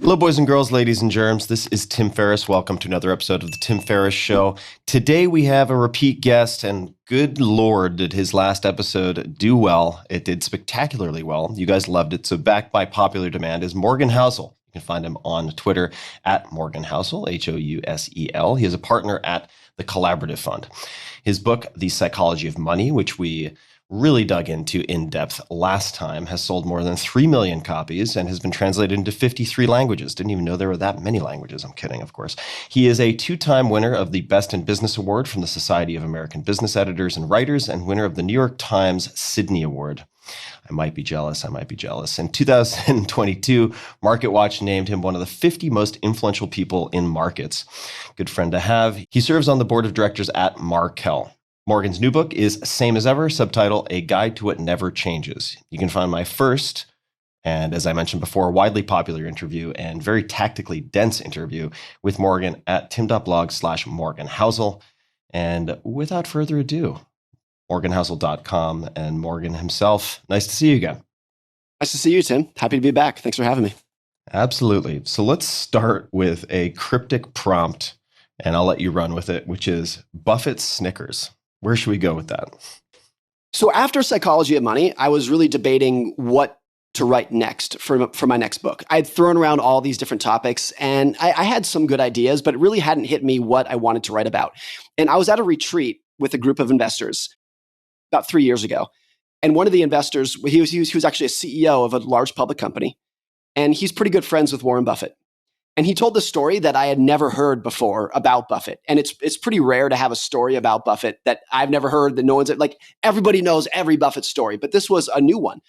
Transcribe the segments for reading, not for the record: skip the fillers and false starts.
Hello, boys and girls, ladies and germs. This is Tim Ferriss. Welcome to another episode of the Tim Ferriss Show. Today we have a repeat guest, and good Lord, did his last episode do well. It did spectacularly well. You guys loved it. So back by popular demand is Morgan Housel. You can find him on Twitter at Morgan Housel, Housel. He is a partner at the Collaborative Fund. His book, The Psychology of Money, which we really dug into in depth last time, has sold more than 3 million copies and has been translated into 53 languages. Didn't even know there were that many languages. I'm kidding, of course. He is a 2-time winner of the Best in Business Award from the Society of American Business Editors and Writers and winner of the New York Times Sidney Award. I might be jealous. In 2022, MarketWatch named him one of the 50 most influential people in markets. Good friend to have. He serves on the board of directors at Markel. Morgan's new book is Same as Ever, subtitle A Guide to What Never Changes. You can find my first, and as I mentioned before, widely popular interview and very tactically dense interview with Morgan at tim.blog/Morgan Housel. And without further ado, morganhousel.com and Morgan himself. Nice to see you again. Nice to see you, Tim. Happy to be back. Thanks for having me. Absolutely. So let's start with a cryptic prompt, and I'll let you run with it, which is Buffett's Snickers. Where should we go with that? So after Psychology of Money, I was really debating what to write next for my next book. I had thrown around all these different topics, and I had some good ideas, but it really hadn't hit me what I wanted to write about. And I was at a retreat with a group of investors about 3 years ago. And one of the investors, he was actually a CEO of a large public company, and he's pretty good friends with Warren Buffett. And he told the story that I had never heard before about Buffett. And it's pretty rare to have a story about Buffett that I've never heard, that no one's, like, everybody knows every Buffett story, but this was a new one.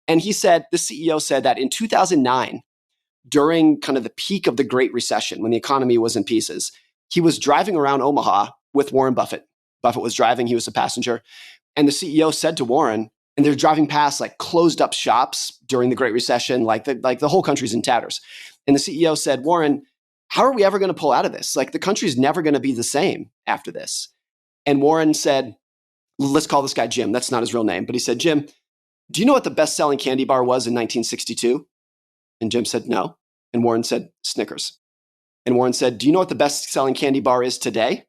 And he said, the CEO said that in 2009, during kind of the peak of the Great Recession, when the economy was in pieces, he was driving around Omaha with Warren Buffett. Buffett was driving, he was a passenger. And the CEO said to Warren, and they're driving past like closed up shops during the Great Recession, like the whole country's in tatters. And the CEO said, Warren, how are we ever going to pull out of this? Like, the country's never going to be the same after this. And Warren said, let's call this guy Jim. That's not his real name. But he said, Jim, do you know what the best-selling candy bar was in 1962? And Jim said, no. And Warren said, Snickers. And Warren said, do you know what the best-selling candy bar is today?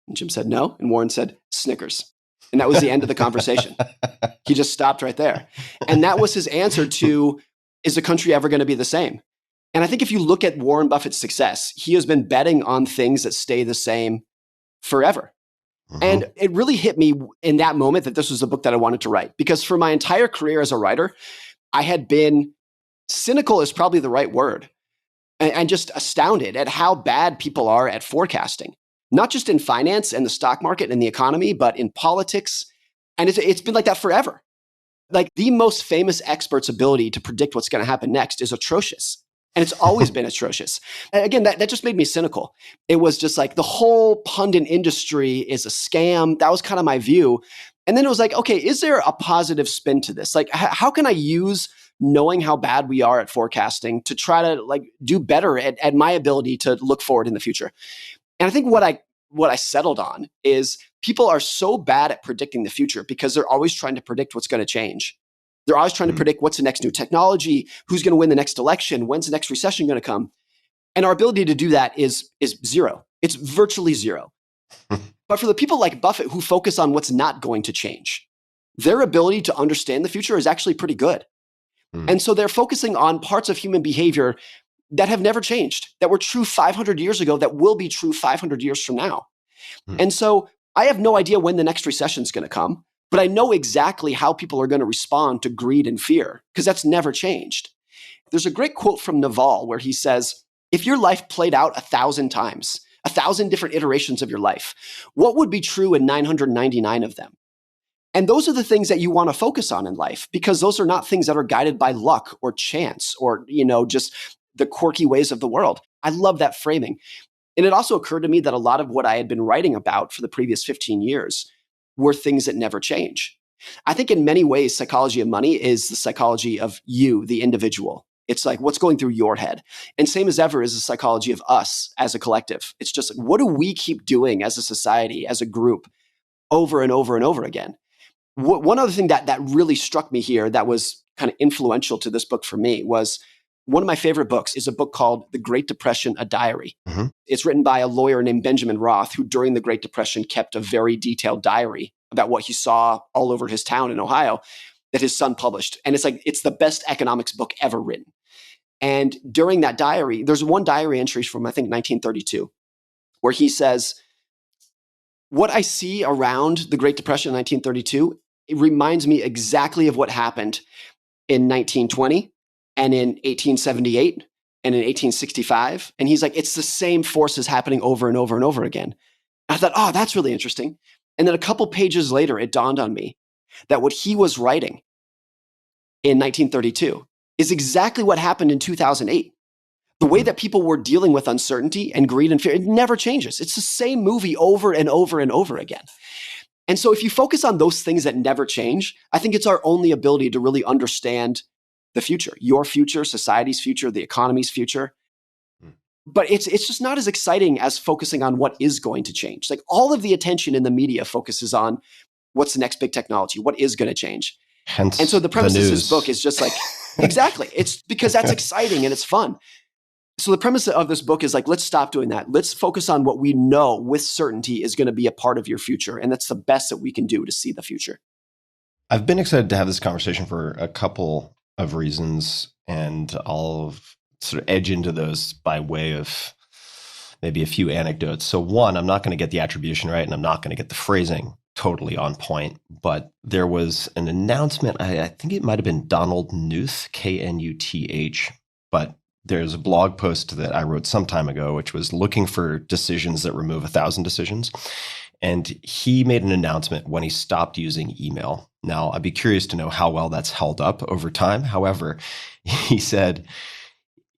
And Jim said, no. And Warren said, Snickers. And that was the end of the conversation. He just stopped right there. And that was his answer to, is the country ever going to be the same? And I think if you look at Warren Buffett's success, he has been betting on things that stay the same forever. Mm-hmm. And it really hit me in that moment that this was a book that I wanted to write. Because for my entire career as a writer, I had been cynical is probably the right word, and just astounded at how bad people are at forecasting, not just in finance and the stock market and the economy, but in politics. And it's been like that forever. Like, the most famous expert's ability to predict what's going to happen next is atrocious. And it's always been atrocious. And again, that just made me cynical. It was just like the whole pundit industry is a scam. That was kind of my view. And then it was like, okay, is there a positive spin to this? Like, how can I use knowing how bad we are at forecasting to try to like do better at my ability to look forward in the future? And I think what I settled on is people are so bad at predicting the future because they're always trying to predict what's going to change. They're always trying to predict what's the next new technology, who's going to win the next election, when's the next recession going to come. And our ability to do that is zero. It's virtually zero. But for the people like Buffett who focus on what's not going to change, their ability to understand the future is actually pretty good. And so they're focusing on parts of human behavior that have never changed, that were true 500 years ago, that will be true 500 years from now. And so I have no idea when the next recession is going to come, but I know exactly how people are going to respond to greed and fear, because that's never changed. There's a great quote from Naval where he says, if your life played out 1,000 times, 1,000 different iterations of your life, what would be true in 999 of them? And those are the things that you want to focus on in life, because those are not things that are guided by luck or chance or, just the quirky ways of the world. I love that framing. And it also occurred to me that a lot of what I had been writing about for the previous 15 years were things that never change. I think in many ways, Psychology of Money is the psychology of you, the individual. It's like what's going through your head. And Same as Ever is the psychology of us as a collective. It's just like, what do we keep doing as a society, as a group, over and over and over again? One other thing that really struck me here that was kind of influential to this book for me was One of my favorite books is a book called The Great Depression, A Diary. Mm-hmm. It's written by a lawyer named Benjamin Roth, who during the Great Depression kept a very detailed diary about what he saw all over his town in Ohio that his son published. And it's the best economics book ever written. And during that diary, there's one diary entry from, I think, 1932, where he says, what I see around the Great Depression in 1932, it reminds me exactly of what happened in 1920 and in 1878 and in 1865. And he's like, it's the same forces happening over and over and over again. And I thought, oh, that's really interesting. And then a couple pages later, it dawned on me that what he was writing in 1932 is exactly what happened in 2008. The way that people were dealing with uncertainty and greed and fear, it never changes. It's the same movie over and over and over again. And so if you focus on those things that never change, I think it's our only ability to really understand the future, your future, society's future, the economy's future. But it's just not as exciting as focusing on what is going to change. Like all of the attention in the media focuses on what's the next big technology, what is going to change. Hence and so the premise the of news. this book is just like, exactly. It's because that's exciting and it's fun. So the premise of this book is like, let's stop doing that. Let's focus on what we know with certainty is going to be a part of your future. And that's the best that we can do to see the future. I've been excited to have this conversation for a couple of reasons, and I'll sort of edge into those by way of maybe a few anecdotes. So one, I'm not going to get the attribution right, and I'm not going to get the phrasing totally on point, but there was an announcement, I think it might have been Donald Knuth, Knuth, but there's a blog post that I wrote some time ago, which was looking for decisions that remove 1,000 decisions. And he made an announcement when he stopped using email. Now, I'd be curious to know how well that's held up over time. However, he said,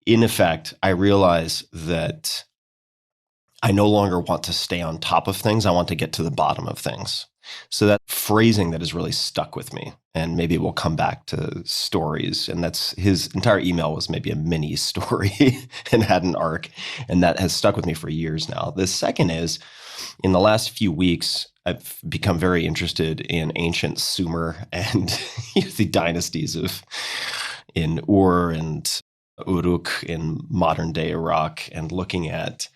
in effect, I realize that I no longer want to stay on top of things. I want to get to the bottom of things. So that phrasing that has really stuck with me, and maybe we'll come back to stories. And that's his entire email was maybe a mini story and had an arc. And that has stuck with me for years now. The second is, in the last few weeks, I've become very interested in ancient Sumer and the dynasties in Ur and Uruk in modern day Iraq, and looking at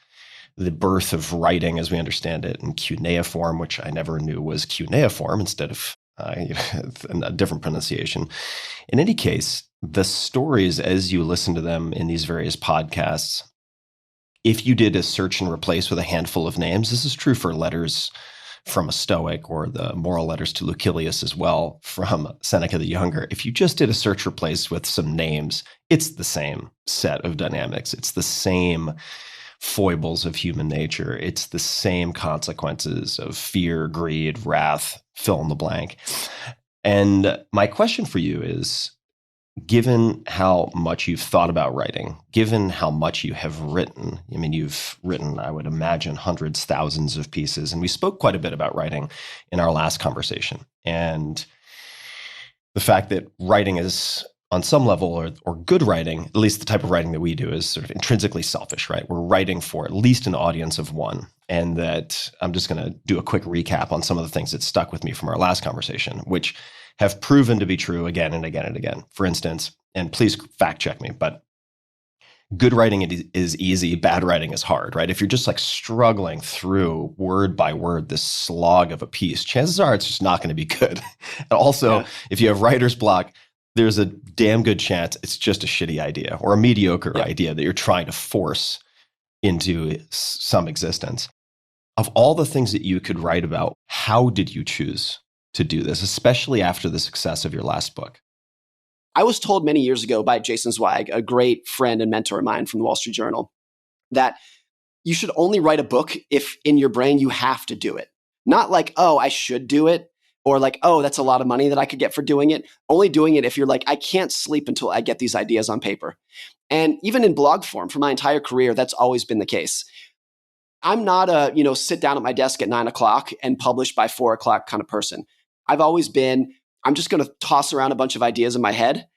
the birth of writing as we understand it in cuneiform, which I never knew was cuneiform instead of a different pronunciation. In any case, the stories, as you listen to them in these various podcasts, if you did a search and replace with a handful of names, this is true for letters from a Stoic or the moral letters to Lucilius as well from Seneca the Younger. If you just did a search replace with some names, it's the same set of dynamics. It's the same foibles of human nature. It's the same consequences of fear, greed, wrath, fill in the blank. And my question for you is, given how much you've thought about writing, given how much you have written, I mean, you've written, I would imagine, hundreds, thousands of pieces, and we spoke quite a bit about writing in our last conversation. And the fact that writing is, on some level, or good writing, at least the type of writing that we do, is sort of intrinsically selfish, right? We're writing for at least an audience of one. And that I'm just going to do a quick recap on some of the things that stuck with me from our last conversation, which have proven to be true again and again and again. For instance, and please fact check me, but good writing is easy, bad writing is hard, right? If you're just like struggling through word by word, this slog of a piece, chances are it's just not going to be good. And also, if you have writer's block, there's a damn good chance it's just a shitty idea or a mediocre idea that you're trying to force into some existence. Of all the things that you could write about, how did you choose to do this, especially after the success of your last book? I was told many years ago by Jason Zweig, a great friend and mentor of mine from the Wall Street Journal, that you should only write a book if in your brain you have to do it. Not like, oh, I should do it, or like, oh, that's a lot of money that I could get for doing it. Only doing it if you're like, I can't sleep until I get these ideas on paper. And even in blog form, for my entire career, that's always been the case. I'm not a, sit down at my desk at 9:00 and publish by 4:00 kind of person. I've always been, I'm just going to toss around a bunch of ideas in my head,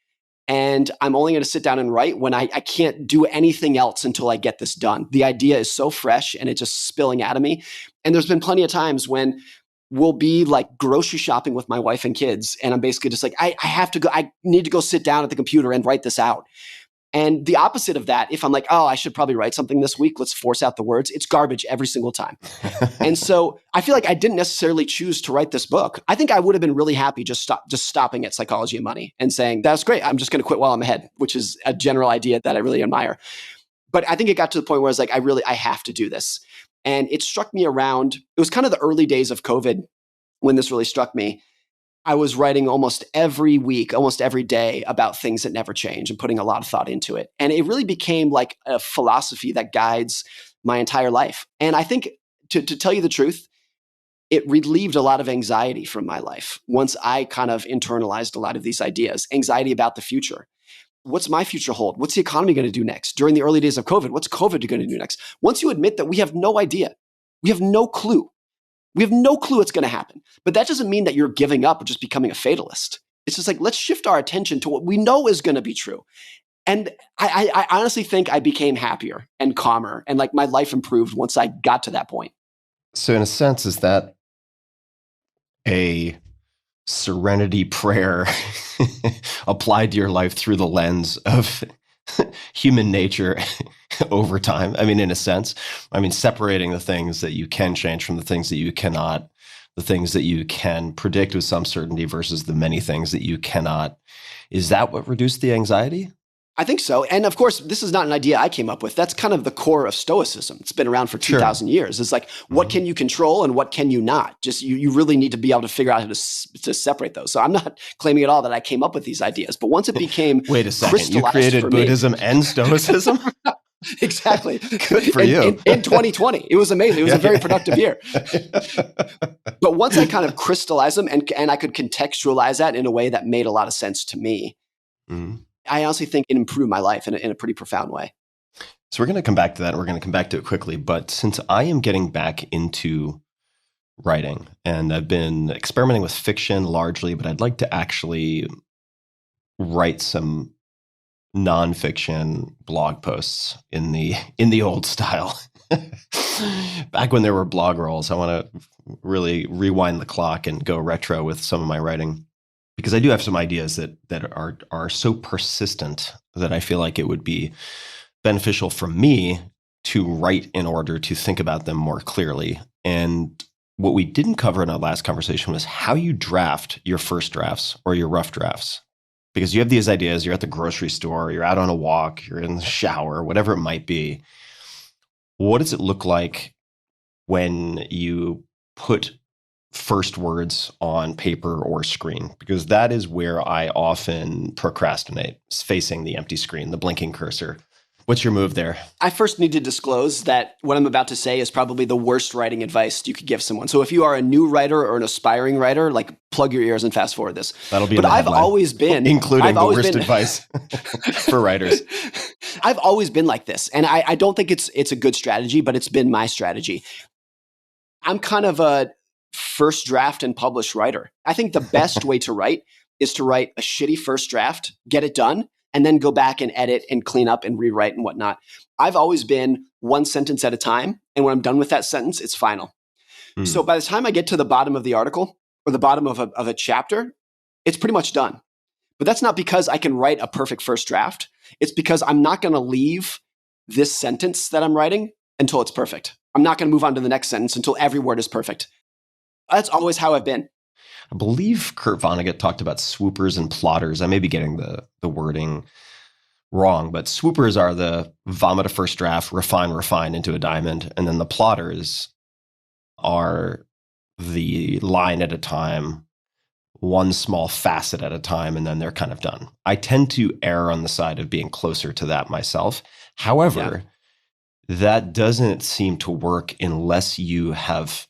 and I'm only going to sit down and write when I can't do anything else until I get this done. The idea is so fresh and it's just spilling out of me. And there's been plenty of times when we'll be like grocery shopping with my wife and kids, and I'm basically just like, I have to go, I need to go sit down at the computer and write this out. And the opposite of that, if I'm like, oh, I should probably write something this week, let's force out the words, it's garbage every single time. And so I feel like I didn't necessarily choose to write this book. I think I would have been really happy just stopping at Psychology of Money and saying, that's great, I'm just going to quit while I'm ahead, which is a general idea that I really admire. But I think it got to the point where I was like, I have to do this. And it struck me around, it was kind of the early days of COVID when this really struck me. I was writing almost every week, almost every day about things that never change and putting a lot of thought into it. And it really became like a philosophy that guides my entire life. And I think, to tell you the truth, it relieved a lot of anxiety from my life once I kind of internalized a lot of these ideas, anxiety about the future. What's my future hold? What's the economy going to do next? During the early days of COVID, what's COVID going to do next? Once you admit that we have no idea, we have no clue. We have no clue what's going to happen. But that doesn't mean that you're giving up or just becoming a fatalist. It's just like, let's shift our attention to what we know is going to be true. And I honestly think I became happier and calmer, and like my life improved once I got to that point. So in a sense, is that a serenity prayer applied to your life through the lens of human nature over time? I mean, in a sense, separating the things that you can change from the things that you cannot, the things that you can predict with some certainty versus the many things that you cannot. Is that what reduced the anxiety? I think so. And of course, this is not an idea I came up with. That's kind of the core of Stoicism. It's been around for 2,000 years. It's like, what can you control and what can you not? Just you really need to be able to figure out how to separate those. So I'm not claiming at all that I came up with these ideas. But once it became Wait a second, you created Buddhism and Stoicism? Exactly. Good for you. In 2020. It was amazing. It was a very productive year. But once I kind of crystallized them and I could contextualize that in a way that made a lot of sense to me, I honestly think it improved my life in a pretty profound way. So we're going to come back to that. We're going to come back to it quickly. But since I am getting back into writing, and I've been experimenting with fiction largely, but I'd like to actually write some nonfiction blog posts in the old style. Back when there were blog rolls, I want to really rewind the clock and go retro with some of my writing. Because I do have some ideas that are so persistent that I feel like it would be beneficial for me to write in order to think about them more clearly. And what we didn't cover in our last conversation was how you draft your first drafts or your rough drafts. Because you have these ideas, you're at the grocery store, you're out on a walk, you're in the shower, whatever it might be. What does it look like when you put first words on paper or screen? Because that is where I often procrastinate, facing the empty screen, the blinking cursor. What's your move there? I first need to disclose that what I'm about to say is probably the worst writing advice you could give someone. So if you are a new writer or an aspiring writer, like plug your ears and fast forward this. That'll be. But I've always been including the worst advice for writers. I've always been like this, and I don't think it's a good strategy, but it's been my strategy. I'm kind of a first draft and publish writer. I think the best way to write is to write a shitty first draft, get it done, and then go back and edit and clean up and rewrite and whatnot. I've always been one sentence at a time. And when I'm done with that sentence, it's final. So by the time I get to the bottom of the article or the bottom of a chapter, it's pretty much done. But that's not because I can write a perfect first draft. It's because I'm not going to leave this sentence that I'm writing until it's perfect. I'm not going to move on to the next sentence until every word is perfect. That's always how I've been. I believe Kurt Vonnegut talked about swoopers and plotters. I may be getting the wording wrong, but swoopers are the vomit a first draft, refine into a diamond. And then the plotters are the line at a time, one small facet at a time, and then they're kind of done. I tend to err on the side of being closer to that myself. However, that doesn't seem to work unless you have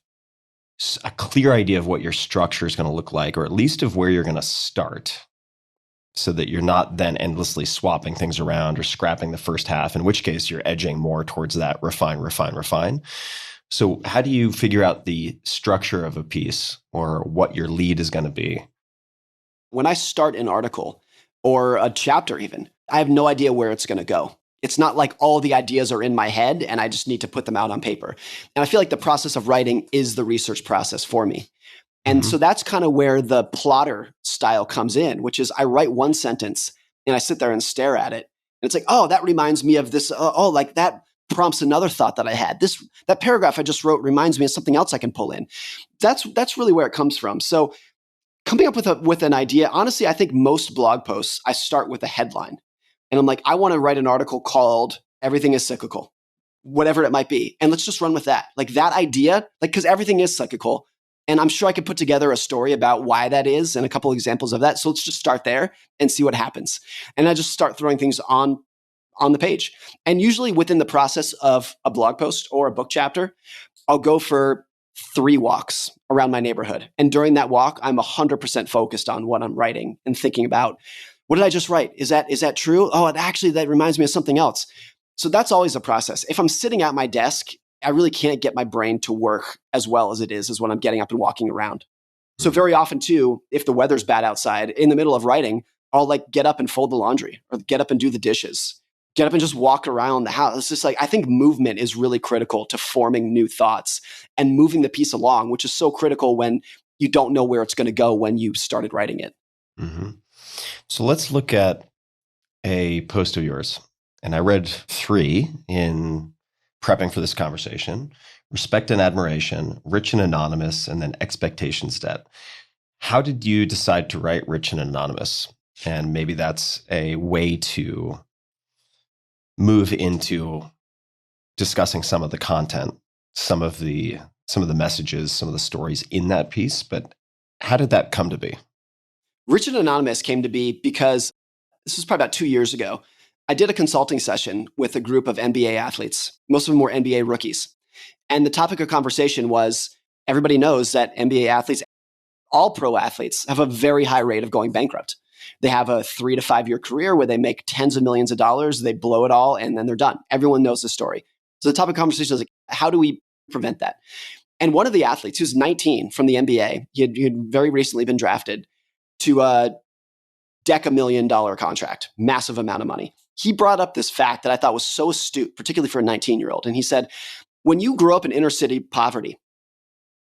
a clear idea of what your structure is going to look like, or at least of where you're going to start, so that you're not then endlessly swapping things around or scrapping the first half, in which case you're edging more towards that refine. So how do you figure out the structure of a piece or what your lead is going to be? When I start an article or a chapter even, I have no idea where it's going to go. It's not like all the ideas are in my head and I just need to put them out on paper. And I feel like the process of writing is the research process for me. And so that's kind of where the plotter style comes in, which is I write one sentence and I sit there and stare at it. And it's like, oh, that reminds me of this. Like that prompts another thought that I had. That paragraph I just wrote reminds me of something else I can pull in. That's really where it comes from. So coming up with an idea, honestly, I think most blog posts, I start with a headline. And I'm like, I want to write an article called Everything is Cyclical, whatever it might be. And let's just run with that. Like that idea, like, because everything is cyclical. And I'm sure I could put together a story about why that is and a couple examples of that. So let's just start there and see what happens. And I just start throwing things on the page. And usually within the process of a blog post or a book chapter, I'll go for 3 walks around my neighborhood. And during that walk, I'm 100% focused on what I'm writing and thinking about, what did I just write? Is that true? Oh, that reminds me of something else. So that's always a process. If I'm sitting at my desk, I really can't get my brain to work as well as it is as when I'm getting up and walking around. So very often too, if the weather's bad outside, in the middle of writing, I'll like get up and fold the laundry or get up and do the dishes, get up and just walk around the house. It's just like, I think movement is really critical to forming new thoughts and moving the piece along, which is so critical when you don't know where it's going to go when you started writing it. Mm-hmm. So let's look at a post of yours. And I read 3 in prepping for this conversation: respect and admiration, rich and anonymous, and then expectations debt. How did you decide to write rich and anonymous? And maybe that's a way to move into discussing some of the content, some of the messages, some of the stories in that piece. But how did that come to be? Rich and Anonymous came to be because this was probably about 2 years ago. I did a consulting session with a group of NBA athletes. Most of them were NBA rookies. And the topic of conversation was, everybody knows that NBA athletes, all pro athletes, have a very high rate of going bankrupt. They have a 3 to 5 year career where they make tens of millions of dollars, they blow it all, and then they're done. Everyone knows the story. So the topic of conversation is like, how do we prevent that? And one of the athletes, who's 19 from the NBA, he had very recently been drafted to deck $1 million contract, massive amount of money. He brought up this fact that I thought was so astute, particularly for a 19-year-old. And he said, when you grow up in inner city poverty,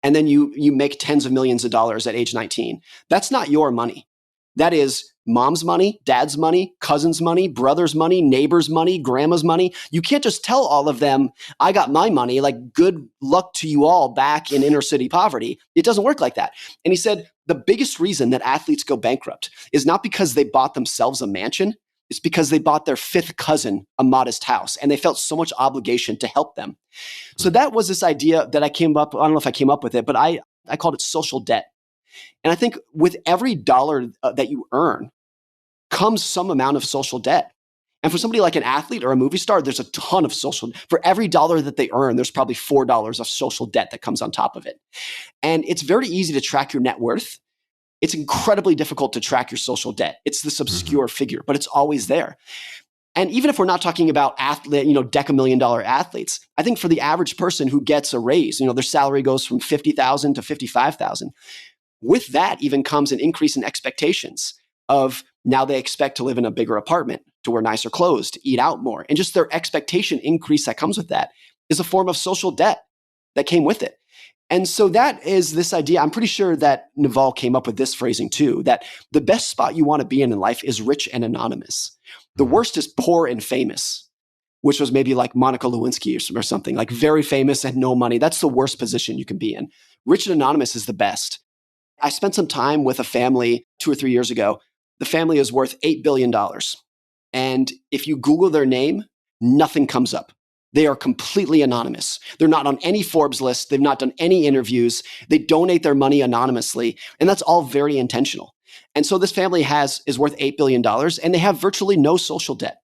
and then you make tens of millions of dollars at age 19, that's not your money. That is mom's money, dad's money, cousin's money, brother's money, neighbor's money, grandma's money. You can't just tell all of them, I got my money, like good luck to you all back in inner city poverty. It doesn't work like that. And he said, the biggest reason that athletes go bankrupt is not because they bought themselves a mansion. It's because they bought their 5th cousin a modest house and they felt so much obligation to help them. So that was this idea that I don't know if I came up with it, but I called it social debt. And I think with every dollar that you earn comes some amount of social debt. And for somebody like an athlete or a movie star, there's a ton of for every dollar that they earn, there's probably $4 of social debt that comes on top of it. And it's very easy to track your net worth. It's incredibly difficult to track your social debt. It's this obscure figure, but it's always there. And even if we're not talking about deck $1 million athletes, I think for the average person who gets a raise, their salary goes from $50,000 to $55,000. With that even comes an increase in expectations of now they expect to live in a bigger apartment, to wear nicer clothes, to eat out more. And just their expectation increase that comes with that is a form of social debt that came with it. And so that is this idea. I'm pretty sure that Naval came up with this phrasing too, that the best spot you want to be in life is rich and anonymous. The worst is poor and famous, which was maybe like Monica Lewinsky or something, like very famous and no money. That's the worst position you can be in. Rich and anonymous is the best. I spent some time with a family 2 or 3 years ago. The family is worth $8 billion. And if you Google their name, nothing comes up. They are completely anonymous. They're not on any Forbes list. They've not done any interviews. They donate their money anonymously. And that's all very intentional. And so this family is worth $8 billion and they have virtually no social debt.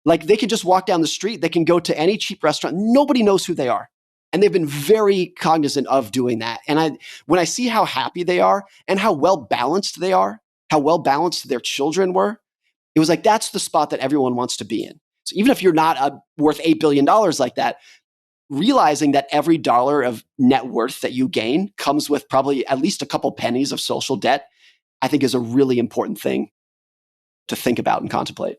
Like they can just walk down the street. They can go to any cheap restaurant. Nobody knows who they are. And they've been very cognizant of doing that. And when I see how happy they are and how well balanced they are, how well balanced their children were, it was like, that's the spot that everyone wants to be in. So even if you're not worth $8 billion like that, realizing that every dollar of net worth that you gain comes with probably at least a couple pennies of social debt, I think is a really important thing to think about and contemplate.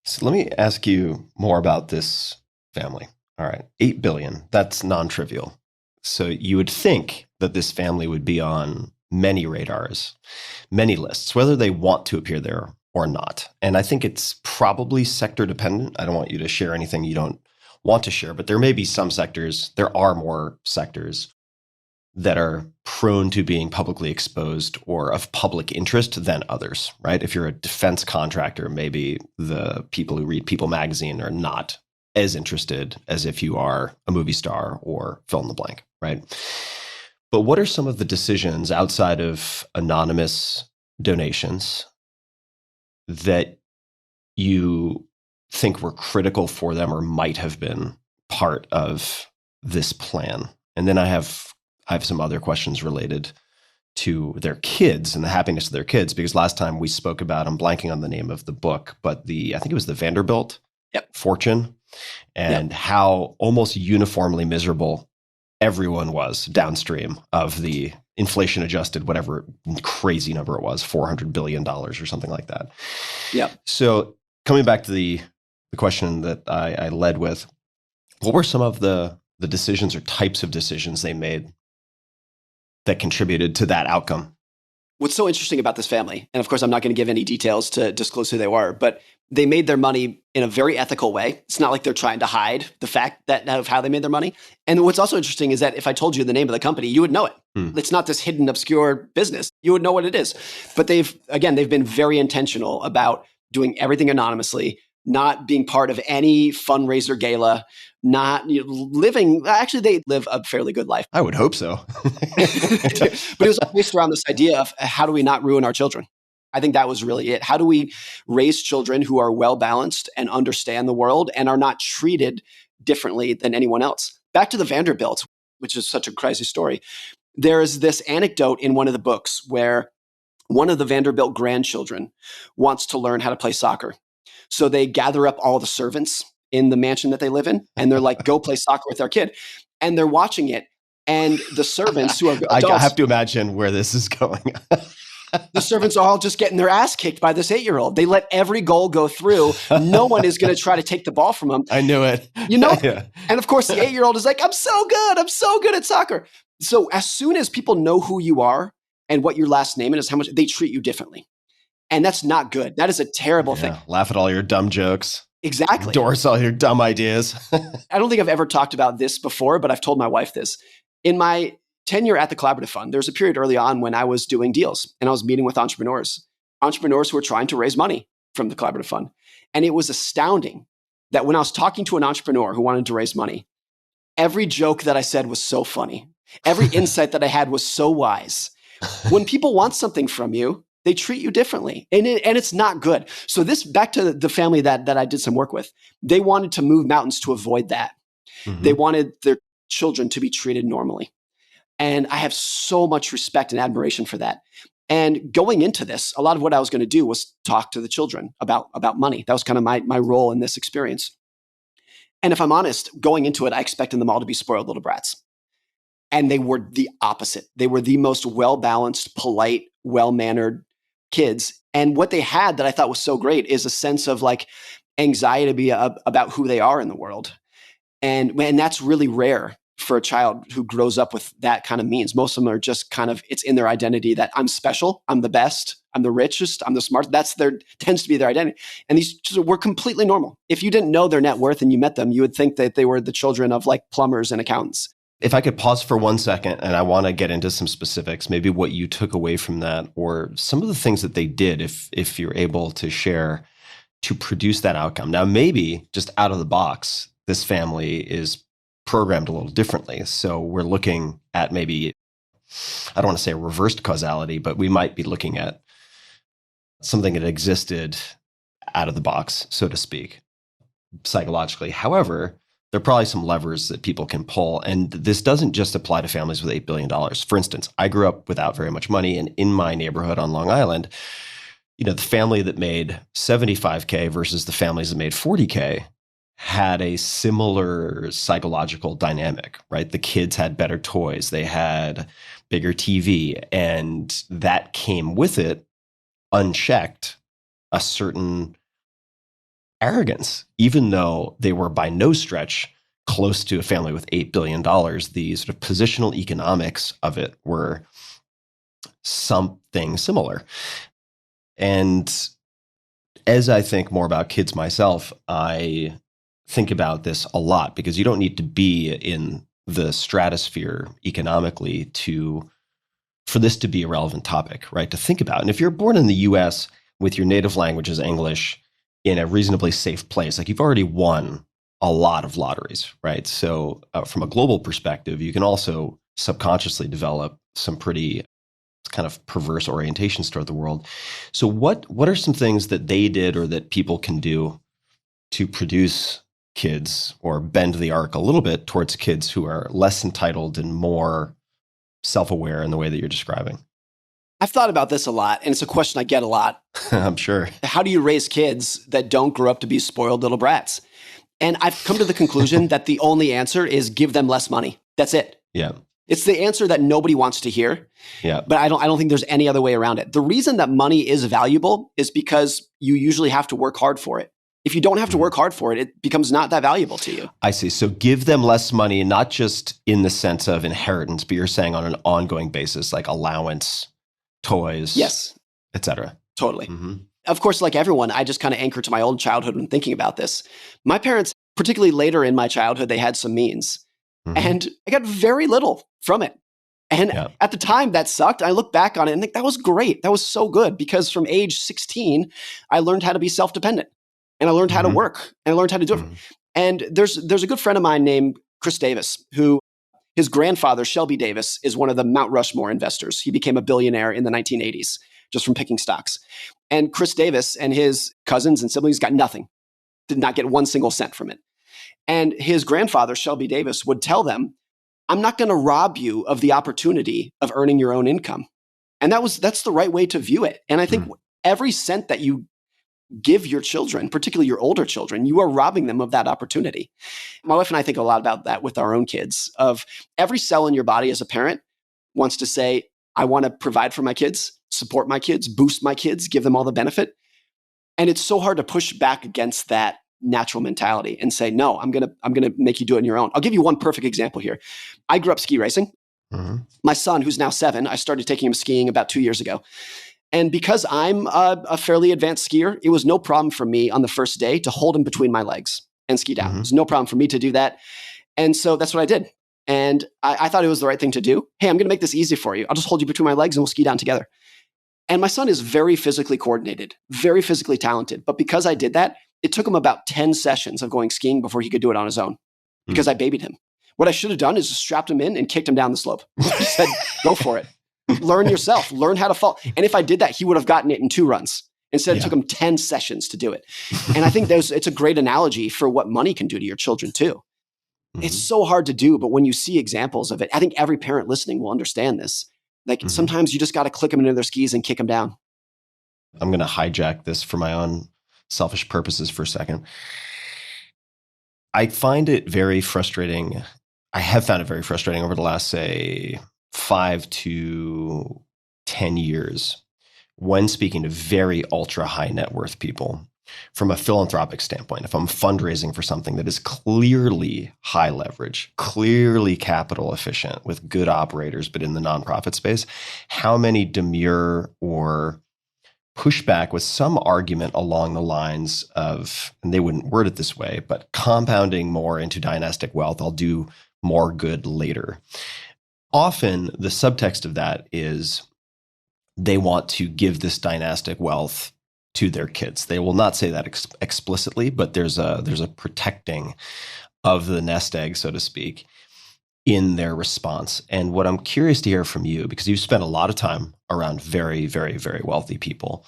So let me ask you more about this family. All right, 8 billion, that's non-trivial. So you would think that this family would be on many radars, many lists, whether they want to appear there or not. And I think it's probably sector dependent. I don't want you to share anything you don't want to share, but there may be some sectors, there are more sectors that are prone to being publicly exposed or of public interest than others, right? If you're a defense contractor, maybe the people who read People magazine are not as interested as if you are a movie star or fill in the blank, right? But what are some of the decisions outside of anonymous donations that you think were critical for them or might have been part of this plan? And then I have some other questions related to their kids and the happiness of their kids, because last time we spoke about, I'm blanking on the name of the book, but I think it was the Vanderbilt fortune, and how almost uniformly miserable everyone was downstream of the inflation adjusted, whatever crazy number it was, $400 billion or something like that. So coming back to the question that I led with, what were some of the decisions or types of decisions they made that contributed to that outcome? What's so interesting about this family, and of course, I'm not going to give any details to disclose who they were, but they made their money in a very ethical way. It's not like they're trying to hide the fact of how they made their money. And what's also interesting is that if I told you the name of the company, you would know it. It's not this hidden, obscure business. You would know what it is. But they've been very intentional about doing everything anonymously, not being part of any fundraiser gala, not living. Actually, they live a fairly good life. I would hope so. But it was all based around this idea of how do we not ruin our children? I think that was really it. How do we raise children who are well-balanced and understand the world and are not treated differently than anyone else? Back to the Vanderbilt, which is such a crazy story. There is this anecdote in one of the books where one of the Vanderbilt grandchildren wants to learn how to play soccer. So they gather up all the servants in the mansion that they live in, and they're like, go play soccer with our kid. And they're watching it. And the servants who are adults, I have to imagine where this is going. The servants are all just getting their ass kicked by this 8-year-old. They let every goal go through. No one is going to try to take the ball from them. I knew it. Yeah. And of course, the 8-year-old is like, I'm so good at soccer. So as soon as people know who you are and what your last name is, how much they treat you differently. And that's not good. That is a terrible thing. Laugh at all your dumb jokes. Exactly. Endorse all your dumb ideas. I don't think I've ever talked about this before, but I've told my wife this. In my tenure at the Collaborative Fund, there was a period early on when I was doing deals and I was meeting with entrepreneurs who were trying to raise money from the Collaborative Fund. And it was astounding that when I was talking to an entrepreneur who wanted to raise money, every joke that I said was so funny. Every insight that I had was so wise. When people want something from you, they treat you differently, and it's not good. So this, back to the family that I did some work with, they wanted to move mountains to avoid that. Mm-hmm. They wanted their children to be treated normally. And I have so much respect and admiration for that. And going into this, a lot of what I was going to do was talk to the children about money. That was kind of my role in this experience. And if I'm honest, going into it, I expected them all to be spoiled little brats. And they were the opposite. They were the most well-balanced, polite, well-mannered kids. And what they had that I thought was so great is a sense of like anxiety about who they are in the world. And that's really rare for a child who grows up with that kind of means. Most of them are just kind of, it's in their identity that I'm special, I'm the best, I'm the richest, I'm the smartest. Tends to be their identity. And these were completely normal. If you didn't know their net worth and you met them, you would think that they were the children of like plumbers and accountants. If I could pause for 1 second, and I want to get into some specifics, maybe what you took away from that, or some of the things that they did, if you're able to share, to produce that outcome. Now, maybe just out of the box, this family is programmed a little differently. So we're looking at maybe, I don't want to say a reversed causality, but we might be looking at something that existed out of the box, so to speak, psychologically. However, there are probably some levers that people can pull. And this doesn't just apply to families with $8 billion. For instance, I grew up without very much money. And in my neighborhood on Long Island, the family that made $75K versus the families that made $40K had a similar psychological dynamic, right? The kids had better toys. They had bigger TV. And that came with it, unchecked, a certain arrogance, even though they were by no stretch close to a family with $8 billion. The sort of positional economics of it were something similar. And As I think more about kids myself, I think about this a lot because you don't need to be in the stratosphere economically for this to be a relevant topic, right? To think about. And if you're born in the US with your native language as English in a reasonably safe place, like you've already won a lot of lotteries, right? So from a global perspective, you can also subconsciously develop some pretty kind of perverse orientations toward the world. So what are some things that they did or that people can do to produce kids or bend the arc a little bit towards kids who are less entitled and more self-aware in the way that you're describing? I've thought about this a lot, and it's a question I get a lot. I'm sure. How do you raise kids that don't grow up to be spoiled little brats? And I've come to the conclusion that the only answer is give them less money. That's it. Yeah. It's the answer that nobody wants to hear. Yeah. But I don't think there's any other way around it. The reason that money is valuable is because you usually have to work hard for it. If you don't have to work hard for it, it becomes not that valuable to you. I see. So give them less money, not just in the sense of inheritance, but you're saying on an ongoing basis, like allowance, toys, Yes, et cetera. totally. Of course, like everyone, I just kind of anchor to my own childhood when thinking about this. My parents, particularly later in my childhood, they had some means. And I got very little from it. And at the time that sucked. I look back on it and think that was great. That was so good because from age 16, I learned how to be self-dependent and I learned how to work and I learned how to do it. And there's a good friend of mine named Chris Davis, who his grandfather, Shelby Davis, is one of the Mount Rushmore investors. He became a billionaire in the 1980s just from picking stocks. And Chris Davis and his cousins and siblings got nothing, did not get one single cent from it. And his grandfather, Shelby Davis, would tell them, I'm not going to rob you of the opportunity of earning your own income. And that's the right way to view it. And I think every cent that you give your children, particularly your older children, you are robbing them of that opportunity. My wife and I think a lot about that with our own kids, of every cell in your body as a parent wants to say, I want to provide for my kids, support my kids, boost my kids, give them all the benefit. And it's so hard to push back against that natural mentality and say, no, I'm going to make you do it on your own. I'll give you one perfect example here. I grew up ski racing. My son, who's now 7, I started taking him skiing about 2 years ago. And because I'm a fairly advanced skier, it was no problem for me on the first day to hold him between my legs and ski down. It was no problem for me to do that. And so that's what I did. And I thought it was the right thing to do. Hey, I'm going to make this easy for you. I'll just hold you between my legs and we'll ski down together. And my son is very physically coordinated, very physically talented. But because I did that, it took him about 10 sessions of going skiing before he could do it on his own because I babied him. What I should have done is just strapped him in and kicked him down the slope. I said, go for it. Learn yourself. Learn how to fall. And if I did that, he would have gotten it in 2 runs. Instead, it took him 10 sessions to do it. And I think it's a great analogy for what money can do to your children too. It's so hard to do, but when you see examples of it, I think every parent listening will understand this. Like sometimes you just got to click them into their skis and kick them down. I'm going to hijack this for my own selfish purposes for a second. I find it very frustrating. I have found it very frustrating over the last, say, 5 to 10 years when speaking to very ultra high net worth people from a philanthropic standpoint. If I'm fundraising for something that is clearly high leverage, clearly capital efficient with good operators, but in the nonprofit space, how many demur or pushback with some argument along the lines of, and they wouldn't word it this way, but compounding more into dynastic wealth, I'll do more good later. Often the subtext of that is they want to give this dynastic wealth to their kids. They will not say that explicitly, but there's a protecting of the nest egg, so to speak, in their response. And what I'm curious to hear from you, because you've spent a lot of time around very, very, very wealthy people.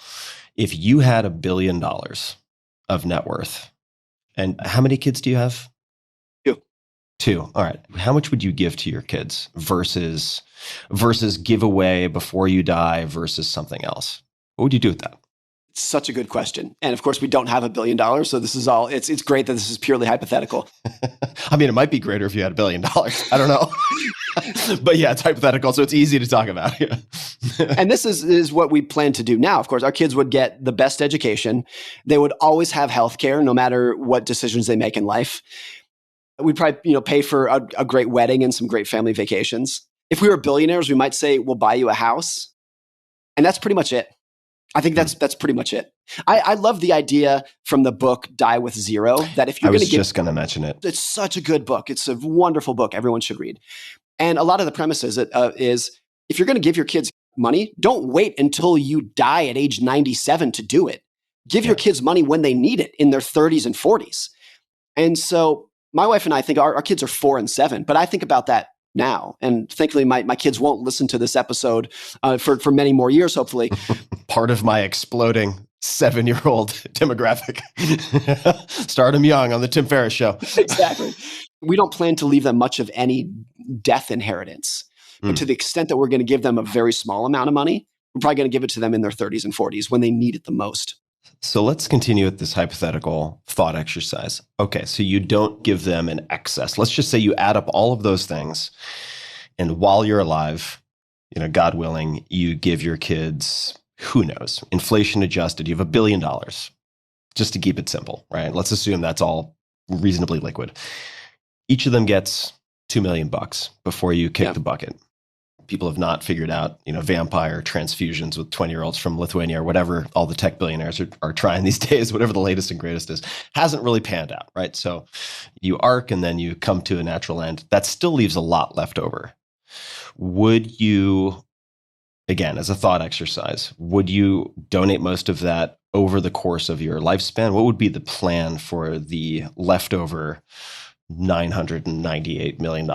If you had $1 billion of net worth, and how many kids do you have? 2. 2. All right. How much would you give to your kids versus give away before you die versus something else? What would you do with that? It's such a good question. And of course, we don't have $1 billion. So this is all, it's great that this is purely hypothetical. I mean, it might be greater if you had $1 billion. I don't know. But yeah, it's hypothetical. So it's easy to talk about. And this is what we plan to do now. Of course, our kids would get the best education. They would always have healthcare, no matter what decisions they make in life. We'd probably, pay for a great wedding and some great family vacations. If we were billionaires, we might say, we'll buy you a house. And that's pretty much it. I think that's pretty much it. I love the idea from the book Die with Zero that if you're going to give, just going to mention it. it's such a good book. It's a wonderful book. Everyone should read. And a lot of the premises is if you're going to give your kids money, don't wait until you die at age 97 to do it. Give your kids money when they need it in their 30s and 40s. And so my wife and I think our kids are 4 and 7, but I think about that now. And thankfully, my kids won't listen to this episode for many more years, hopefully. Part of my exploding 7-year-old demographic. Start them young on the Tim Ferriss Show. Exactly. We don't plan to leave them much of any death inheritance. But to the extent that we're going to give them a very small amount of money, we're probably going to give it to them in their 30s and 40s when they need it the most. So let's continue with this hypothetical thought exercise. Okay, so you don't give them an excess. Let's just say you add up all of those things, and while you're alive, God willing, you give your kids, who knows, inflation adjusted, you have $1 billion, just to keep it simple, right? Let's assume that's all reasonably liquid. Each of them gets $2 million before you kick the bucket. People have not figured out, vampire transfusions with 20-year-olds from Lithuania or whatever all the tech billionaires are trying these days, whatever the latest and greatest is, hasn't really panned out, right? So you arc and then you come to a natural end. That still leaves a lot left over. Would you, again, as a thought exercise, would you donate most of that over the course of your lifespan? What would be the plan for the leftover $998 million?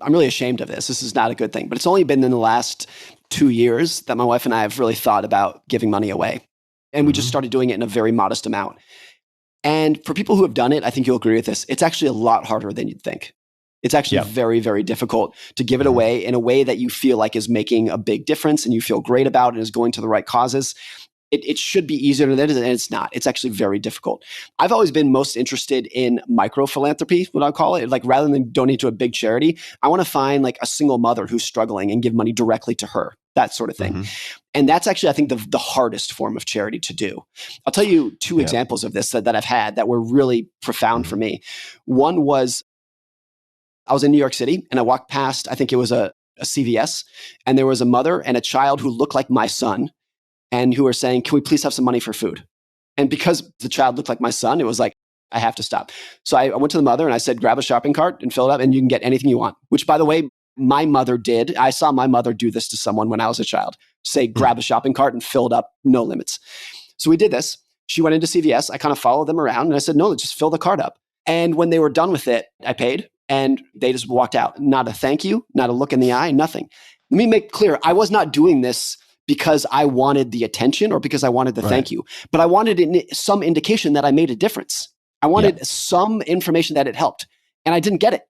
I'm really ashamed of this. This is not a good thing, but it's only been in the last 2 years that my wife and I have really thought about giving money away. And we just started doing it in a very modest amount. And for people who have done it, I think you'll agree with this. It's actually a lot harder than you'd think. It's actually very, very difficult to give it away in a way that you feel like is making a big difference and you feel great about and is going to the right causes. It should be easier than it is, and it's not. It's actually very difficult. I've always been most interested in micro philanthropy, what I call it. Like rather than donate to a big charity, I want to find like a single mother who's struggling and give money directly to her, that sort of thing. And that's actually, I think, the hardest form of charity to do. I'll tell you 2 examples of this that I've had that were really profound for me. One was I was in New York City and I walked past, I think it was a CVS, and there was a mother and a child who looked like my son, and who were saying, can we please have some money for food? And because the child looked like my son, it was like, I have to stop. So I went to the mother and I said, grab a shopping cart and fill it up and you can get anything you want, which by the way, my mother did. I saw my mother do this to someone when I was a child, say, grab a shopping cart and fill it up, no limits. So we did this. She went into CVS. I kind of followed them around and I said, no, just fill the cart up. And when they were done with it, I paid and they just walked out. Not a thank you, not a look in the eye, nothing. Let me make clear, I was not doing this because I wanted the attention or because I wanted the thank you, but I wanted some indication that I made a difference. I wanted some information that it helped, and I didn't get it.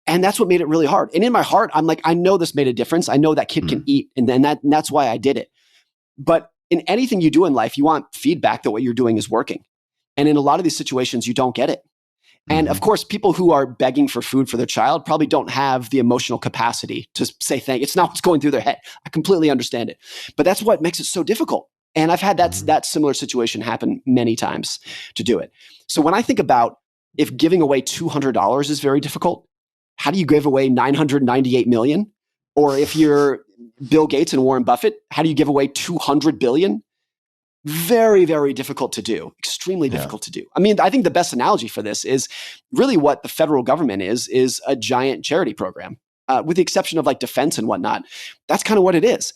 And that's what made it really hard. And in my heart, I'm like, I know this made a difference. I know that kid can eat, and that's why I did it. But in anything you do in life, you want feedback that what you're doing is working. And in a lot of these situations, you don't get it. And of course, people who are begging for food for their child probably don't have the emotional capacity to say thank you. It's not what's going through their head. I completely understand it. But that's what makes it so difficult. And I've had that similar situation happen many times to do it. So when I think about if giving away $200 is very difficult, how do you give away $998 million? Or if you're Bill Gates and Warren Buffett, how do you give away $200 billion? Very, very difficult to do. Extremely difficult to do. I mean, I think the best analogy for this is really what the federal government is a giant charity program, with the exception of like defense and whatnot. That's kind of what it is.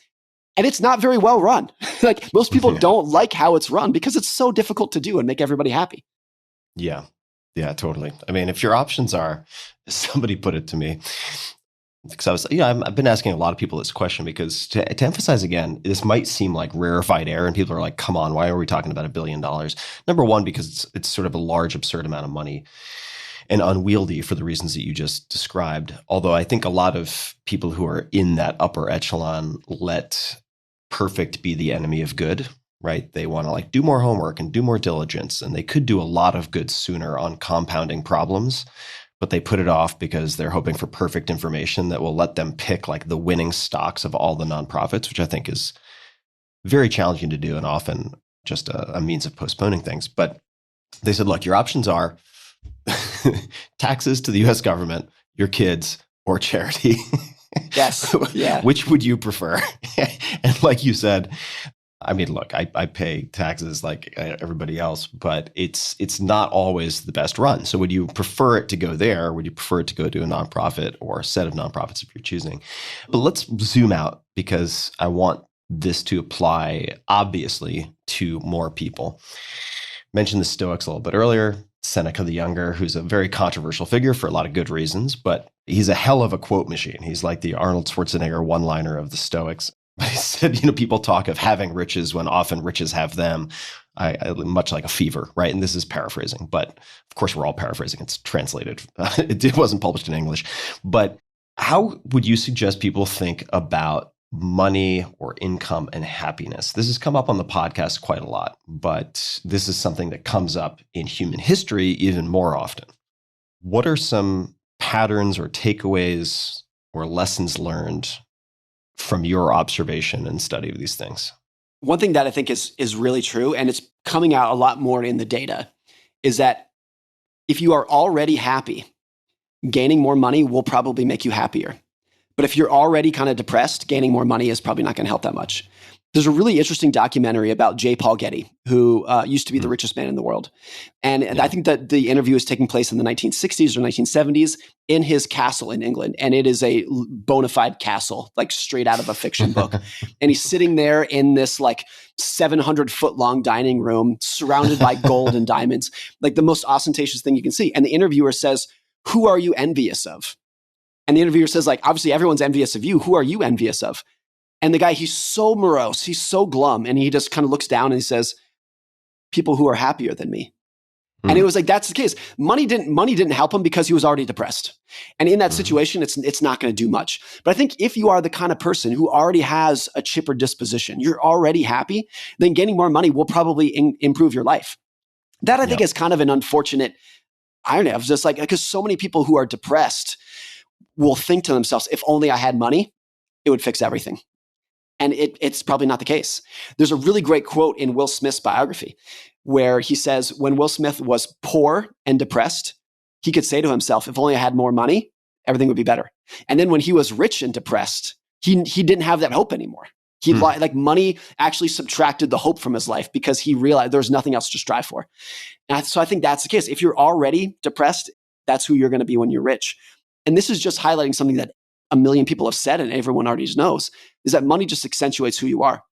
And it's not very well run. Like most people don't like how it's run because it's so difficult to do and make everybody happy. Yeah. Yeah, totally. I mean, if your options are, somebody put it to me, because I've been asking a lot of people this question because to emphasize again, this might seem like rarefied air and people are like, come on, why are we talking about $1 billion? Number one, because it's sort of a large, absurd amount of money and unwieldy for the reasons that you just described. Although I think a lot of people who are in that upper echelon let perfect be the enemy of good, right? They want to like do more homework and do more diligence, and they could do a lot of good sooner on compounding problems. But they put it off because they're hoping for perfect information that will let them pick like the winning stocks of all the nonprofits, which I think is very challenging to do and often just a means of postponing things. But they said, look, your options are taxes to the US government, your kids, or charity. Yes. Yeah. Which would you prefer? And like you said, I mean, look, I pay taxes like everybody else, but it's not always the best run. So would you prefer it to go there? Would you prefer it to go to a nonprofit or a set of nonprofits if you're choosing? But let's zoom out because I want this to apply obviously to more people. Mentioned the Stoics a little bit earlier. Seneca the Younger, who's a very controversial figure for a lot of good reasons, but he's a hell of a quote machine. He's like the Arnold Schwarzenegger one-liner of the Stoics. But he said, people talk of having riches when often riches have them, much like a fever, right? And this is paraphrasing, but of course we're all paraphrasing. It's translated. It wasn't published in English. But how would you suggest people think about money or income and happiness? This has come up on the podcast quite a lot, but this is something that comes up in human history even more often. What are some patterns or takeaways or lessons learned from your observation and study of these things? One thing that I think is really true, and it's coming out a lot more in the data, is that if you are already happy, gaining more money will probably make you happier. But if you're already kind of depressed, gaining more money is probably not going to help that much. There's a really interesting documentary about J. Paul Getty, who used to be the richest man in the world. And I think that the interview is taking place in the 1960s or 1970s in his castle in England. And it is a bona fide castle, like straight out of a fiction book. And he's sitting there in this like 700-foot long dining room surrounded by gold and diamonds, like the most ostentatious thing you can see. And the interviewer says, "Who are you envious of?" And the interviewer says, like, obviously everyone's envious of you. Who are you envious of? And the guy, he's so morose, he's so glum. And he just kind of looks down and he says, "People who are happier than me." And it was like, that's the case. Money didn't help him because he was already depressed. And in that situation, it's not going to do much. But I think if you are the kind of person who already has a chipper disposition, you're already happy, then gaining more money will probably improve your life. That I think is kind of an unfortunate irony of just like, because so many people who are depressed will think to themselves, if only I had money, it would fix everything. And it's probably not the case. There's a really great quote in Will Smith's biography where he says, when Will Smith was poor and depressed, he could say to himself, if only I had more money, everything would be better. And then when he was rich and depressed, he didn't have that hope anymore. Like money actually subtracted the hope from his life because he realized there's nothing else to strive for. And so I think that's the case. If you're already depressed, that's who you're going to be when you're rich. And this is just highlighting something that a million people have said and everyone already knows, is that money just accentuates who you are.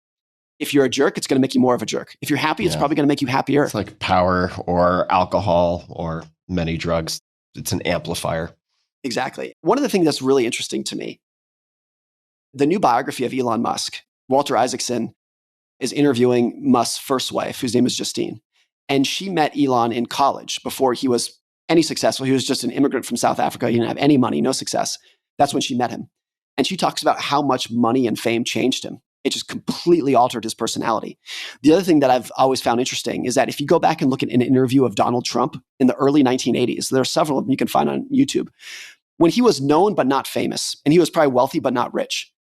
If you're a jerk, it's going to make you more of a jerk. If you're happy, it's probably going to make you happier. It's like power or alcohol or many drugs. It's an amplifier. Exactly. One of the things that's really interesting to me, the new biography of Elon Musk, Walter Isaacson is interviewing Musk's first wife, whose name is Justine. And she met Elon in college before he was any successful. He was just an immigrant from South Africa. He didn't have any money, no success. That's when she met him. And she talks about how much money and fame changed him. It just completely altered his personality. The other thing that I've always found interesting is that if you go back and look at an interview of Donald Trump in the early 1980s, there are several of them you can find on YouTube, when he was known but not famous, and he was probably wealthy but not rich,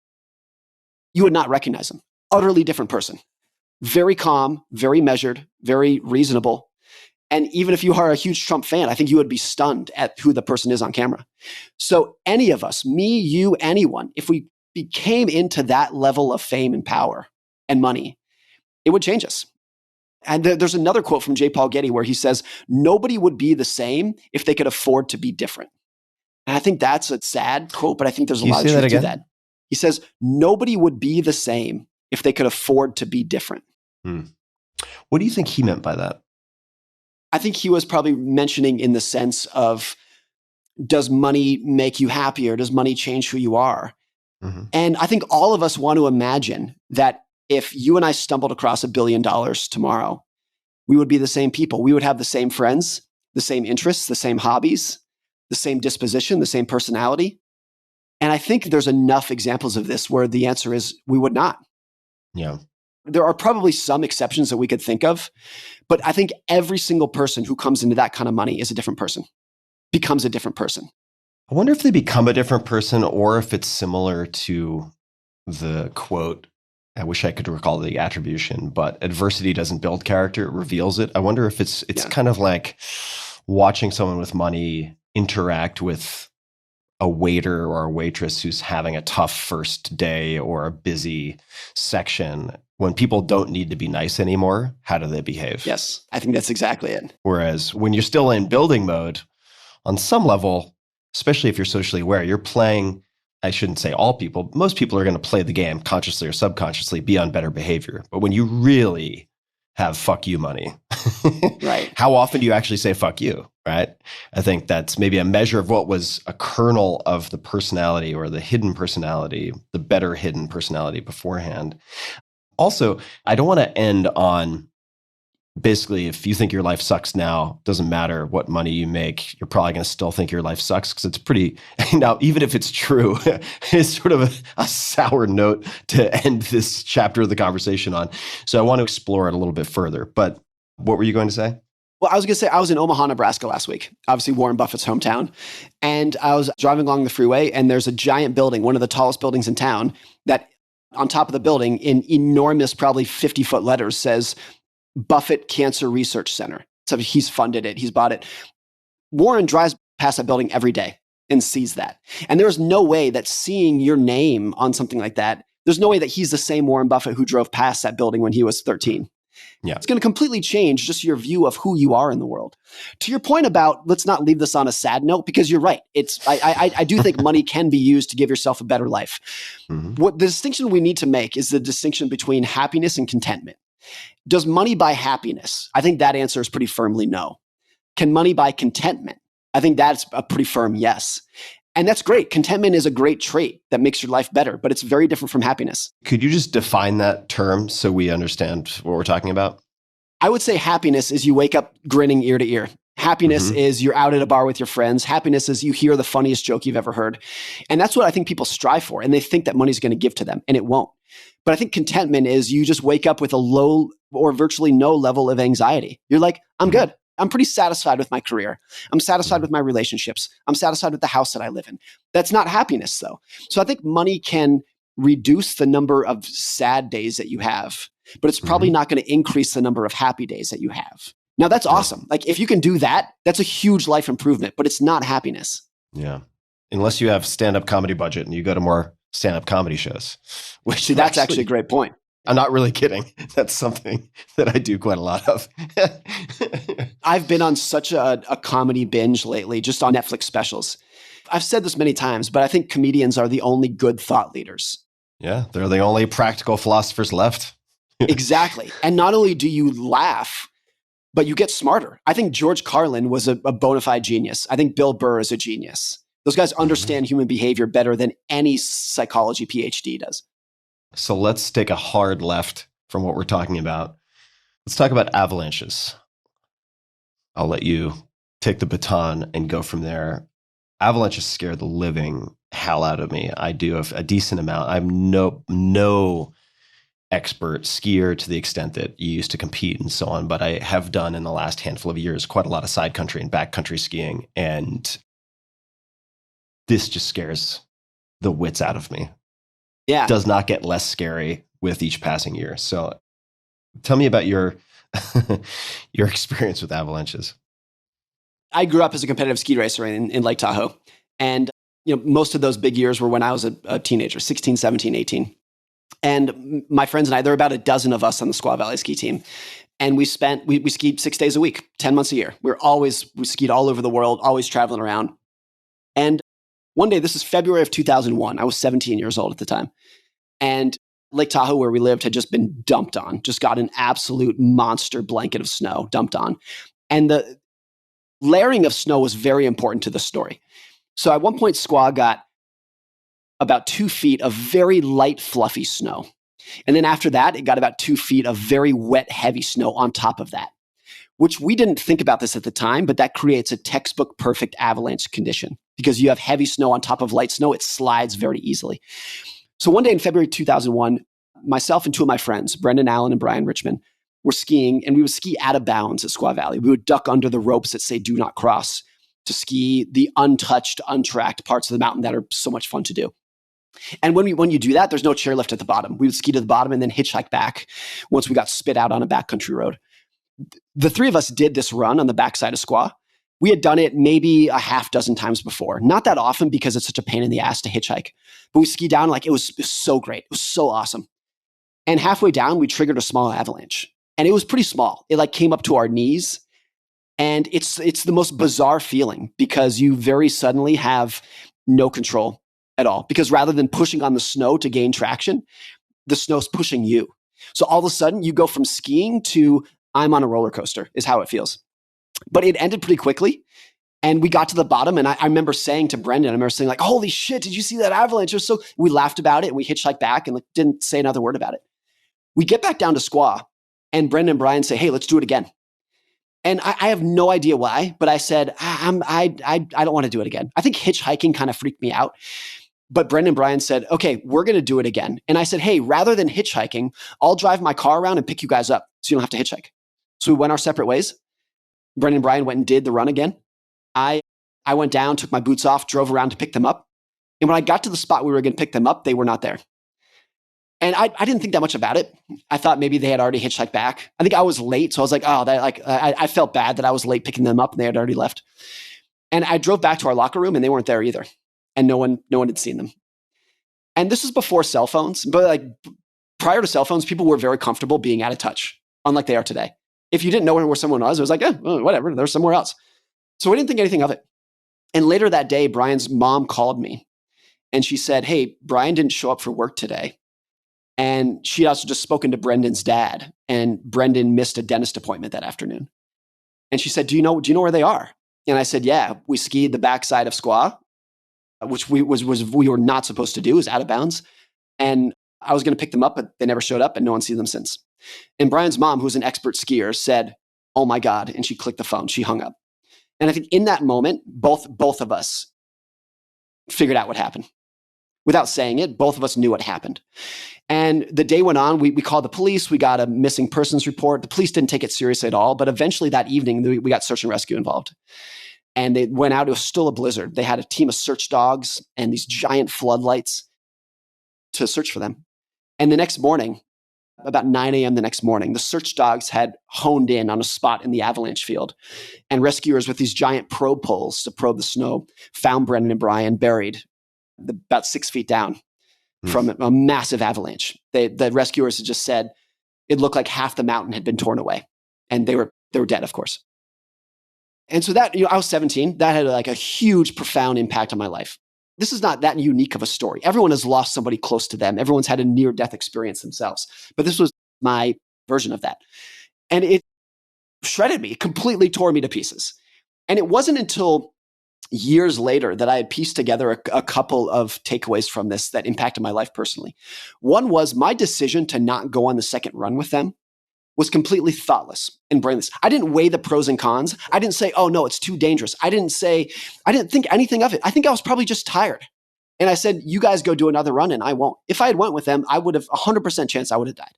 you would not recognize him. Utterly different person. Very calm, very measured, very reasonable. And even if you are a huge Trump fan, I think you would be stunned at who the person is on camera. So any of us, me, you, anyone, if we became into that level of fame and power and money, it would change us. And there's another quote from J. Paul Getty where he says, nobody would be the same if they could afford to be different. And I think that's a sad quote, but I think there's a lot of truth to that. He says, nobody would be the same if they could afford to be different. What do you think he meant by that? I think he was probably mentioning in the sense of, does money make you happier? Does money change who you are? And I think all of us want to imagine that if you and I stumbled across $1 billion tomorrow, we would be the same people. We would have the same friends, the same interests, the same hobbies, the same disposition, the same personality. And I think there's enough examples of this where the answer is we would not. Yeah. There are probably some exceptions that we could think of, but I think every single person who comes into that kind of money is a different person, becomes a different person. I wonder if they become a different person or if it's similar to the quote. I wish I could recall the attribution, but adversity doesn't build character, it reveals it. I wonder if it's kind of like watching someone with money interact with a waiter or a waitress who's having a tough first day or a busy section. when people don't need to be nice anymore, how do they behave? Yes, I think that's exactly it. Whereas when you're still in building mode, on some level, especially if you're socially aware, you're playing, I shouldn't say all people, most people are going to play the game consciously or subconsciously, be on better behavior. But when you really have fuck you money, right? How often do you actually say fuck you, right? I think that's maybe a measure of what was a kernel of the personality or the hidden personality, the better hidden personality beforehand. Also, I don't want to end on basically, if you think your life sucks now, doesn't matter what money you make, you're probably going to still think your life sucks because it's pretty, now, even if it's true, it's sort of a sour note to end this chapter of the conversation on. So I want to explore it a little bit further. But what were you going to say? Well, I was going to say, I was in Omaha, Nebraska last week, obviously Warren Buffett's hometown. And I was driving along the freeway and there's a giant building, one of the tallest buildings in town, that on top of the building in enormous, probably 50-foot letters says Buffett Cancer Research Center. So he's funded it. He's bought it. Warren drives past that building every day and sees that. And there's no way that seeing your name on something like that, there's no way that he's the same Warren Buffett who drove past that building when he was 13. Yeah. It's going to completely change just your view of who you are in the world. To your point about, let's not leave this on a sad note, because you're right. I do think money can be used to give yourself a better life. Mm-hmm. What the distinction we need to make is the distinction between happiness and contentment. Does money buy happiness? I think that answer is pretty firmly no. Can money buy contentment? I think that's a pretty firm yes. And that's great. Contentment is a great trait that makes your life better, but it's very different from happiness. Could you just define that term so we understand what we're talking about? I would say happiness is you wake up grinning ear to ear. Happiness is you're out at a bar with your friends. Happiness is you hear the funniest joke you've ever heard. And that's what I think people strive for. And they think that money's going to give to them, and it won't. But I think contentment is you just wake up with a low or virtually no level of anxiety. You're like, I'm good. I'm pretty satisfied with my career. I'm satisfied with my relationships. I'm satisfied with the house that I live in. That's not happiness, though. So I think money can reduce the number of sad days that you have, but it's probably not going to increase the number of happy days that you have. Now, that's awesome. Like, if you can do that, that's a huge life improvement, but it's not happiness. Yeah. Unless you have stand-up comedy budget and you go to more stand-up comedy shows. Which that's actually a great point. I'm not really kidding. That's something that I do quite a lot of. I've been on such a comedy binge lately, just on Netflix specials. I've said this many times, but I think comedians are the only good thought leaders. Yeah, they're the only practical philosophers left. Exactly. And not only do you laugh, but you get smarter. I think George Carlin was a bona fide genius. I think Bill Burr is a genius. Those guys understand human behavior better than any psychology PhD does. So let's take a hard left from what we're talking about. Let's talk about avalanches. I'll let you take the baton and go from there. Avalanches scare the living hell out of me. I do a decent amount. I'm no expert skier to the extent that you used to compete and so on, but I have done in the last handful of years quite a lot of side country and backcountry skiing, and this just scares the wits out of me. Yeah. It does not get less scary with each passing year. So tell me about your your experience with avalanches. I grew up as a competitive ski racer in Lake Tahoe. And most of those big years were when I was a teenager, 16, 17, 18. And my friends and I, there were about a dozen of us on the Squaw Valley ski team. And we skied 6 days a week, 10 months a year. We skied all over the world, always traveling around. And one day, this is February of 2001. I was 17 years old at the time. And Lake Tahoe, where we lived, had just been dumped on, just got an absolute monster blanket of snow dumped on. And the layering of snow was very important to the story. So at one point, Squaw got about 2 feet of very light, fluffy snow. And then after that, it got about 2 feet of very wet, heavy snow on top of that, which we didn't think about this at the time, but that creates a textbook perfect avalanche condition because you have heavy snow on top of light snow. It slides very easily. So one day in February 2001, myself and two of my friends, Brendan Allen and Brian Richmond, were skiing, and we would ski out of bounds at Squaw Valley. We would duck under the ropes that say do not cross to ski the untouched, untracked parts of the mountain that are so much fun to do. And when you do that, there's no chairlift at the bottom. We would ski to the bottom and then hitchhike back once we got spit out on a backcountry road. The three of us did this run on the backside of Squaw. We had done it maybe a half dozen times before. Not that often because it's such a pain in the ass to hitchhike. But we skied down like it was so great. It was so awesome. And halfway down, we triggered a small avalanche. And it was pretty small. It like came up to our knees. And it's the most bizarre feeling because you very suddenly have no control at all. Because rather than pushing on the snow to gain traction, the snow's pushing you. So all of a sudden you go from skiing to I'm on a roller coaster is how it feels. But it ended pretty quickly. And we got to the bottom, and I remember saying to Brendan, I remember saying like, holy shit, did you see that avalanche? It was so, we laughed about it, and we hitchhiked back and like, didn't say another word about it. We get back down to Squaw, and Brendan and Brian say, hey, let's do it again. And I have no idea why, but I said, I don't want to do it again. I think hitchhiking kind of freaked me out. But Brendan and Brian said, okay, we're going to do it again. And I said, hey, rather than hitchhiking, I'll drive my car around and pick you guys up so you don't have to hitchhike. So we went our separate ways. Brendan and Brian went and did the run again. I went down, took my boots off, drove around to pick them up. And when I got to the spot we were going to pick them up, they were not there. And I didn't think that much about it. I thought maybe they had already hitchhiked back. I think I was late. So I was like, oh, I felt bad that I was late picking them up and they had already left. And I drove back to our locker room and they weren't there either. And no one had seen them. And this was before cell phones. But like prior to cell phones, people were very comfortable being out of touch, unlike they are today. If you didn't know where someone was, it was like, whatever, they're somewhere else. So I didn't think anything of it. And later that day, Brian's mom called me and she said, hey, Brian didn't show up for work today. And she also just spoken to Brendan's dad, and Brendan missed a dentist appointment that afternoon. And she said, do you know where they are? And I said, yeah, we skied the backside of Squaw, which we were not supposed to do, is out of bounds. And I was going to pick them up, but they never showed up and no one's seen them since. And Brian's mom, who's an expert skier, said, oh my God. And she clicked the phone. She hung up. And I think in that moment, both of us figured out what happened. Without saying it, both of us knew what happened. And the day went on. We called the police. We got a missing persons report. The police didn't take it seriously at all. But eventually that evening, we got search and rescue involved. And they went out. It was still a blizzard. They had a team of search dogs and these giant floodlights to search for them. And the next morning, about 9 a.m. the next morning, the search dogs had honed in on a spot in the avalanche field. And rescuers with these giant probe poles to probe the snow found Brendan and Brian buried about 6 feet down from a massive avalanche. The rescuers had just said it looked like half the mountain had been torn away. And they were dead, of course. And so that, I was 17. That had like a huge, profound impact on my life. This is not that unique of a story. Everyone has lost somebody close to them. Everyone's had a near-death experience themselves. But this was my version of that. And it shredded me, completely tore me to pieces. And it wasn't until years later that I had pieced together a couple of takeaways from this that impacted my life personally. One was my decision to not go on the second run with them was completely thoughtless and brainless. I didn't weigh the pros and cons. I didn't say, oh no, it's too dangerous. I didn't think anything of it. I think I was probably just tired. And I said, you guys go do another run and I won't. If I had went with them, I would have 100% chance I would have died.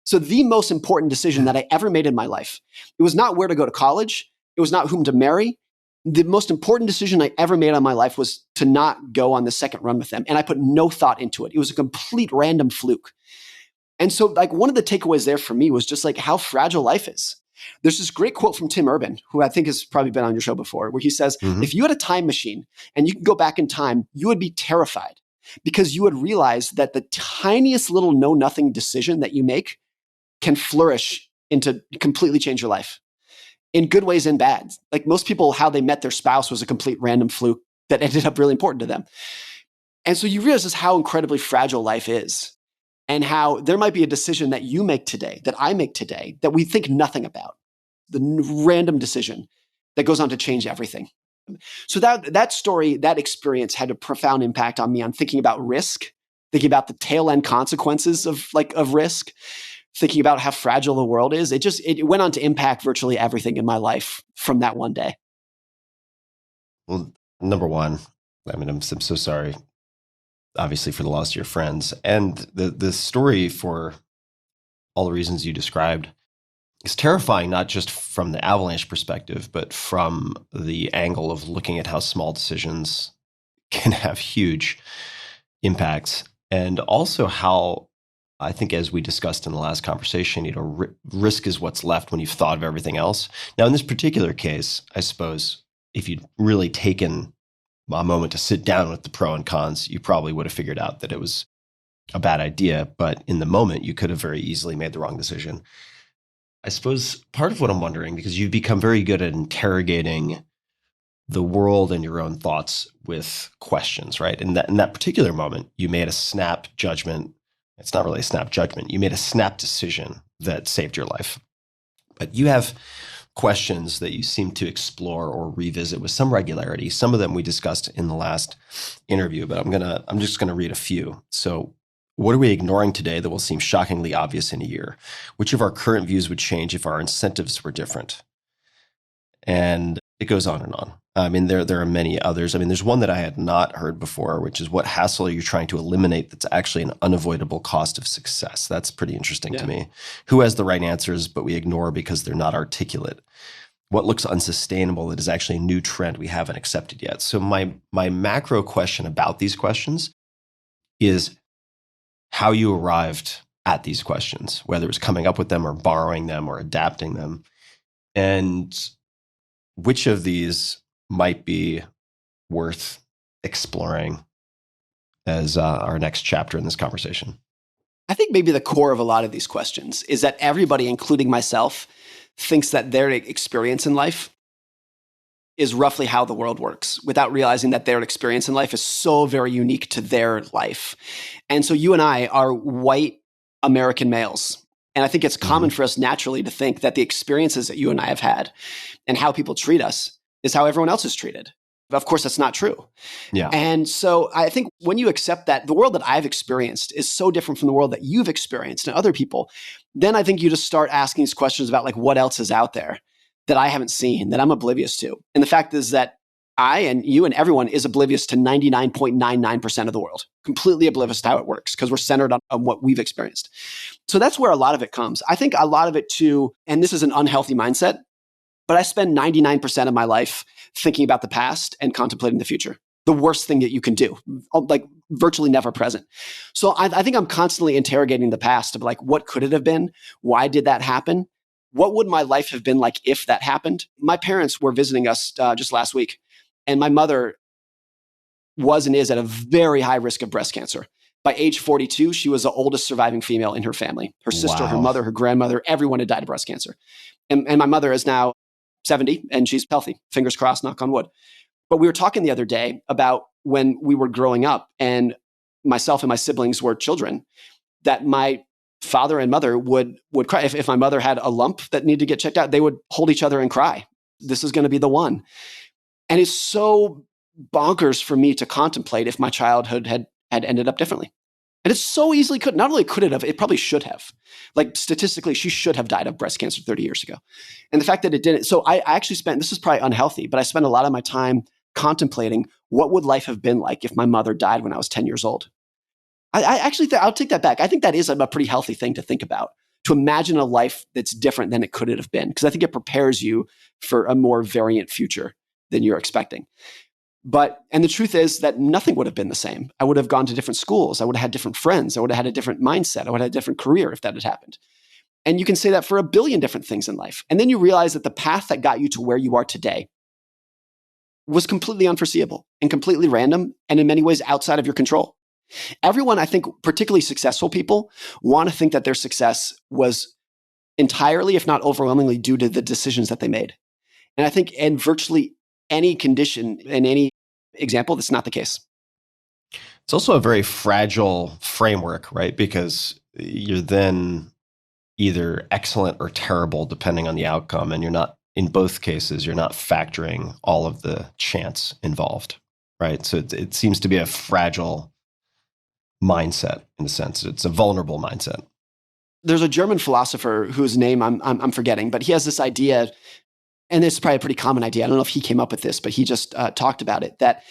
So the most important decision that I ever made in my life, it was not where to go to college. It was not whom to marry. The most important decision I ever made on my life was to not go on the second run with them. And I put no thought into it. It was a complete random fluke. And so like one of the takeaways there for me was just like how fragile life is. There's this great quote from Tim Urban, who I think has probably been on your show before, where he says, if you had a time machine and you could go back in time, you would be terrified because you would realize that the tiniest little know-nothing decision that you make can flourish into completely change your life in good ways and bad. Like most people, how they met their spouse was a complete random fluke that ended up really important to them. And so you realize just how incredibly fragile life is. And how there might be a decision that you make today, that I make today, that we think nothing about. The random decision that goes on to change everything. So that story, that experience had a profound impact on me on thinking about risk, thinking about the tail end consequences of risk, thinking about how fragile the world is. It went on to impact virtually everything in my life from that one day. Well, number one, I mean, I'm so sorry, obviously, for the loss of your friends. And the story, for all the reasons you described, is terrifying, not just from the avalanche perspective, but from the angle of looking at how small decisions can have huge impacts. And also how, I think, as we discussed in the last conversation, risk is what's left when you've thought of everything else. Now, in this particular case, I suppose if you'd really taken a moment to sit down with the pro and cons, you probably would have figured out that it was a bad idea, but in the moment, you could have very easily made the wrong decision. I suppose part of what I'm wondering, because you've become very good at interrogating the world and your own thoughts with questions, right? In that particular moment, you made a snap judgment. It's not really a snap judgment. You made a snap decision that saved your life. But you have questions that you seem to explore or revisit with some regularity. Some of them we discussed in the last interview, but I'm just gonna read a few. So, what are we ignoring today that will seem shockingly obvious in a year? Which of our current views would change if our incentives were different? And it goes on and on. I mean, there are many others. I mean, there's one that I had not heard before, which is what hassle are you trying to eliminate that's actually an unavoidable cost of success? That's pretty interesting to me. Who has the right answers, but we ignore because they're not articulate? What looks unsustainable that is actually a new trend we haven't accepted yet? So my macro question about these questions is how you arrived at these questions, whether it was coming up with them or borrowing them or adapting them. And which of these might be worth exploring as our next chapter in this conversation? I think maybe the core of a lot of these questions is that everybody, including myself, thinks that their experience in life is roughly how the world works, without realizing that their experience in life is so very unique to their life. And so you and I are white American males. And I think it's common for us naturally to think that the experiences that you and I have had and how people treat us is how everyone else is treated. Of course, that's not true. Yeah. And so I think when you accept that the world that I've experienced is so different from the world that you've experienced and other people, then I think you just start asking these questions about like what else is out there that I haven't seen, that I'm oblivious to. And the fact is that I and you and everyone is oblivious to 99.99% of the world, completely oblivious to how it works because we're centered on what we've experienced. So that's where a lot of it comes. I think a lot of it too, and this is an unhealthy mindset, but I spend 99% of my life thinking about the past and contemplating the future. The worst thing that you can do, like virtually never present. So I think I'm constantly interrogating the past of like, what could it have been? Why did that happen? What would my life have been like if that happened? My parents were visiting us just last week, and my mother was and is at a very high risk of breast cancer. By age 42, she was the oldest surviving female in her family. Her sister, her mother, her grandmother, everyone had died of breast cancer. And my mother is now 70 and she's healthy. Fingers crossed, knock on wood. But we were talking the other day about when we were growing up and myself and my siblings were children, that my father and mother would cry. If my mother had a lump that needed to get checked out, they would hold each other and cry. This is going to be the one. And it's so bonkers for me to contemplate if my childhood had ended up differently. And it so easily could. Not only could it have, it probably should have. Like statistically, she should have died of breast cancer 30 years ago. And the fact that it didn't. So I actually spent, this is probably unhealthy, but I spent a lot of my time contemplating what would life have been like if my mother died when I was 10 years old. I actually, I'll take that back. I think that is a pretty healthy thing to think about, to imagine a life that's different than it could have been. Because I think it prepares you for a more variant future than you're expecting. And the truth is that nothing would have been the same. I would have gone to different schools. I would have had different friends. I would have had a different mindset. I would have had a different career if that had happened. And you can say that for a billion different things in life. And then you realize that the path that got you to where you are today was completely unforeseeable and completely random and in many ways outside of your control. Everyone, I think, particularly successful people, want to think that their success was entirely, if not overwhelmingly, due to the decisions that they made. And I think in virtually any condition, in any example, that's not the case. It's also a very fragile framework, right? Because you're then either excellent or terrible, depending on the outcome. And you're not, in both cases, you're not factoring all of the chance involved, right? So it seems to be a fragile mindset in a sense. It's a vulnerable mindset. There's a German philosopher whose name I'm forgetting, but he has this idea, and this is probably a pretty common idea. I don't know if he came up with this, but he just talked about it, that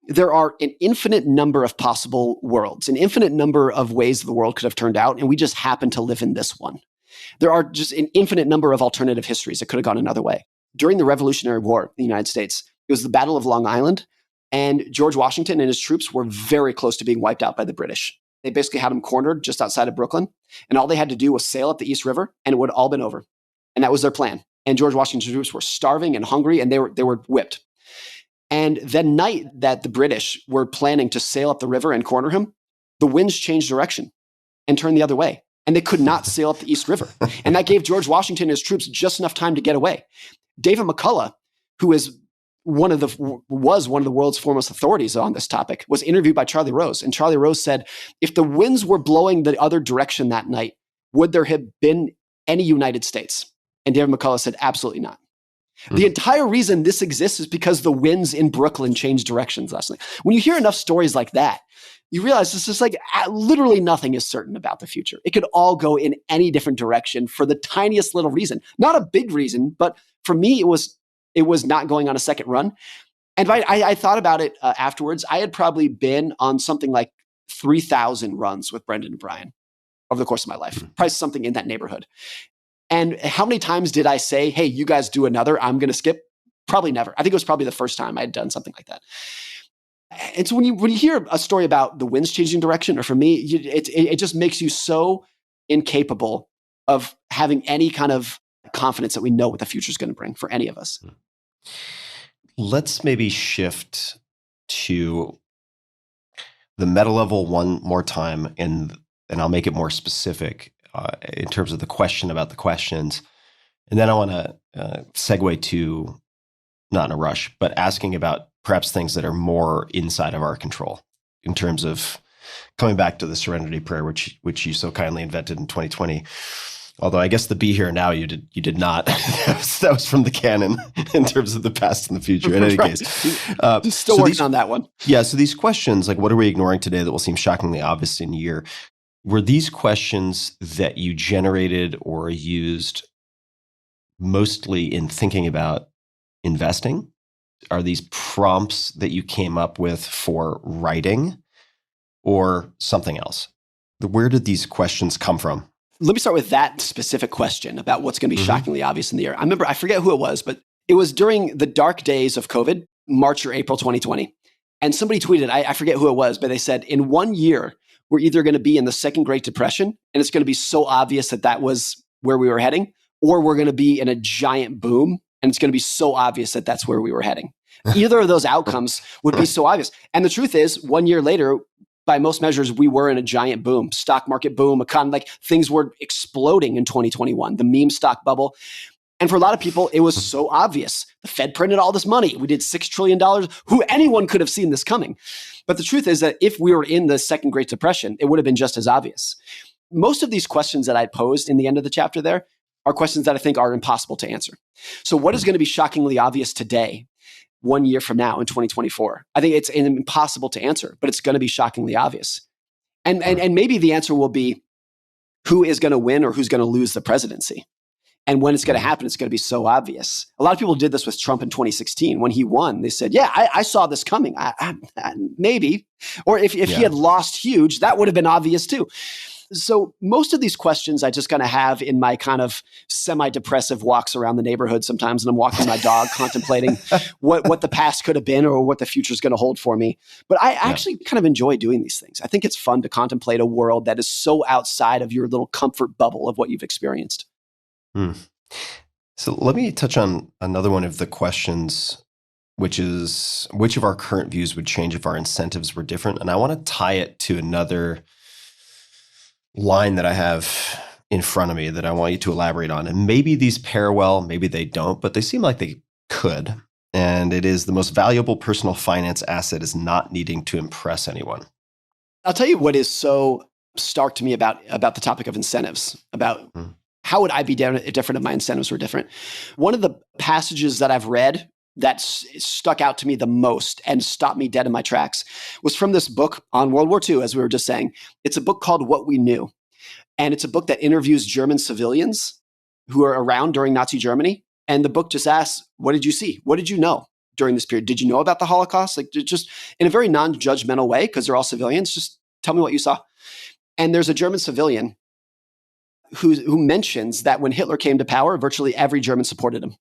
there are an infinite number of possible worlds, an infinite number of ways the world could have turned out, and we just happen to live in this one. There are just an infinite number of alternative histories that could have gone another way. During the Revolutionary War in the United States, it was the Battle of Long Island, and George Washington and his troops were very close to being wiped out by the British. They basically had them cornered just outside of Brooklyn, and all they had to do was sail up the East River, and it would have all been over. And that was their plan. And George Washington's troops were starving and hungry, and they were whipped. And the night that the British were planning to sail up the river and corner him, the winds changed direction and turned the other way. And they could not sail up the East River. And that gave George Washington and his troops just enough time to get away. David McCullough, who was one of the world's foremost authorities on this topic, was interviewed by Charlie Rose. And Charlie Rose said, if the winds were blowing the other direction that night, would there have been any United States? And David McCullough said, absolutely not. The entire reason this exists is because the winds in Brooklyn changed directions last night. When you hear enough stories like that, you realize it's just like literally nothing is certain about the future. It could all go in any different direction for the tiniest little reason. Not a big reason, but for me, it was not going on a second run. And I thought about it afterwards. I had probably been on something like 3,000 runs with Brendan and Brian over the course of my life, probably something in that neighborhood. And how many times did I say, hey, you guys do another, I'm going to skip? Probably never. I think it was probably the first time I had done something like that. And so when you hear a story about the winds changing direction, or for me, it just makes you so incapable of having any kind of confidence that we know what the future is going to bring for any of us. Let's maybe shift to the meta level one more time, and I'll make it more specific in terms of the question about the questions. And then I want to segue to, not in a rush, but asking about perhaps things that are more inside of our control in terms of coming back to the Serenity Prayer, which you so kindly invented in 2020. Although I guess the be here now you did not. that was from the canon in terms of the past and the future. In any case, still working on that one. Yeah. So these questions, like what are we ignoring today that will seem shockingly obvious in a year? Were these questions that you generated or used mostly in thinking about investing? Are these prompts that you came up with for writing or something else? Where did these questions come from? Let me start with that specific question about what's going to be shockingly obvious in the year. I remember, I forget who it was, but it was during the dark days of COVID, March or April 2020. And somebody tweeted, I forget who it was, but they said, in 1 year, we're either going to be in the second Great Depression, and it's going to be so obvious that that was where we were heading, or we're going to be in a giant boom, and it's going to be so obvious that that's where we were heading. Either of those outcomes would be so obvious. And the truth is, 1 year later, by most measures, we were in a giant boom, stock market boom, like things were exploding in 2021, the meme stock bubble. And for a lot of people, it was so obvious. The Fed printed all this money. We did $6 trillion. Anyone could have seen this coming. But the truth is that if we were in the second Great Depression, it would have been just as obvious. Most of these questions that I posed in the end of the chapter there are questions that I think are impossible to answer. So what is going to be shockingly obvious today, 1 year from now in 2024? I think it's impossible to answer, but it's going to be shockingly obvious. And maybe the answer will be who is going to win or who's going to lose the presidency. And when it's going to happen, it's going to be so obvious. A lot of people did this with Trump in 2016. When he won, they said, yeah, I saw this coming. Maybe. Or if he had lost huge, that would have been obvious too. So most of these questions I just kind of have in my kind of semi-depressive walks around the neighborhood sometimes, and I'm walking my dog contemplating what the past could have been or what the future is going to hold for me. But I actually kind of enjoy doing these things. I think it's fun to contemplate a world that is so outside of your little comfort bubble of what you've experienced. So let me touch on another one of the questions, which is which of our current views would change if our incentives were different? And I want to tie it to another line that I have in front of me that I want you to elaborate on. And maybe these pair well, maybe they don't, but they seem like they could. And it is the most valuable personal finance asset is not needing to impress anyone. I'll tell you what is so stark to me about the topic of incentives, about how would I be different if my incentives were different? One of the passages that I've read that stuck out to me the most and stopped me dead in my tracks was from this book on World War II, as we were just saying. It's a book called What We Knew. And it's a book that interviews German civilians who are around during Nazi Germany. And the book just asks, what did you see? What did you know during this period? Did you know about the Holocaust? Like just in a very non-judgmental way, because they're all civilians, just tell me what you saw. And there's a German civilian who mentions that when Hitler came to power, virtually every German supported him.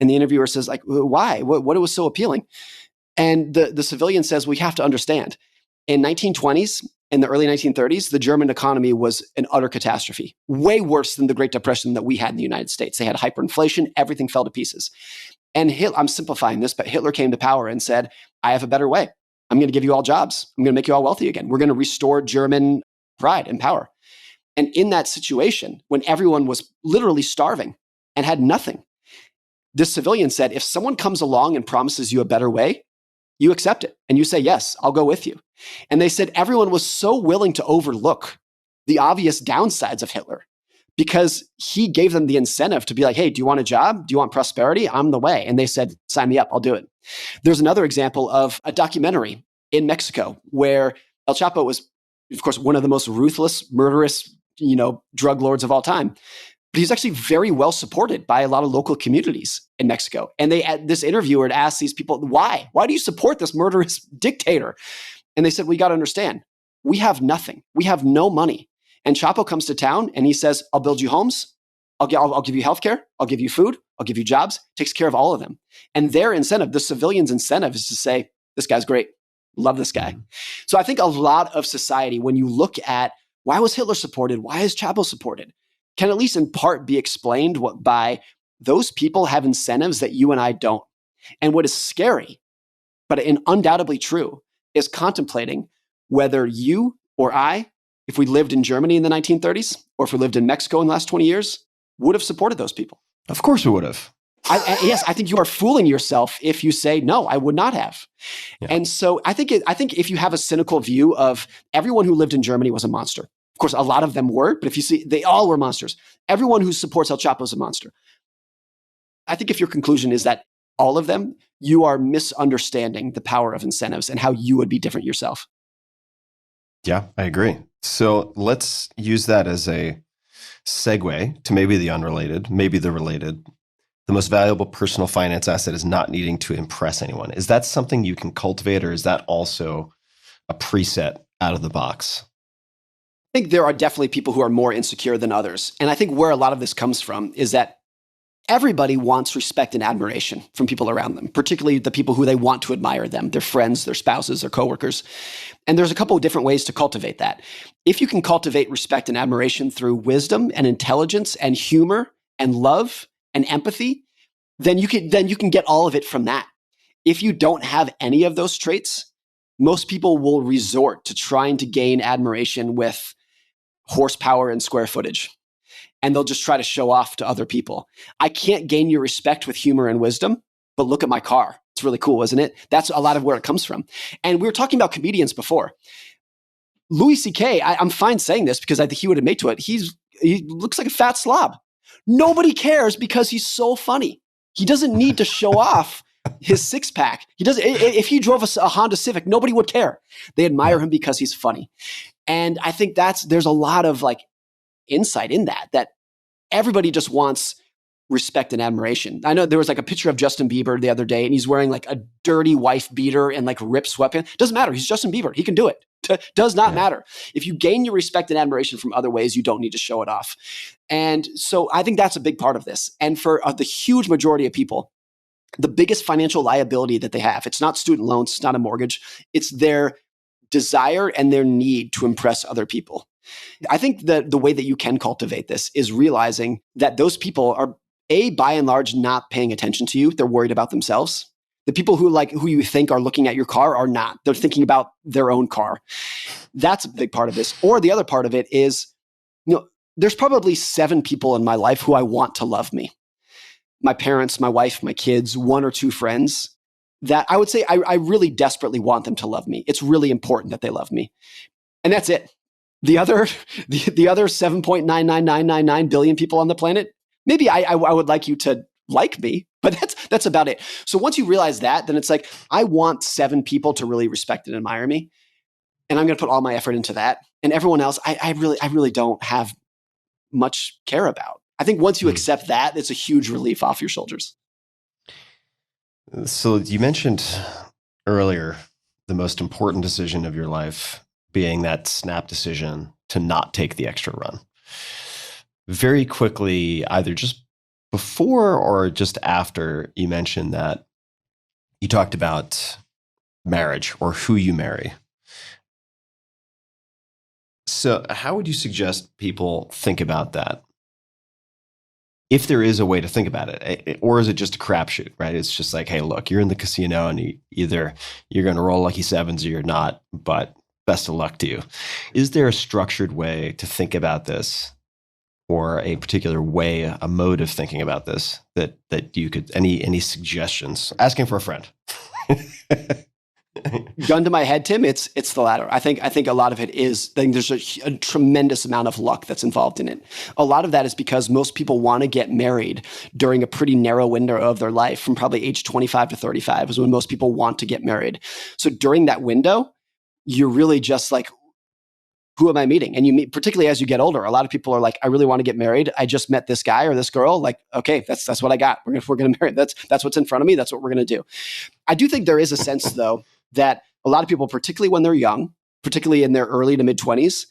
And the interviewer says, like, why? What was so appealing? And the civilian says, we have to understand. In 1920s, in the early 1930s, the German economy was an utter catastrophe, way worse than the Great Depression that we had in the United States. They had hyperinflation, everything fell to pieces. And I'm simplifying this, but Hitler came to power and said, I have a better way. I'm going to give you all jobs. I'm going to make you all wealthy again. We're going to restore German pride and power. And in that situation, when everyone was literally starving and had nothing, this civilian said, if someone comes along and promises you a better way, you accept it. And you say, yes, I'll go with you. And they said everyone was so willing to overlook the obvious downsides of Hitler because he gave them the incentive to be like, hey, do you want a job? Do you want prosperity? I'm the way. And they said, sign me up, I'll do it. There's another example of a documentary in Mexico where El Chapo was, of course, one of the most ruthless, murderous, drug lords of all time. But he's actually very well supported by a lot of local communities in Mexico. And this interviewer had asked these people, why? Why do you support this murderous dictator? And they said, well, you got to understand, we have nothing. We have no money. And Chapo comes to town and he says, I'll build you homes. I'll give you healthcare. I'll give you food. I'll give you jobs. Takes care of all of them. And their incentive, the civilians' incentive, is to say, this guy's great. Love this guy. So I think a lot of society, when you look at why was Hitler supported? Why is Chapo supported? Can at least in part be explained by those people have incentives that you and I don't. And what is scary, but undoubtedly true, is contemplating whether you or I, if we lived in Germany in the 1930s, or if we lived in Mexico in the last 20 years, would have supported those people. Of course we would have. Yes, I think you are fooling yourself if you say, no, I would not have. Yeah. And so I think if you have a cynical view of everyone who lived in Germany was a monster. Of course, a lot of them were, but if you see, they all were monsters. Everyone who supports El Chapo is a monster. I think if your conclusion is that all of them, you are misunderstanding the power of incentives and how you would be different yourself. Yeah, I agree. So let's use that as a segue to maybe the unrelated, maybe the related. The most valuable personal finance asset is not needing to impress anyone. Is that something you can cultivate, or is that also a preset out of the box? I think there are definitely people who are more insecure than others. And I think where a lot of this comes from is that everybody wants respect and admiration from people around them, particularly the people who they want to admire them, their friends, their spouses, their coworkers. And there's a couple of different ways to cultivate that. If you can cultivate respect and admiration through wisdom and intelligence and humor and love and empathy, then you can get all of it from that. If you don't have any of those traits, most people will resort to trying to gain admiration with horsepower and square footage. And they'll just try to show off to other people. I can't gain your respect with humor and wisdom, but look at my car. It's really cool, isn't it? That's a lot of where it comes from. And we were talking about comedians before. Louis C.K., I'm fine saying this because I think he would admit to it. He looks like a fat slob. Nobody cares because he's so funny. He doesn't need to show off his six pack. He doesn't. If he drove a Honda Civic, nobody would care. They admire him because he's funny. And I think there's a lot of insight in that everybody just wants respect and admiration. I know there was a picture of Justin Bieber the other day, and he's wearing a dirty wife beater and ripped sweatpants. Doesn't matter. He's Justin Bieber. He can do it. Does not matter. If you gain your respect and admiration from other ways, you don't need to show it off. And so I think that's a big part of this. And for the huge majority of people, the biggest financial liability that they have, it's not student loans, it's not a mortgage, it's their desire and their need to impress other people. I think that the way that you can cultivate this is realizing that those people are, by and large, not paying attention to you. They're worried about themselves. The people who you think are looking at your car are not. They're thinking about their own car. That's a big part of this. Or the other part of it is, there's probably 7 people in my life who I want to love me. My parents, my wife, my kids, 1 or 2 friends that I would say I really desperately want them to love me. It's really important that they love me. And that's it. The other 7.99999 billion people on the planet, maybe I would like you to like me, but that's about it. So once you realize that, then it's I want 7 people to really respect and admire me. And I'm going to put all my effort into that. And everyone else, I really don't have much care about. I think once you accept that, it's a huge relief off your shoulders. So you mentioned earlier the most important decision of your life being that snap decision to not take the extra run. Very quickly, either just before or just after, you mentioned that you talked about marriage or who you marry. So how would you suggest people think about that? if there is a way to think about it, or is it just a crapshoot, right? It's just like, hey, look, you're in the casino and either you're going to roll lucky sevens or you're not, but best of luck to you. Is there a structured way to think about this, or a particular way, a mode of thinking about this that you could, any suggestions? Asking for a friend. Gun to my head, Tim, it's the latter. I think a lot of it is, I think there's a tremendous amount of luck that's involved in it. A lot of that is because most people want to get married during a pretty narrow window of their life, from probably age 25 to 35 is when most people want to get married. So during that window, you're really just like, who am I meeting? And you meet, particularly as you get older, a lot of people are like, I really want to get married. I just met this guy or this girl. Like, okay, that's what I got. We're gonna marry. That's what's in front of me. That's what we're gonna do. I do think there is a sense though that a lot of people, particularly when they're young, particularly in their early to mid 20s,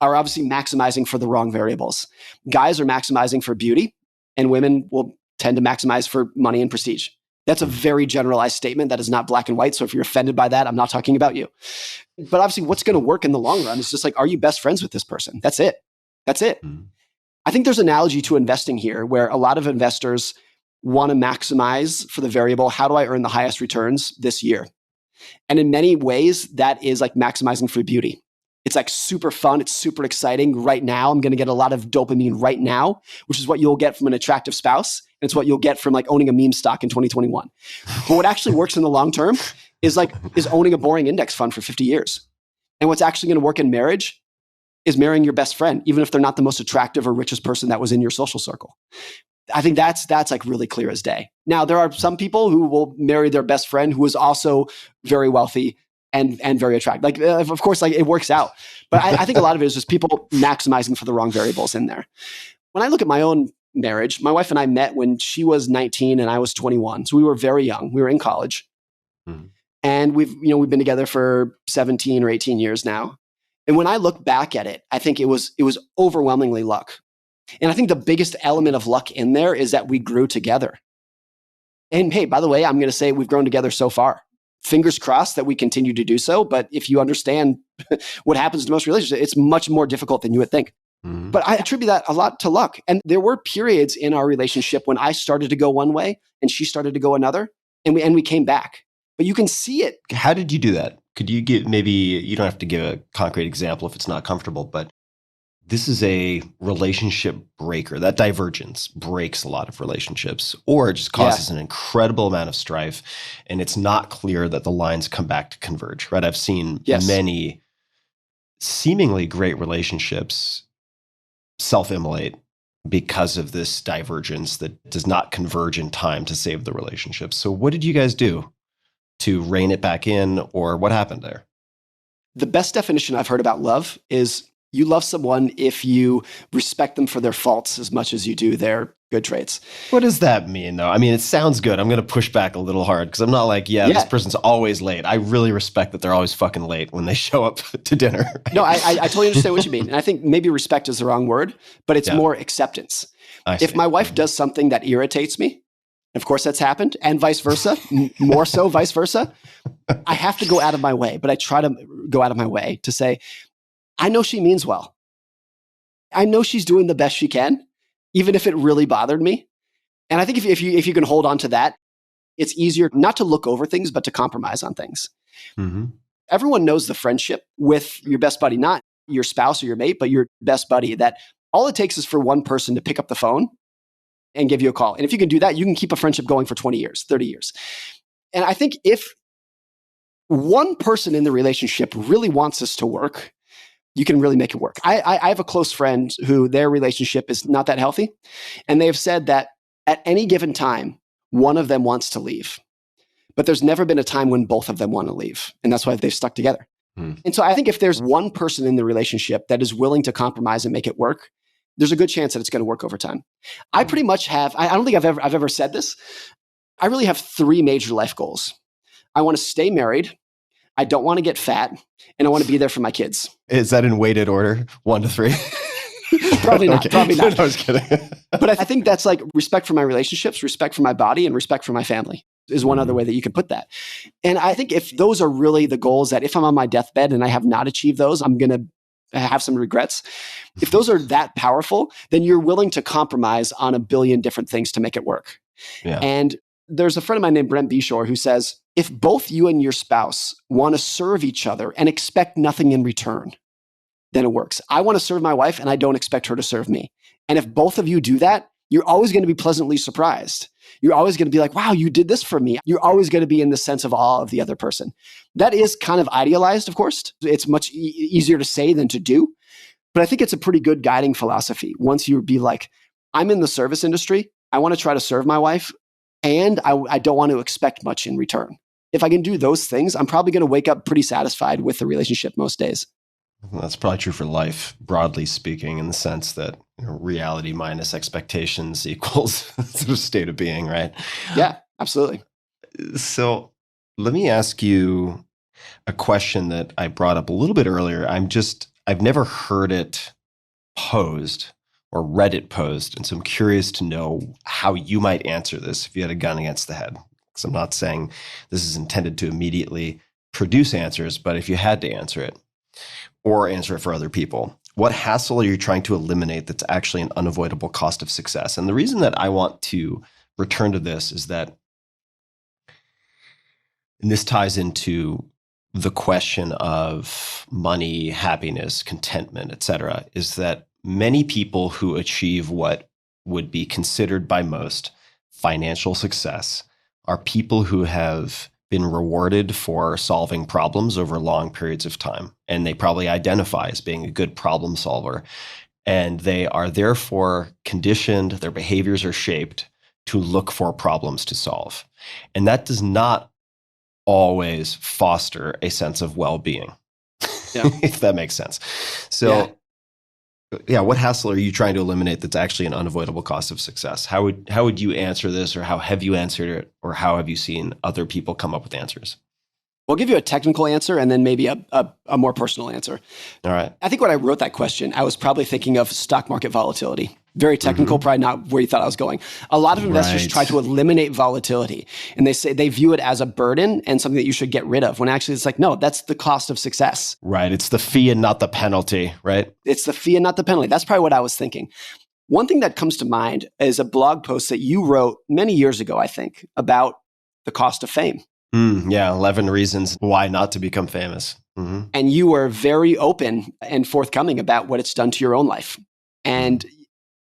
are obviously maximizing for the wrong variables. Guys are maximizing for beauty, and women will tend to maximize for money and prestige. That's a very generalized statement that is not black and white. So if you're offended by that, I'm not talking about you. But obviously, what's going to work in the long run is just like, are you best friends with this person? That's it. That's it. Mm-hmm. I think there's an analogy to investing here where a lot of investors want to maximize for the variable, how do I earn the highest returns this year? And in many ways, that is like maximizing for beauty. It's like super fun. It's super exciting. Right now, I'm going to get a lot of dopamine right now, which is what you'll get from an attractive spouse. And it's what you'll get from like owning a meme stock in 2021. But what actually works in the long term is owning a boring index fund for 50 years. And what's actually going to work in marriage is marrying your best friend, even if they're not the most attractive or richest person that was in your social circle. I think that's like really clear as day. Now, there are some people who will marry their best friend who is also very wealthy and very attractive. Like, of course, like it works out. But I think a lot of it is just people maximizing for the wrong variables in there. When I look at my own marriage, my wife and I met when she was 19 and I was 21. So we were very young. We were in college. Mm-hmm. And we've been together for 17 or 18 years now. And when I look back at it, I think it was overwhelmingly luck. And I think the biggest element of luck in there is that we grew together. And hey, by the way, I'm going to say we've grown together so far. Fingers crossed that we continue to do so. But if you understand what happens to most relationships, it's much more difficult than you would think. Mm-hmm. But I attribute that a lot to luck. And there were periods in our relationship when I started to go one way and she started to go another, and we came back. But you can see it. How did you do that? Could you give, maybe you don't have to give a concrete example if it's not comfortable, but this is a relationship breaker. That divergence breaks a lot of relationships, or it just causes an incredible amount of strife, and it's not clear that the lines come back to converge, right? I've seen many seemingly great relationships self-immolate because of this divergence that does not converge in time to save the relationship. So what did you guys do to rein it back in, or what happened there? The best definition I've heard about love is you love someone if you respect them for their faults as much as you do their good traits. What does that mean, though? I mean, it sounds good. I'm going to push back a little hard because I'm not like, this person's always late. I really respect that they're always fucking late when they show up to dinner. Right? No, I totally understand what you mean. And I think maybe respect is the wrong word, but it's more acceptance. If my wife does something that irritates me, of course that's happened, and vice versa, more so vice versa, I have to go out of my way, but I try to go out of my way to say, I know she means well. I know she's doing the best she can, even if it really bothered me. And I think if you can hold on to that, it's easier not to look over things, but to compromise on things. Mm-hmm. Everyone knows the friendship with your best buddy, not your spouse or your mate, but your best buddy, that all it takes is for one person to pick up the phone and give you a call. And if you can do that, you can keep a friendship going for 20 years, 30 years. And I think if one person in the relationship really wants this to work, you can really make it work. I have a close friend who their relationship is not that healthy. And they have said that at any given time, one of them wants to leave. But there's never been a time when both of them want to leave. And that's why they've stuck together. And so I think if there's one person in the relationship that is willing to compromise and make it work, there's a good chance that it's going to work over time. I pretty much have, I don't think I've ever said this. I really have 3 major life goals. I want to stay married. I don't want to get fat, and I want to be there for my kids. Is that in weighted order, 1 to 3? Probably not. Okay. Probably not. No, I was kidding. But I think that's like respect for my relationships, respect for my body, and respect for my family is one other way that you could put that. And I think if those are really the goals, that if I'm on my deathbed and I have not achieved those, I'm going to have some regrets. If those are that powerful, then you're willing to compromise on a billion different things to make it work. Yeah. And there's a friend of mine named Brent Beshore who says, if both you and your spouse want to serve each other and expect nothing in return, then it works. I want to serve my wife and I don't expect her to serve me. And if both of you do that, you're always going to be pleasantly surprised. You're always going to be like, wow, you did this for me. You're always going to be in the sense of awe of the other person. That is kind of idealized, of course. It's much easier to say than to do. But I think it's a pretty good guiding philosophy. Once you be like, I'm in the service industry. I want to try to serve my wife. And I don't want to expect much in return. If I can do those things, I'm probably going to wake up pretty satisfied with the relationship most days. That's probably true for life, broadly speaking, in the sense that reality minus expectations equals sort of state of being, right? Yeah, absolutely. So let me ask you a question that I brought up a little bit earlier. I've never heard it posed or read it posed. And so I'm curious to know how you might answer this if you had a gun against the head. Because I'm not saying this is intended to immediately produce answers, but if you had to answer it or answer it for other people, what hassle are you trying to eliminate that's actually an unavoidable cost of success? And the reason that I want to return to this is that, and this ties into the question of money, happiness, contentment, et cetera, is that many people who achieve what would be considered by most financial success are people who have been rewarded for solving problems over long periods of time. And they probably identify as being a good problem solver. And they are therefore conditioned, their behaviors are shaped to look for problems to solve. And that does not always foster a sense of well-being, if that makes sense. So yeah, what hassle are you trying to eliminate that's actually an unavoidable cost of success? How would you answer this, or how have you answered it, or how have you seen other people come up with answers? We'll give you a technical answer and then maybe a more personal answer. All right. I think when I wrote that question, I was probably thinking of stock market volatility. Very technical, probably not where you thought I was going. A lot of investors try to eliminate volatility, and they say they view it as a burden and something that you should get rid of, when actually it's like, no, that's the cost of success. Right. It's the fee and not the penalty, right? It's the fee and not the penalty. That's probably what I was thinking. One thing that comes to mind is a blog post that you wrote many years ago, I think, about the cost of fame. 11 reasons why not to become famous. Mm-hmm. And you were very open and forthcoming about what it's done to your own life. And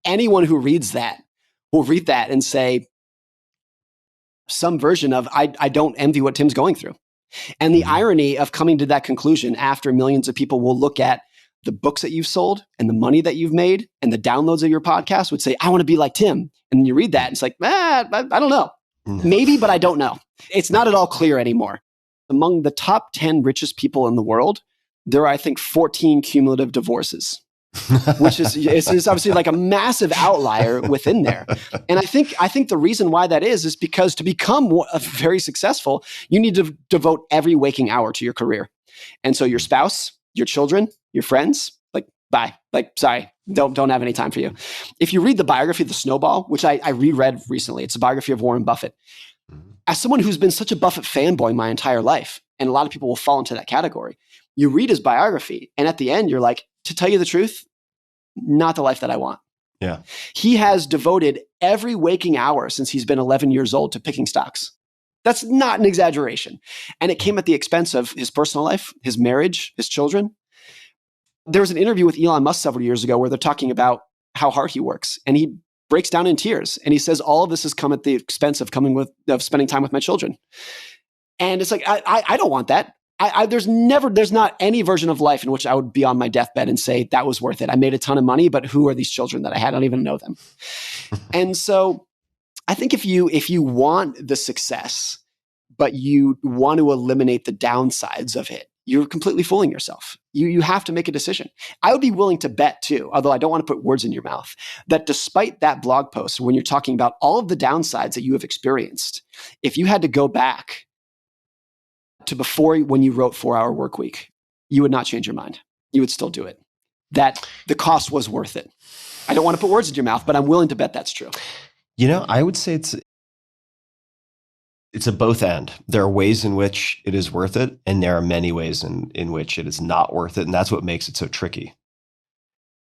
anyone who reads that will read that and say some version of, I don't envy what Tim's going through. And the irony of coming to that conclusion after millions of people will look at the books that you've sold and the money that you've made and the downloads of your podcast would say, I want to be like Tim. And you read that and it's like, I don't know. Maybe, but I don't know. It's not at all clear anymore. Among the top 10 richest people in the world, there are, I think, 14 cumulative divorces, which is obviously like a massive outlier within there. And I think the reason why that is because to become very successful, you need to devote every waking hour to your career. And so your spouse, your children, your friends, bye. Sorry, don't have any time for you. If you read the biography of The Snowball, which I reread recently, it's a biography of Warren Buffett. As someone who's been such a Buffett fanboy my entire life, and a lot of people will fall into that category, you read his biography, and at the end, you're like, to tell you the truth, not the life that I want. Yeah. He has devoted every waking hour since he's been 11 years old to picking stocks. That's not an exaggeration. And it came at the expense of his personal life, his marriage, his children. There was an interview with Elon Musk several years ago where they're talking about how hard he works, and he breaks down in tears. And he says, all of this has come at the expense of spending time with my children. And it's like, I don't want that. There's not any version of life in which I would be on my deathbed and say that was worth it. I made a ton of money, but who are these children that I had? I don't even know them. And so I think if you want the success, but you want to eliminate the downsides of it, you're completely fooling yourself. You have to make a decision. I would be willing to bet too, although I don't want to put words in your mouth, that despite that blog post, when you're talking about all of the downsides that you have experienced, if you had to go back to before when you wrote 4-Hour Workweek, you would not change your mind. You would still do it. That the cost was worth it. I don't want to put words in your mouth, but I'm willing to bet that's true. I would say it's a both end. There are ways in which it is worth it, and there are many ways in which it is not worth it. And that's what makes it so tricky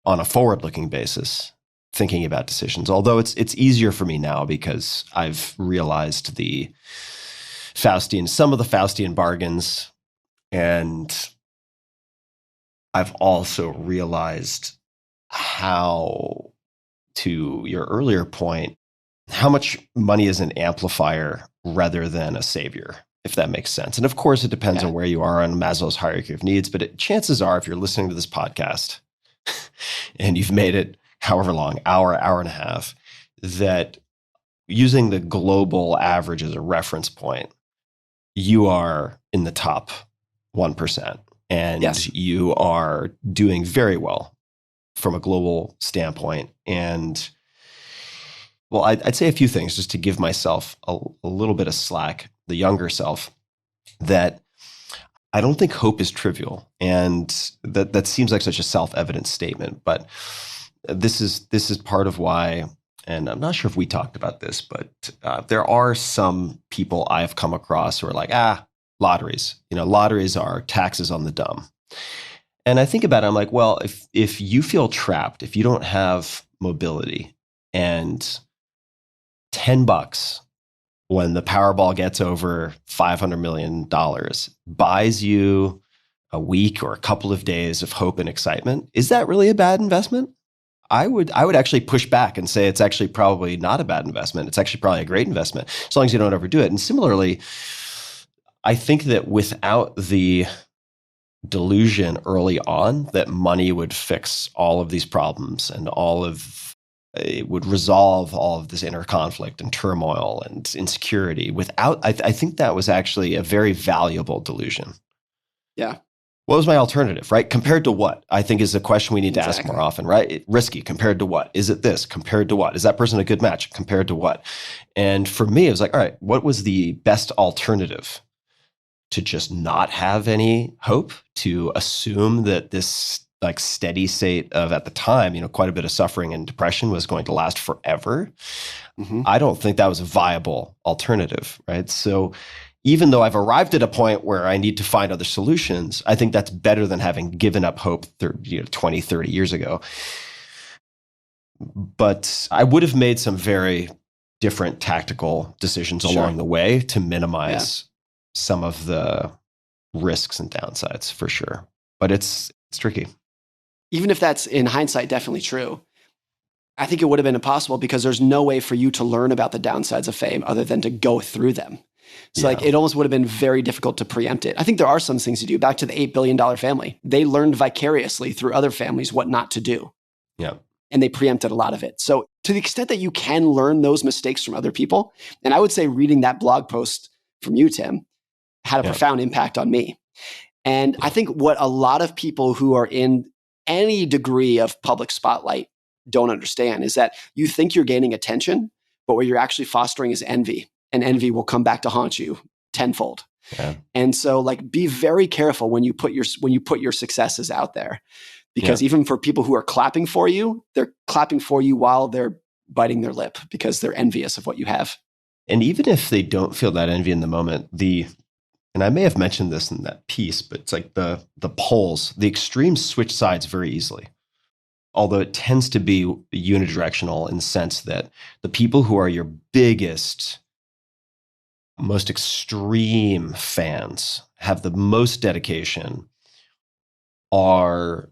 on a forward-looking basis, thinking about decisions. Although it's easier for me now because I've realized some of the Faustian bargains, and I've also realized how, to your earlier point, how much money is an amplifier rather than a savior, if that makes sense. And of course, it depends on where you are on Maslow's hierarchy of needs, but chances are, if you're listening to this podcast and you've made it however long, hour and a half, that using the global average as a reference point, you are in the top 1%. And you are doing very well from a global standpoint. And well, I'd say a few things just to give myself a little bit of slack, the younger self, that I don't think hope is trivial. And that seems like such a self-evident statement, but this is part of why, and I'm not sure if we talked about this, but there are some people I've come across who are like, lotteries. Lotteries are taxes on the dumb. And I think about it, I'm like, well, if you feel trapped, if you don't have mobility, and $10 when the Powerball gets over $500 million buys you a week or a couple of days of hope and excitement, is that really a bad investment? I would actually push back and say it's actually probably not a bad investment. It's actually probably a great investment, as long as you don't overdo it. And similarly, I think that without the delusion early on that money would fix all of these problems and it would resolve all of this inner conflict and turmoil and insecurity, I think that was actually a very valuable delusion. Yeah. What was my alternative, right? Compared to what? I think is a question we need to ask more often, right? Risky compared to what? Is it this compared to what? Is that person a good match compared to what? And for me, it was like, all right, what was the best alternative? To just not have any hope, to assume that this like steady state of, at the time, quite a bit of suffering and depression was going to last forever. Mm-hmm. I don't think that was a viable alternative, right? So even though I've arrived at a point where I need to find other solutions, I think that's better than having given up hope 20, 30 years ago. But I would have made some very different tactical decisions along the way to minimize some of the risks and downsides, for sure. But it's tricky. Even if that's in hindsight definitely true, I think it would have been impossible because there's no way for you to learn about the downsides of fame other than to go through them. So like it almost would have been very difficult to preempt it. I think there are some things to do. Back to the $8 billion family. They learned vicariously through other families what not to do. Yeah. And they preempted a lot of it. So to the extent that you can learn those mistakes from other people, and I would say reading that blog post from you, Tim, had a profound impact on me. And I think what a lot of people who are in any degree of public spotlight don't understand is that you think you're gaining attention, but what you're actually fostering is envy, and envy will come back to haunt you tenfold. Yeah. And so like be very careful when you put your successes out there, because even for people who are clapping for you, they're clapping for you while they're biting their lip because they're envious of what you have. And even if they don't feel that envy in the moment, and I may have mentioned this in that piece, but it's like the poles, the extremes switch sides very easily. Although it tends to be unidirectional in the sense that the people who are your biggest, most extreme fans, have the most dedication, are,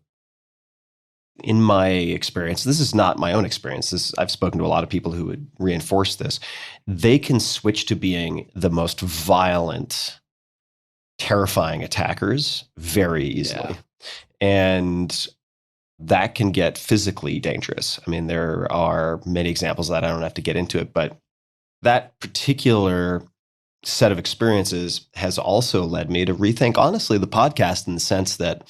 in my experience, this is not my own experience, I've spoken to a lot of people who would reinforce this, they can switch to being the most violent, terrifying attackers very easily. Yeah. And that can get physically dangerous. I mean, there are many examples of that. I don't have to get into it, but that particular set of experiences has also led me to rethink, honestly, the podcast, in the sense that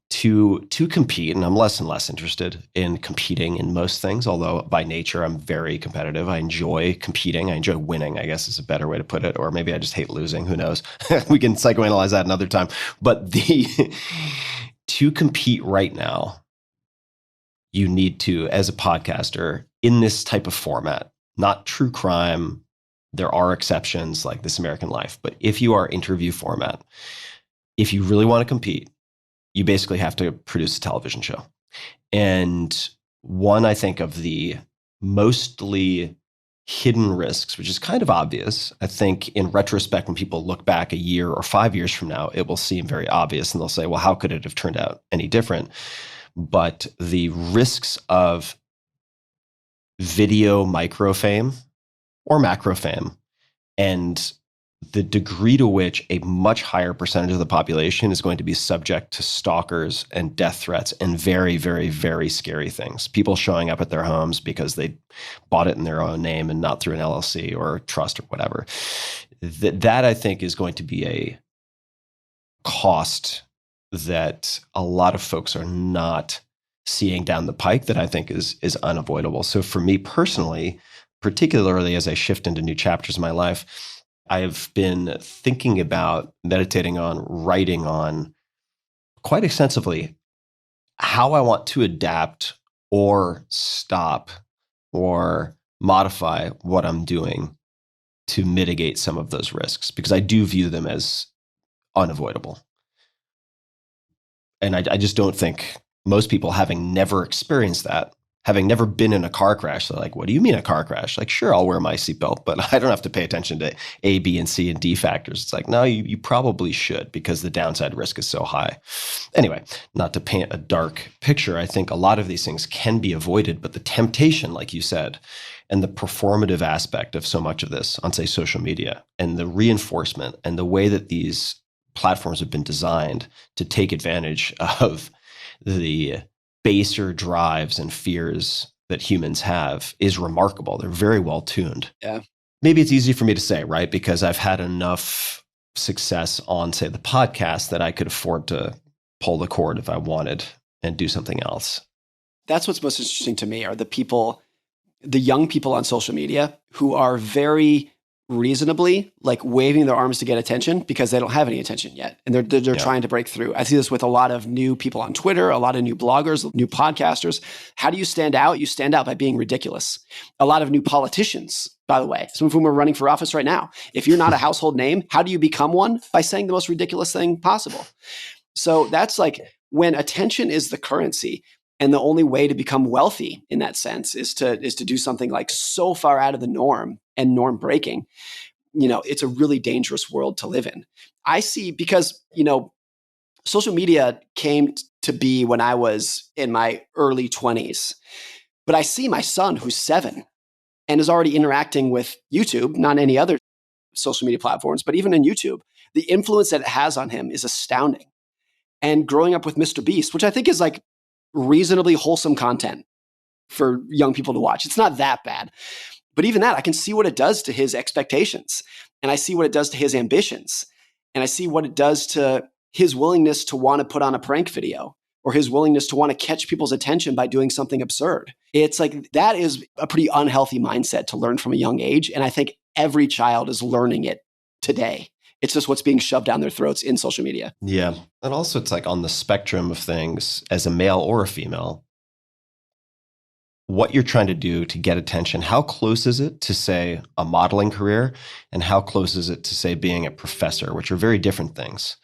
to compete, and I'm less and less interested in competing in most things, although by nature I'm very competitive. I enjoy competing. I enjoy winning, I guess is a better way to put it. Or maybe I just hate losing. Who knows? We can psychoanalyze that another time. But to compete right now, you need to, as a podcaster, in this type of format, not true crime, There are exceptions like This American Life. But if you are interview format, if you really want to compete, you basically have to produce a television show. And one, I think, of the mostly hidden risks, which is kind of obvious. I think in retrospect, when people look back a year or 5 years from now, it will seem very obvious and they'll say, well, how could it have turned out any different? But the risks of video microfame or macrofame and the degree to which a much higher percentage of the population is going to be subject to stalkers and death threats and very, very, very scary things. People showing up at their homes because they bought it in their own name and not through an LLC or a trust or whatever. That I think is going to be a cost that a lot of folks are not seeing down the pike that I think is unavoidable. So for me personally, particularly as I shift into new chapters of my life, I've been thinking about, meditating on, writing on quite extensively how I want to adapt or stop or modify what I'm doing to mitigate some of those risks, because I do view them as unavoidable. And I just don't think most people, having never experienced that, having never been in a car crash, they're like, what do you mean a car crash? Like, sure, I'll wear my seatbelt, but I don't have to pay attention to A, B, and C and D factors. It's like, no, you probably should, because the downside risk is so high. Anyway, not to paint a dark picture, I think a lot of these things can be avoided, but the temptation, like you said, and the performative aspect of so much of this on, say, social media, and the reinforcement and the way that these platforms have been designed to take advantage of the baser drives and fears that humans have is remarkable. They're very well tuned. Yeah. Maybe it's easy for me to say, right? Because I've had enough success on, say, the podcast that I could afford to pull the cord if I wanted and do something else. That's what's most interesting to me are the young people on social media who are very reasonably like waving their arms to get attention because they don't have any attention yet. And they're trying to break through. I see this with a lot of new people on Twitter, a lot of new bloggers, new podcasters. How do you stand out? You stand out by being ridiculous. A lot of new politicians, by the way, some of whom are running for office right now. If you're not a household name, how do you become one? By saying the most ridiculous thing possible. So that's like when attention is the currency. And the only way to become wealthy in that sense is to do something like so far out of the norm and norm breaking. It's a really dangerous world to live in. I see, because, social media came to be when I was in my early 20s. But I see my son, who's 7 and is already interacting with YouTube, not any other social media platforms, but even in YouTube. The influence that it has on him is astounding. And growing up with Mr. Beast, which I think is like reasonably wholesome content for young people to watch. It's not that bad. But even that, I can see what it does to his expectations. And I see what it does to his ambitions. And I see what it does to his willingness to want to put on a prank video or his willingness to want to catch people's attention by doing something absurd. It's like that is a pretty unhealthy mindset to learn from a young age. And I think every child is learning it today. It's just what's being shoved down their throats in social media. Yeah. And also it's like on the spectrum of things, as a male or a female, what you're trying to do to get attention, how close is it to, say, a modeling career, and how close is it to, say, being a professor, which are very different things.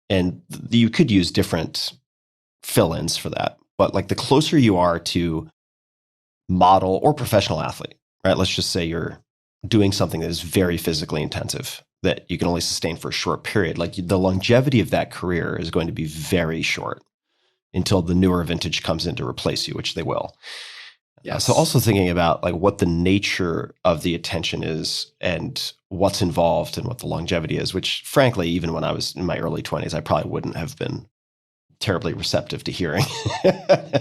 And you could use different fill-ins for that. But like the closer you are to model or professional athlete, right? Let's just say you're doing something that is very physically intensive that you can only sustain for a short period. Like the longevity of that career is going to be very short until the newer vintage comes in to replace you, which they will. Yes. So also thinking about like what the nature of the attention is and what's involved and what the longevity is, which frankly, even when I was in my early 20s, I probably wouldn't have been terribly receptive to hearing.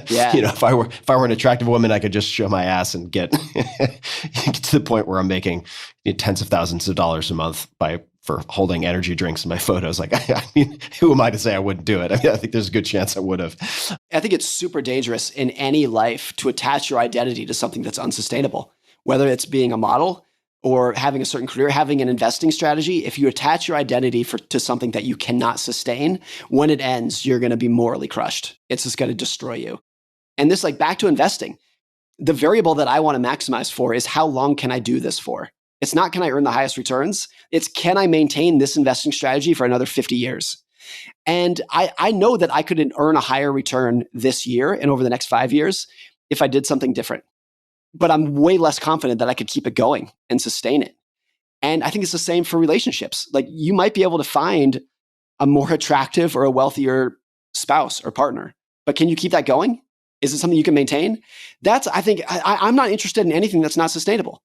Yeah. If I were an attractive woman, I could just show my ass and get to the point where I'm making tens of thousands of dollars a month for holding energy drinks in my photos. Like, I mean, who am I to say I wouldn't do it? I mean, I think there's a good chance I would have. I think it's super dangerous in any life to attach your identity to something that's unsustainable, whether it's being a model or having a certain career, having an investing strategy. If you attach your identity to something that you cannot sustain, when it ends, you're going to be morally crushed. It's just going to destroy you. And this, like back to investing, the variable that I want to maximize for is how long can I do this for? It's not, can I earn the highest returns? It's, can I maintain this investing strategy for another 50 years? And I know that I could earn a higher return this year and over the next 5 years if I did something different. But I'm way less confident that I could keep it going and sustain it. And I think it's the same for relationships. Like, you might be able to find a more attractive or a wealthier spouse or partner, but can you keep that going? Is it something you can maintain? That's, I think, I'm not interested in anything that's not sustainable.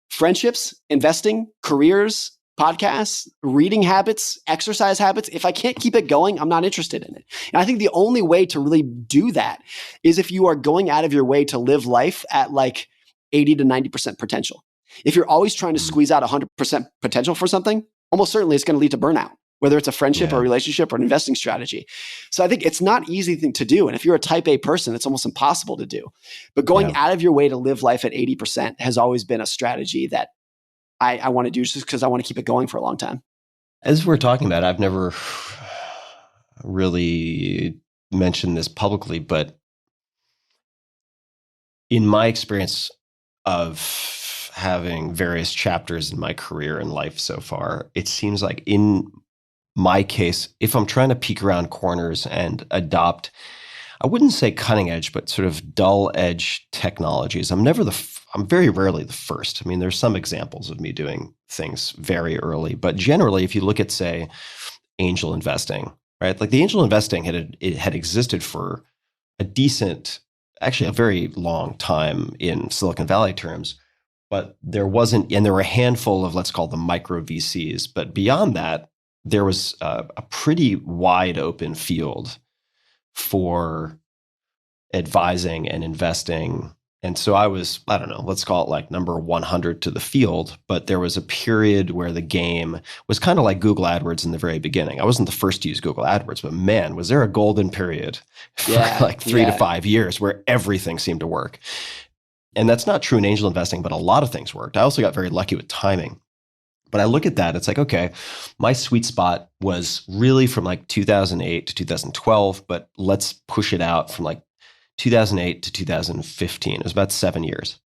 Friendships, investing, careers, podcasts, reading habits, exercise habits. If I can't keep it going, I'm not interested in it. And I think the only way to really do that is if you are going out of your way to live life at like 80 to 90% potential. If you're always trying to squeeze out 100% potential for something, almost certainly it's going to lead to burnout, whether it's a friendship or a relationship or an investing strategy. So I think it's not an easy thing to do. And if you're a type A person, it's almost impossible to do. But going out of your way to live life at 80% has always been a strategy that I want to do, just because I want to keep it going for a long time. As we're talking about, I've never really mentioned this publicly, but in my experience of having various chapters in my career and life so far, it seems like in my case, if I'm trying to peek around corners and adopt, I wouldn't say cutting edge, but sort of dull edge technologies, I'm very rarely the first. I mean, there's some examples of me doing things very early, but generally, if you look at, say, angel investing, right? Like, the angel investing had existed for actually a very long time in Silicon Valley terms, but there were a handful of, let's call them micro VCs, but beyond that, there was a pretty wide open field for advising and investing. And so I was, I don't know, let's call it like number 100 to the field. But there was a period where the game was kind of like Google AdWords in the very beginning. I wasn't the first to use Google AdWords, but man, was there a golden period for like 3 to 5 years where everything seemed to work. And that's not true in angel investing, but a lot of things worked. I also got very lucky with timing. But I look at that, it's like, okay, my sweet spot was really from like 2008 to 2012, but let's push it out from like 2008 to 2015. It was about 7 years.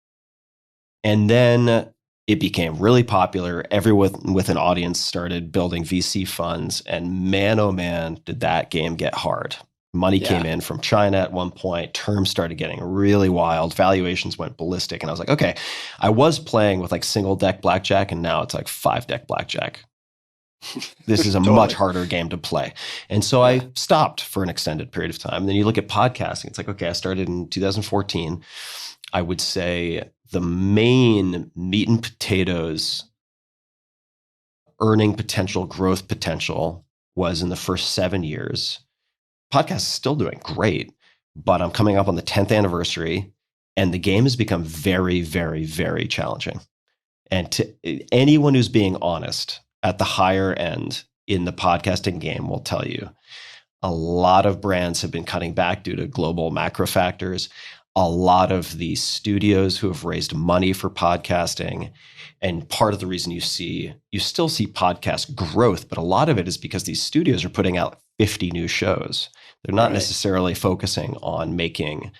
And then it became really popular. Everyone with an audience started building VC funds. And man, oh man, did that game get hard. Money came in from China at one point. Terms started getting really wild. Valuations went ballistic. And I was like, okay, I was playing with like single deck blackjack, and now it's like 5 deck blackjack. This is a much harder game to play. And so I stopped for an extended period of time. And then you look at podcasting. It's like, okay, I started in 2014. I would say the main meat and potatoes earning potential, growth potential was in the first 7 years. Podcast is still doing great, but I'm coming up on the 10th anniversary, and the game has become very, very, very challenging. And to anyone who's being honest at the higher end in the podcasting game will tell you a lot of brands have been cutting back due to global macro factors. A lot of the studios who have raised money for podcasting, and part of the reason you still see podcast growth, but a lot of it is because these studios are putting out 50 new shows. They're not necessarily focusing on making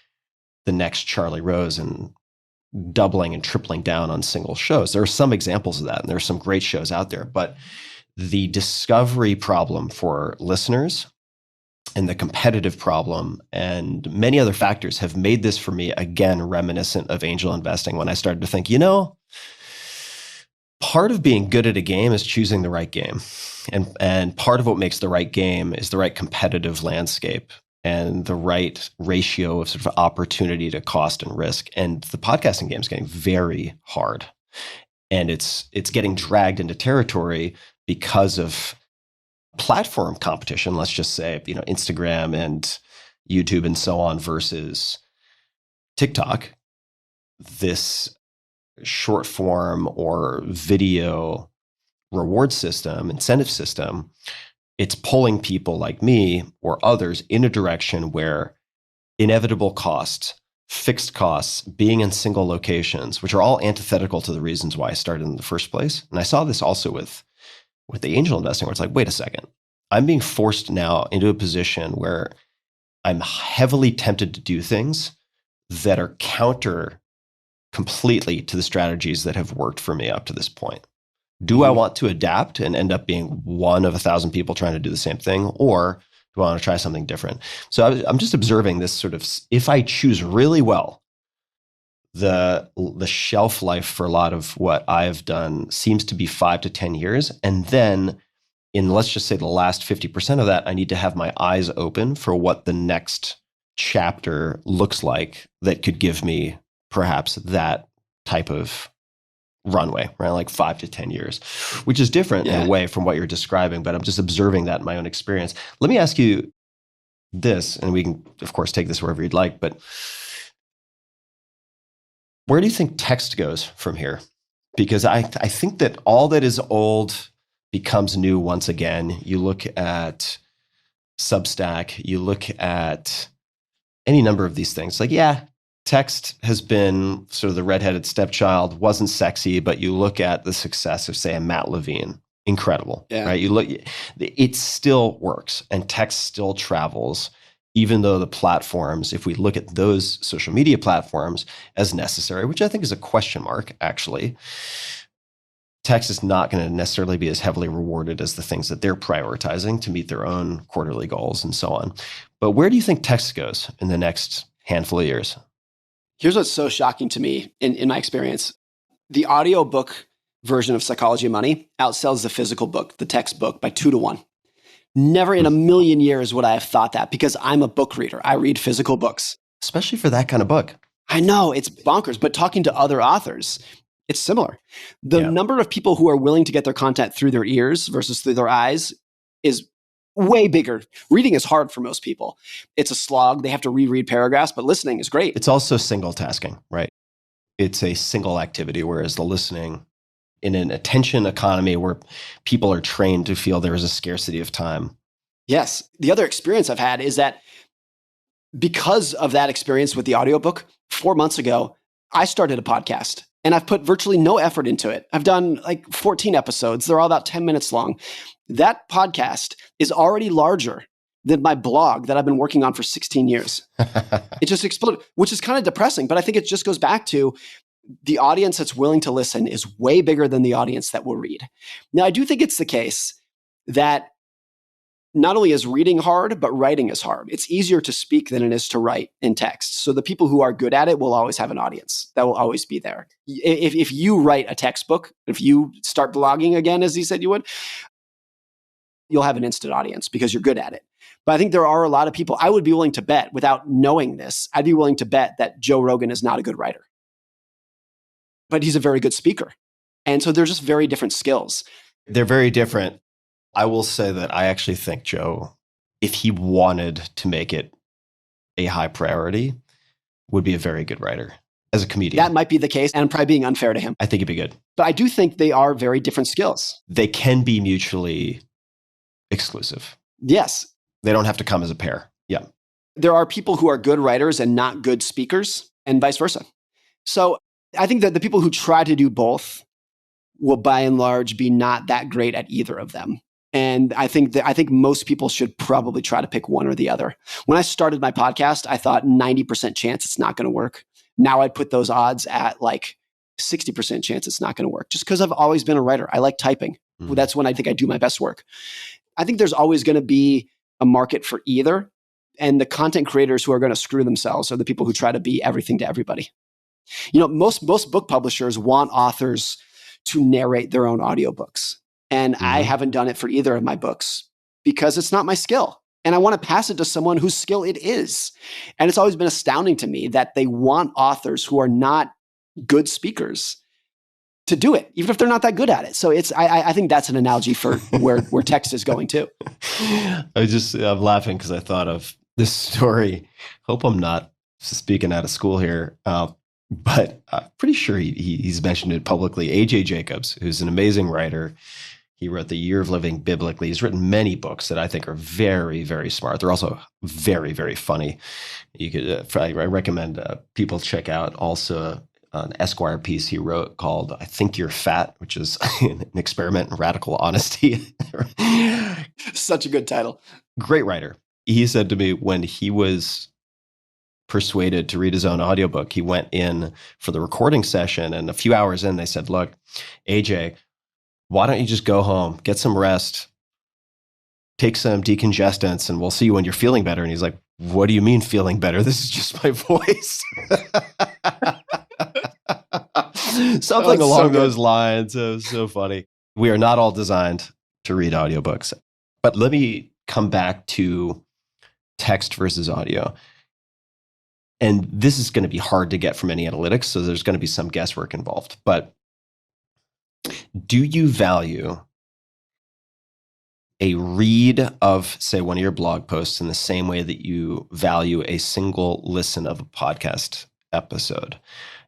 the next Charlie Rose and doubling and tripling down on single shows. There are some examples of that, and there are some great shows out there. But the discovery problem for listeners and the competitive problem and many other factors have made this, for me, again, reminiscent of angel investing, when I started to think, part of being good at a game is choosing the right game. And part of what makes the right game is the right competitive landscape and the right ratio of sort of opportunity to cost and risk. And the podcasting game is getting very hard. And it's getting dragged into territory because of platform competition, let's just say, Instagram and YouTube and so on versus TikTok. This short form or video reward system, incentive system, it's pulling people like me or others in a direction where inevitable costs, fixed costs, being in single locations, which are all antithetical to the reasons why I started in the first place. And I saw this also with the angel investing, where it's like, wait a second, I'm being forced now into a position where I'm heavily tempted to do things that are counter completely to the strategies that have worked for me up to this point. Do I want to adapt and end up being one of 1,000 people trying to do the same thing? Or do I want to try something different? So I'm just observing this sort of, if I choose really well, the shelf life for a lot of what I've done seems to be 5 to 10 years. And then in, let's just say, the last 50% of that, I need to have my eyes open for what the next chapter looks like that could give me perhaps that type of runway, right? Like 5 to 10 years, which is different in a way from what you're describing, but I'm just observing that in my own experience. Let me ask you this, and we can, of course, take this wherever you'd like, but where do you think text goes from here? Because I think that all that is old becomes new once again. You look at Substack, you look at any number of these things. Like, text has been sort of the redheaded stepchild, wasn't sexy, but you look at the success of, say, a Matt Levine, incredible, right? You look, it still works and text still travels, even though the platforms, if we look at those social media platforms as necessary, which I think is a question mark, actually, text is not going to necessarily be as heavily rewarded as the things that they're prioritizing to meet their own quarterly goals and so on. But where do you think text goes in the next handful of years? Here's what's so shocking to me in my experience. The audiobook version of Psychology of Money outsells the physical book, the textbook, by 2 to 1. Never in a million years would I have thought that, because I'm a book reader. I read physical books. Especially for that kind of book. I know, it's bonkers, but talking to other authors, it's similar. The number of people who are willing to get their content through their ears versus through their eyes is way bigger. Reading is hard for most people. It's a slog. They have to reread paragraphs, but listening is great. It's also single tasking, right? It's a single activity, whereas the listening, in an attention economy where people are trained to feel there is a scarcity of time. Yes. The other experience I've had is that because of that experience with the audiobook, 4 months ago, I started a podcast. And I've put virtually no effort into it. I've done like 14 episodes. They're all about 10 minutes long. That podcast is already larger than my blog that I've been working on for 16 years. It just exploded, which is kind of depressing. But I think it just goes back to the audience that's willing to listen is way bigger than the audience that will read. Now, I do think it's the case that not only is reading hard, but writing is hard. It's easier to speak than it is to write in text. So the people who are good at it will always have an audience. That will always be there. If you write a textbook, if you start blogging again, as you said you would, you'll have an instant audience because you're good at it. But I think there are a lot of people, I would be willing to bet, without knowing this, I'd be willing to bet that Joe Rogan is not a good writer. But he's a very good speaker. And so they're just very different skills. They're very different. I will say that I actually think Joe, if he wanted to make it a high priority, would be a very good writer as a comedian. That might be the case, and I'm probably being unfair to him. I think he'd be good. But I do think they are very different skills. They can be mutually exclusive. Yes. They don't have to come as a pair. Yeah. There are people who are good writers and not good speakers, and vice versa. So I think that the people who try to do both will by and large be not that great at either of them. And I think most people should probably try to pick one or the other. When I started my podcast, I thought 90% chance it's not going to work. Now I'd put those odds at like 60% chance it's not going to work, just because I've always been a writer. I like typing. That's when I think I do my best work. I think there's always going to be a market for either. And the content creators who are going to screw themselves are the people who try to be everything to everybody. You know, most book publishers want authors to narrate their own audiobooks. And I haven't done it for either of my books because it's not my skill. And I want to pass it to someone whose skill it is. And it's always been astounding to me that they want authors who are not good speakers to do it, even if they're not that good at it. So I think that's an analogy for where text is going too. I'm laughing because I thought of this story. Hope I'm not speaking out of school here. But I'm pretty sure he's mentioned it publicly. A.J. Jacobs, who's an amazing writer. He wrote The Year of Living Biblically. He's written many books that I think are very, very smart. They're also very, very funny. You could, I recommend people check out also an Esquire piece he wrote called I Think You're Fat, which is an experiment in radical honesty. Such a good title. Great writer. He said to me when he was persuaded to read his own audiobook. He went in for the recording session, and a few hours in, they said, look, AJ, why don't you just go home, get some rest, take some decongestants, and we'll see you when you're feeling better. And he's like, what do you mean feeling better? This is just my voice. Something along those lines. It was so funny. We are not all designed to read audiobooks. But let me come back to text versus audio. And this is going to be hard to get from any analytics, so there's going to be some guesswork involved. But do you value a read of, say, one of your blog posts in the same way that you value a single listen of a podcast episode?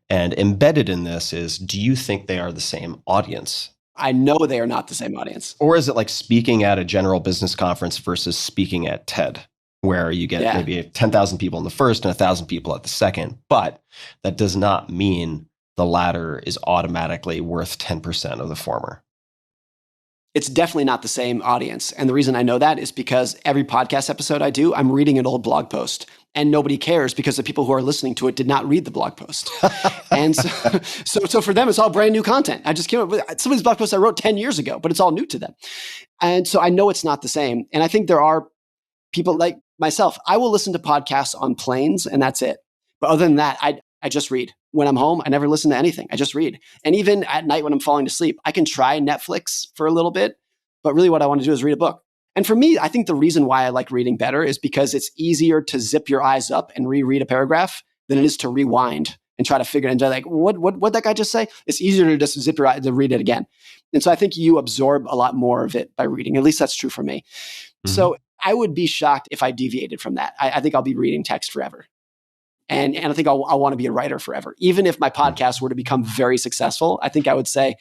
And embedded in this is, do you think they are the same audience? I know they are not the same audience. Or is it like speaking at a general business conference versus speaking at TED, where you get maybe 10,000 people in the first and 1,000 people at the second, but that does not mean the latter is automatically worth 10% of the former? It's definitely not the same audience. And the reason I know that is because every podcast episode I do, I'm reading an old blog post, and nobody cares because the people who are listening to it did not read the blog post. And so for them, it's all brand new content. I just came up with some of these blog posts I wrote 10 years ago, but it's all new to them. And so I know it's not the same. And I think there are people like myself. I will listen to podcasts on planes, and that's it. But other than that, I just read. When I'm home, I never listen to anything. I just read. And even at night when I'm falling to sleep, I can try Netflix for a little bit, but really what I want to do is read a book. And for me, I think the reason why I like reading better is because it's easier to zip your eyes up and reread a paragraph than it is to rewind and try to figure it out. Like, what that guy just say? It's easier to just zip your eyes to read it again. And so I think you absorb a lot more of it by reading. At least that's true for me. Mm-hmm. So I would be shocked if I deviated from that. I think I'll be reading text forever. And I think I'll want to be a writer forever. Even if my podcast were to become very successful, I think I would say,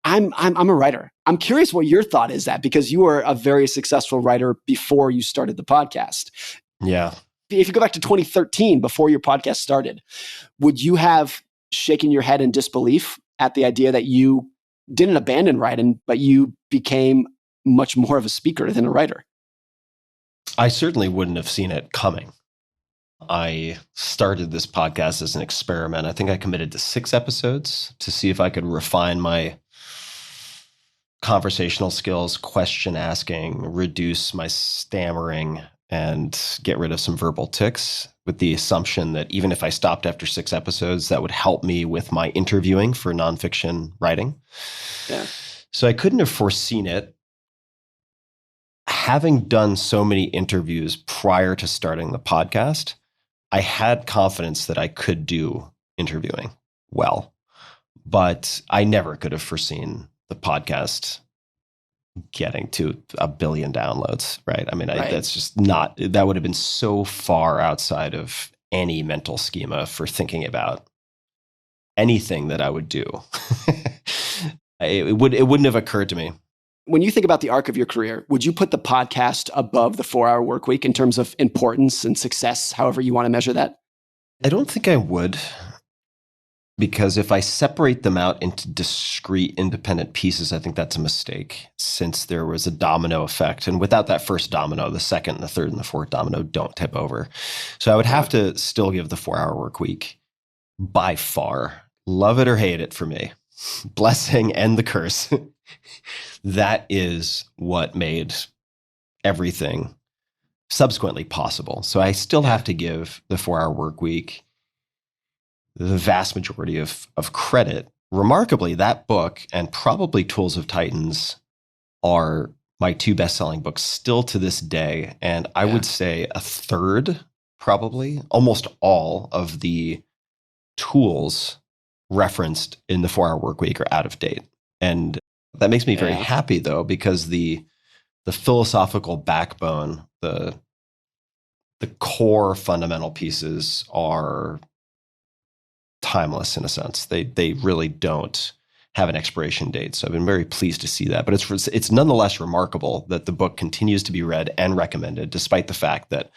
I'm a writer. I'm curious what your thought is that, because you were a very successful writer before you started the podcast. Yeah. If you go back to 2013, before your podcast started, would you have shaken your head in disbelief at the idea that you didn't abandon writing, but you became much more of a speaker than a writer? I certainly wouldn't have seen it coming. I started this podcast as an experiment. I think I committed to 6 episodes to see if I could refine my conversational skills, question asking, reduce my stammering, and get rid of some verbal tics, with the assumption that even if I stopped after 6 episodes, that would help me with my interviewing for nonfiction writing. Yeah. So I couldn't have foreseen it. Having done so many interviews prior to starting the podcast, I had confidence that I could do interviewing well, but I never could have foreseen the podcast getting to 1 billion downloads, right? I mean, that's just not, that would have been so far outside of any mental schema for thinking about anything that I would do. It wouldn't have occurred to me. When you think about the arc of your career, would you put the podcast above the 4-hour work week in terms of importance and success, however you want to measure that? I don't think I would, because if I separate them out into discrete, independent pieces, I think that's a mistake, since there was a domino effect. And without that first domino, the second, the third, and the fourth domino don't tip over. So I would have to still give the 4-hour work week by far. Love it or hate it for me. Blessing and the curse. That is what made everything subsequently possible. So I still have to give the 4-hour work week the vast majority of credit. Remarkably, that book and probably Tools of Titans are my 2 best-selling books still to this day. And I would say a third, probably, almost all of the tools referenced in the 4-hour work week are out of date. And that makes me very happy, though, because the philosophical backbone, the core fundamental pieces are timeless in a sense. They really don't have an expiration date. So I've been very pleased to see that. But it's nonetheless remarkable that the book continues to be read and recommended, despite the fact that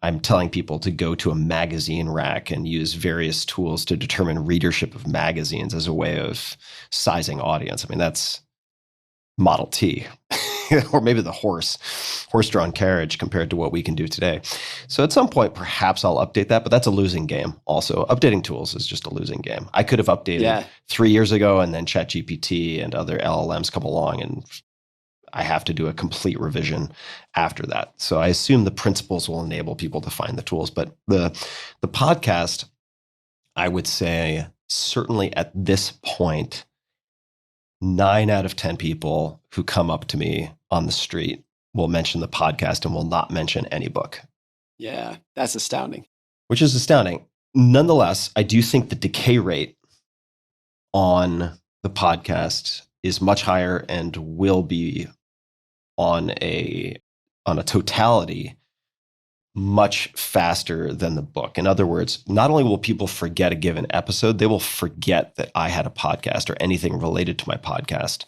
I'm telling people to go to a magazine rack and use various tools to determine readership of magazines as a way of sizing audience. I mean, that's Model T. or maybe the horse-drawn carriage compared to what we can do today. So at some point, perhaps I'll update that, but that's a losing game also. Updating tools is just a losing game. I could have updated 3 years ago, and then ChatGPT and other LLMs come along, and I have to do a complete revision after that. So I assume the principles will enable people to find the tools. But the podcast, I would say, certainly at this point, 9 out of 10 people who come up to me on the street will mention the podcast and will not mention any book. Yeah, that's astounding. Which is astounding. Nonetheless, I do think the decay rate on the podcast is much higher and will be on a totality much faster than the book. In other words, not only will people forget a given episode, they will forget that I had a podcast or anything related to my podcast,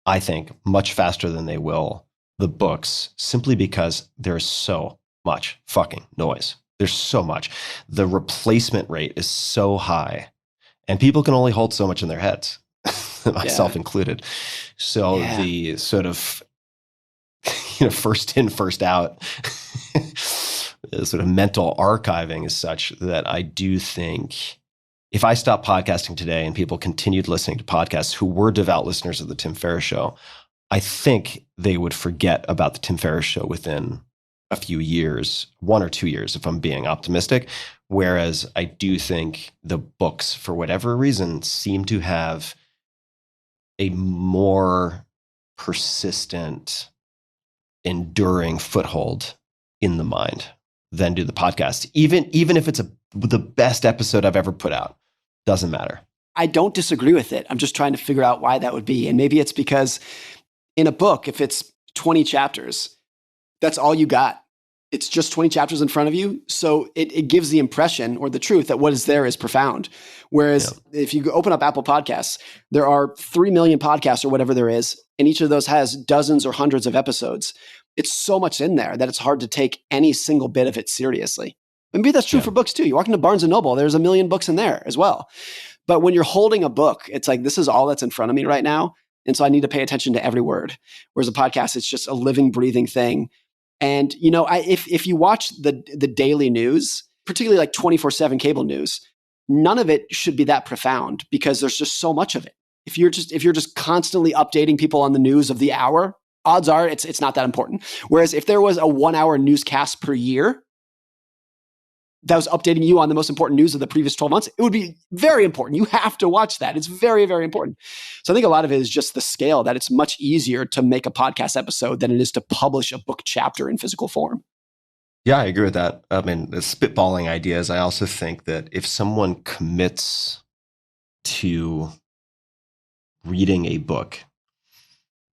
I think, much faster than they will the books, simply because there's so much fucking noise. There's so much. The replacement rate is so high, and people can only hold so much in their heads, myself included. So the sort of first in, first out sort of mental archiving is such that I do think if I stopped podcasting today and people continued listening to podcasts who were devout listeners of the Tim Ferriss Show, I think they would forget about the Tim Ferriss Show within a few years, 1 or 2 years, if I'm being optimistic. Whereas I do think the books, for whatever reason, seem to have a more persistent, enduring foothold in the mind than do the podcasts. Even if it's the best episode I've ever put out, doesn't matter. I don't disagree with it. I'm just trying to figure out why that would be. And maybe it's because in a book, if it's 20 chapters, that's all you got. It's just 20 chapters in front of you. So it gives the impression or the truth that what is there is profound. Whereas if you open up Apple Podcasts, there are 3 million podcasts or whatever there is, and each of those has dozens or hundreds of episodes. It's so much in there that it's hard to take any single bit of it seriously. Maybe that's true for books too. You walk into Barnes & Noble, there's 1 million books in there as well. But when you're holding a book, it's like, this is all that's in front of me right now. And so I need to pay attention to every word. Whereas a podcast, it's just a living, breathing thing. And, if you watch the daily news, particularly like 24/7 cable news, none of it should be that profound because there's just so much of it. If you're just constantly updating people on the news of the hour, odds are it's not that important. Whereas if there was a 1-hour newscast per year that was updating you on the most important news of the previous 12 months, it would be very important. You have to watch that. It's very, very important. So I think a lot of it is just the scale, that it's much easier to make a podcast episode than it is to publish a book chapter in physical form. Yeah, I agree with that. I mean, spitballing ideas. I also think that if someone commits to reading a book,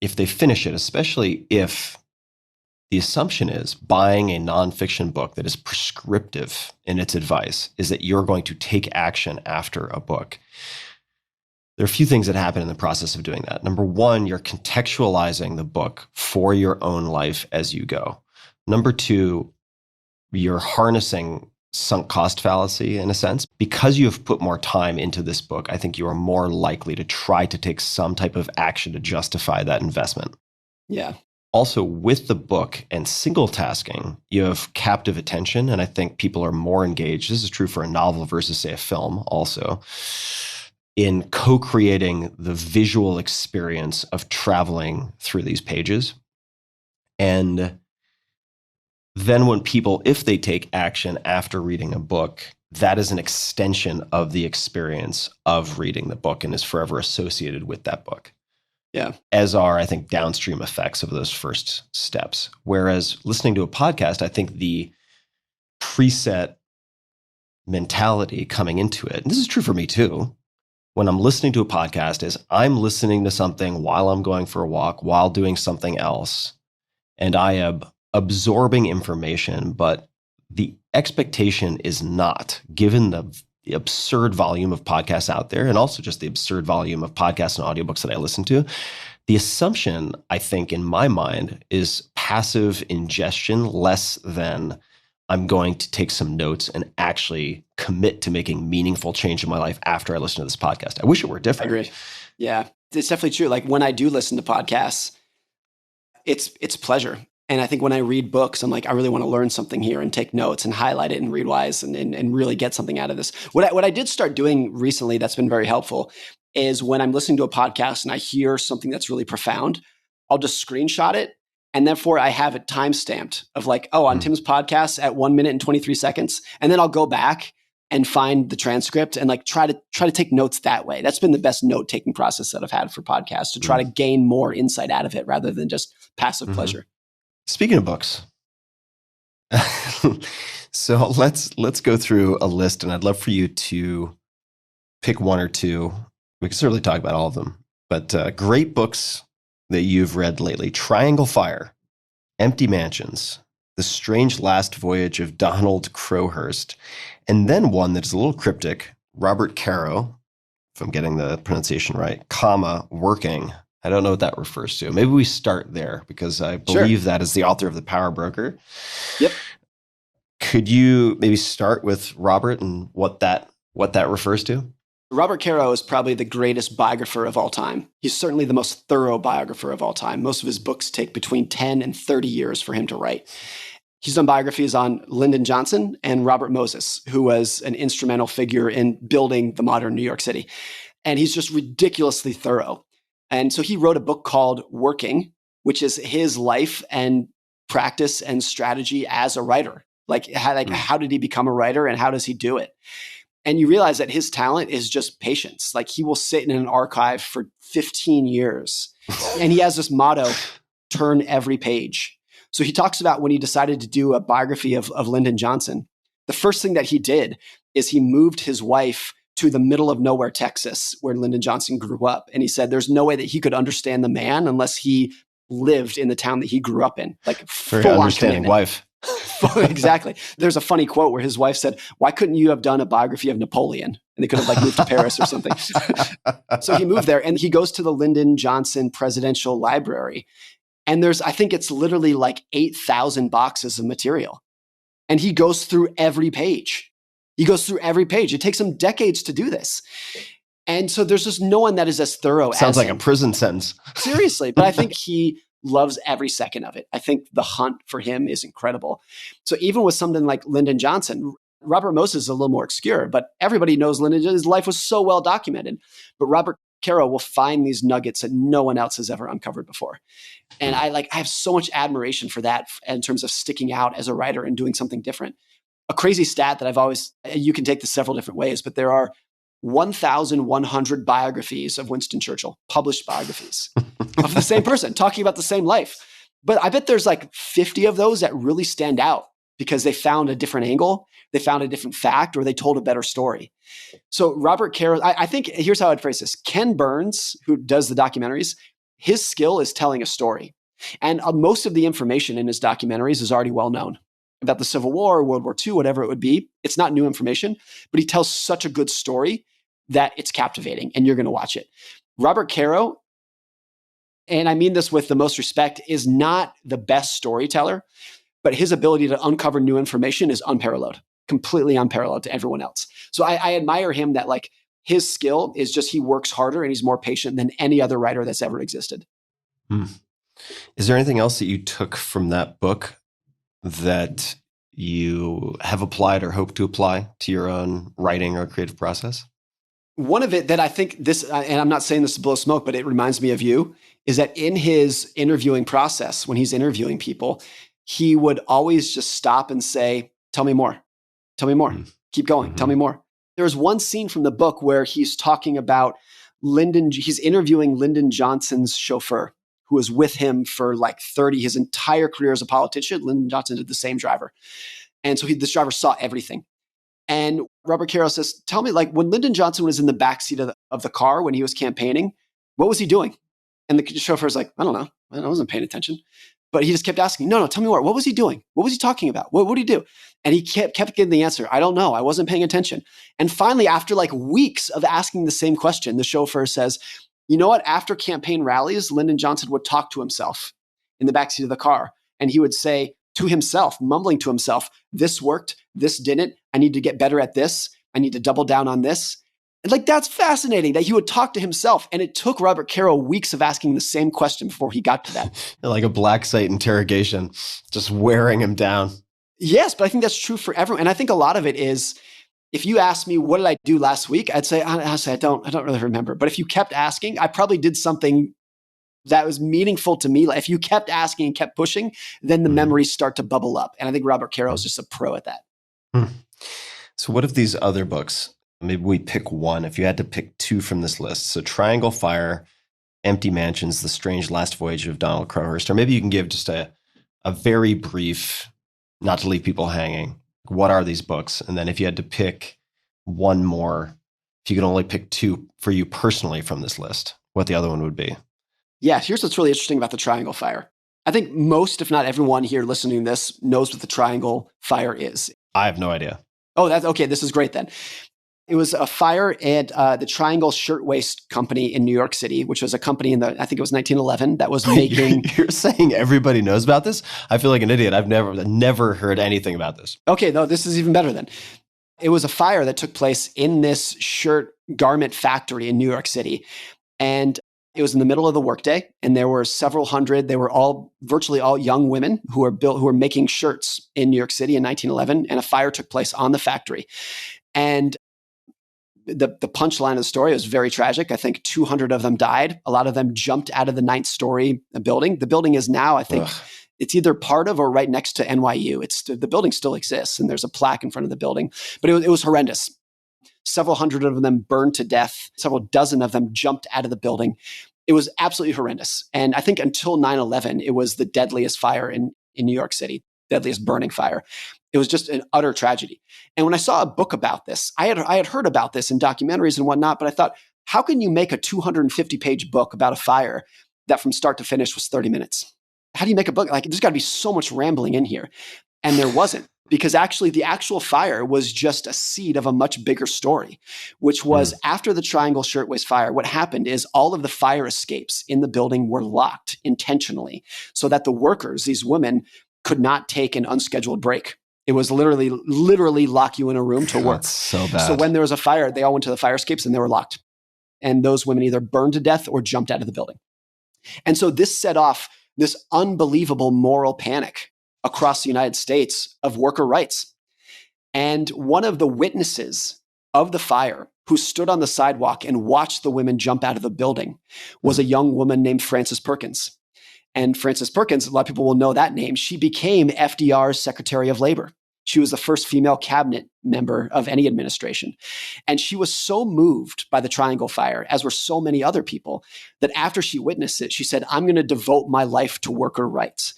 if they finish it, especially if the assumption is buying a nonfiction book that is prescriptive in its advice is that you're going to take action after a book. There are a few things that happen in the process of doing that. Number one, you're contextualizing the book for your own life as you go. Number two, you're harnessing sunk cost fallacy in a sense. Because you have put more time into this book, I think you are more likely to try to take some type of action to justify that investment. Yeah. Also, with the book and single tasking, you have captive attention, and I think people are more engaged. This is true for a novel versus, say, a film also, in co-creating the visual experience of traveling through these pages. And then when people, if they take action after reading a book, that is an extension of the experience of reading the book and is forever associated with that book. Yeah. As are, I think, downstream effects of those first steps. Whereas listening to a podcast, I think the preset mentality coming into it, and this is true for me too, when I'm listening to a podcast is I'm listening to something while I'm going for a walk, while doing something else, and I am absorbing information, but the expectation is not, given the absurd volume of podcasts out there, and also just the absurd volume of podcasts and audiobooks that I listen to, the assumption, I think, in my mind, is passive ingestion less than I'm going to take some notes and actually commit to making meaningful change in my life after I listen to this podcast. I wish it were different. I agree. Yeah, it's definitely true. Like when I do listen to podcasts, it's pleasure. And I think when I read books, I'm like, I really want to learn something here and take notes and highlight it and read wise and really get something out of this. What I did start doing recently that's been very helpful is when I'm listening to a podcast and I hear something that's really profound, I'll just screenshot it. And therefore I have it time stamped of like, oh, on Tim's podcast at 1 minute and 23 seconds. And then I'll go back and find the transcript and like try to take notes that way. That's been the best note taking process that I've had for podcasts, to try to gain more insight out of it rather than just passive pleasure. Speaking of books, so let's go through a list, and I'd love for you to pick one or two. We can certainly talk about all of them, but great books that you've read lately: Triangle Fire, Empty Mansions, The Strange Last Voyage of Donald Crowhurst, and then one that is a little cryptic, Robert Caro, if I'm getting the pronunciation right, Working. I don't know what that refers to. Maybe we start there because I believe that is the author of The Power Broker. Yep. Could you maybe start with Robert and what that refers to? Robert Caro is probably the greatest biographer of all time. He's certainly the most thorough biographer of all time. Most of his books take between 10 and 30 years for him to write. He's done biographies on Lyndon Johnson and Robert Moses, who was an instrumental figure in building the modern New York City. And he's just ridiculously thorough. And so he wrote a book called Working, which is his life and practice and strategy as a writer. How did he become a writer and how does he do it? And you realize that his talent is just patience. Like, he will sit in an archive for 15 years. And he has this motto, turn every page. So he talks about when he decided to do a biography of Lyndon Johnson, the first thing that he did is he moved his wife to the middle of nowhere, Texas, where Lyndon Johnson grew up. And he said there's no way that he could understand the man unless he lived in the town that he grew up in. Like, very understanding wife. Exactly. There's a funny quote where his wife said, why couldn't you have done a biography of Napoleon? And they could have moved to Paris or something. So he moved there and he goes to the Lyndon Johnson Presidential Library. And I think it's literally 8,000 boxes of material. And he goes through every page. It takes him decades to do this. And so there's just no one that is as thorough as him. Sounds like a prison sentence. Seriously. But I think he loves every second of it. I think the hunt for him is incredible. So even with something like Lyndon Johnson, Robert Moses is a little more obscure, but everybody knows Lyndon. His life was so well documented. But Robert Caro will find these nuggets that no one else has ever uncovered before. And I have so much admiration for that in terms of sticking out as a writer and doing something different. A crazy stat that you can take this several different ways, but there are 1,100 biographies of Winston Churchill, published biographies of the same person talking about the same life. But I bet there's 50 of those that really stand out because they found a different angle, they found a different fact, or they told a better story. So Robert Caro, I think, here's how I'd phrase this. Ken Burns, who does the documentaries, his skill is telling a story. And most of the information in his documentaries is already well known. About the Civil War, World War II, whatever it would be. It's not new information, but he tells such a good story that it's captivating and you're going to watch it. Robert Caro, and I mean this with the most respect, is not the best storyteller, but his ability to uncover new information is unparalleled, completely unparalleled to everyone else. So I admire him that his skill is just he works harder and he's more patient than any other writer that's ever existed. Is there anything else that you took from that book that you have applied or hope to apply to your own writing or creative process? One of it that I think this, and I'm not saying this to blow smoke, but it reminds me of you, is that in his interviewing process, when he's interviewing people, he would always just stop and say, tell me more, keep going, tell me more. There's one scene from the book where he's talking about he's interviewing Lyndon Johnson's chauffeur, who was with him for his entire career as a politician. Lyndon Johnson did the same driver. And so this driver saw everything. And Robert Caro says, tell me, when Lyndon Johnson was in the backseat of the car when he was campaigning, what was he doing? And the chauffeur's like, I don't know. I wasn't paying attention. But he just kept asking, no, tell me more. What was he doing? What was he talking about? What did he do? And he kept getting the answer. I don't know. I wasn't paying attention. And finally, after weeks of asking the same question, the chauffeur says, you know what? After campaign rallies, Lyndon Johnson would talk to himself in the backseat of the car. And he would say to himself, mumbling to himself, this worked, this didn't. I need to get better at this. I need to double down on this. Like, that's fascinating that he would talk to himself. And it took Robert Caro weeks of asking the same question before he got to that. Like a black site interrogation, just wearing him down. Yes, but I think that's true for everyone. And I think a lot of it is, if you asked me, what did I do last week? I'd say, honestly, I don't really remember. But if you kept asking, I probably did something that was meaningful to me. Like, if you kept asking and kept pushing, then the memories start to bubble up. And I think Robert Caro is just a pro at that. So what of these other books? Maybe we pick one. If you had to pick two from this list. So Triangle Fire, Empty Mansions, The Strange Last Voyage of Donald Crowhurst. Or maybe you can give just a very brief, not to leave people hanging. What are these books? And then if you had to pick one more, if you could only pick two for you personally from this list, what the other one would be. Yeah, here's what's really interesting about the Triangle Fire. I think most, if not everyone here listening to this, knows what the Triangle Fire is. I have no idea. Oh, that's okay. This is great then. It was a fire at the Triangle Shirtwaist Company in New York City, which was a company in I think it was 1911, that was making... You're saying everybody knows about this? I feel like an idiot. I've never heard anything about this. Okay, no, this is even better then. It was a fire that took place in this garment factory in New York City. And it was in the middle of the workday, and there were several hundred. They were virtually all young women who were making shirts in New York City in 1911, and a fire took place on the factory. And the punchline of the story was very tragic. I think 200 of them died. A lot of them jumped out of the 9th-story building. The building is now, I think, it's either part of or right next to NYU. The building still exists, and there's a plaque in front of the building. But it was horrendous. Several hundred of them burned to death. Several dozen of them jumped out of the building. It was absolutely horrendous. And I think until 9/11, it was the deadliest fire in New York City, deadliest burning fire. It was just an utter tragedy. And when I saw a book about this, I had heard about this in documentaries and whatnot, but I thought, how can you make a 250-page book about a fire that from start to finish was 30 minutes? How do you make a book? Like, there's got to be so much rambling in here. And there wasn't, because actually the actual fire was just a seed of a much bigger story, which was after the Triangle Shirtwaist Fire, what happened is all of the fire escapes in the building were locked intentionally so that the workers, these women, could not take an unscheduled break. It was literally lock you in a room to work. That's so bad. So when there was a fire, they all went to the fire escapes and they were locked. And those women either burned to death or jumped out of the building. And so this set off this unbelievable moral panic across the United States of worker rights. And one of the witnesses of the fire who stood on the sidewalk and watched the women jump out of the building was a young woman named Frances Perkins. And Frances Perkins, a lot of people will know that name. She became FDR's Secretary of Labor. She was the first female cabinet member of any administration. And she was so moved by the Triangle Fire, as were so many other people, that after she witnessed it, she said, I'm going to devote my life to worker rights.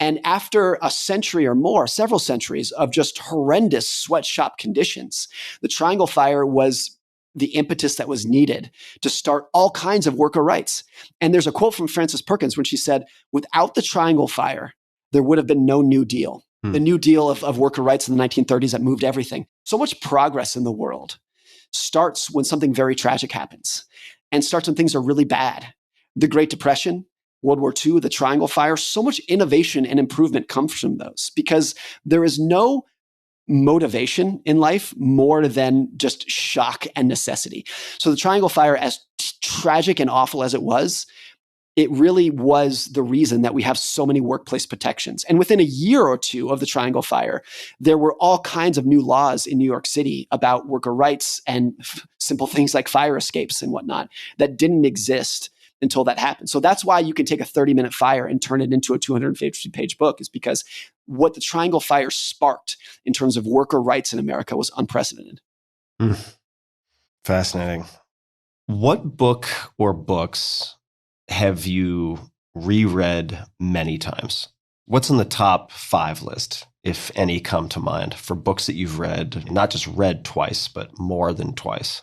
And after a century or more, several centuries of just horrendous sweatshop conditions, the Triangle Fire was the impetus that was needed to start all kinds of worker rights. And there's a quote from Frances Perkins when she said, without the Triangle Fire, there would have been no New Deal. The New Deal of worker rights in the 1930s that moved everything. So much progress in the world starts when something very tragic happens, and starts when things are really bad. The Great Depression, World War II, the Triangle Fire, so much innovation and improvement comes from those, because there is no motivation in life more than just shock and necessity. So the Triangle Fire, as tragic and awful as it was, it really was the reason that we have so many workplace protections. And within a year or two of the Triangle Fire, there were all kinds of new laws in New York City about worker rights and simple things like fire escapes and whatnot that didn't exist until that happened. So that's why you can take a 30-minute fire and turn it into a 250-page book, is because what the Triangle Fire sparked in terms of worker rights in America was unprecedented. Fascinating. What book or books have you reread many times? What's on the top 5 list, if any come to mind, for books that you've read, not just read twice, but more than twice?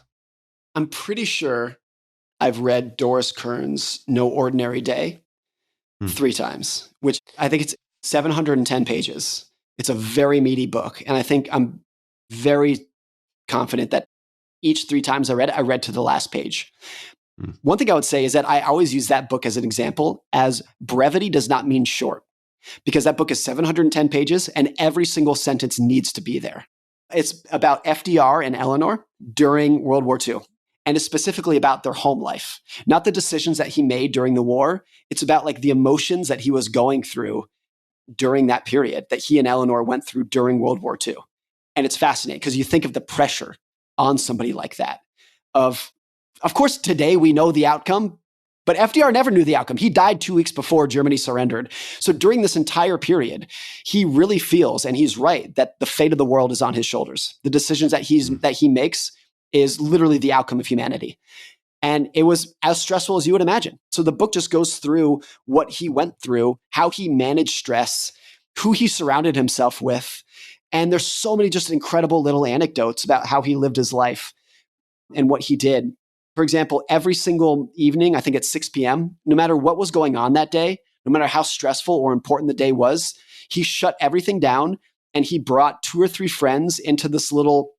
I'm pretty sure I've read Doris Kearns' No Ordinary Day 3 times, which I think it's 710 pages. It's a very meaty book. And I think I'm very confident that each 3 times I read to the last page. One thing I would say is that I always use that book as an example, as brevity does not mean short, because that book is 710 pages and every single sentence needs to be there. It's about FDR and Eleanor during World War II. And it's specifically about their home life, not the decisions that he made during the war. It's about like the emotions that he was going through during that period that he and Eleanor went through during World War II. And it's fascinating because you think of the pressure on somebody like that. Of course, today we know the outcome, but FDR never knew the outcome. He died 2 weeks before Germany surrendered. So during this entire period, he really feels, and he's right, that the fate of the world is on his shoulders. The decisions that he makes is literally the outcome of humanity. And it was as stressful as you would imagine. So the book just goes through what he went through, how he managed stress, who he surrounded himself with. And there's so many just incredible little anecdotes about how he lived his life and what he did. For example, every single evening, I think at 6 p.m., no matter what was going on that day, no matter how stressful or important the day was, he shut everything down and he brought 2 or 3 friends into this little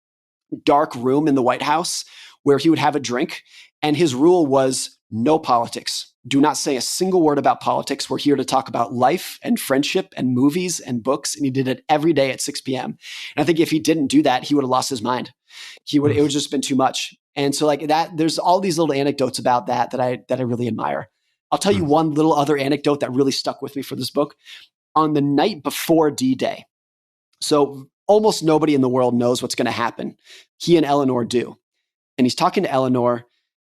dark room in the White House where he would have a drink. And his rule was no politics. Do not say a single word about politics. We're here to talk about life and friendship and movies and books. And he did it every day at 6 p.m. And I think if he didn't do that, he would have lost his mind. It would have just been too much. And so like that, there's all these little anecdotes about that I really admire. I'll tell you one little other anecdote that really stuck with me for this book. On the night before D-Day, so almost nobody in the world knows what's going to happen. He and Eleanor do. And he's talking to Eleanor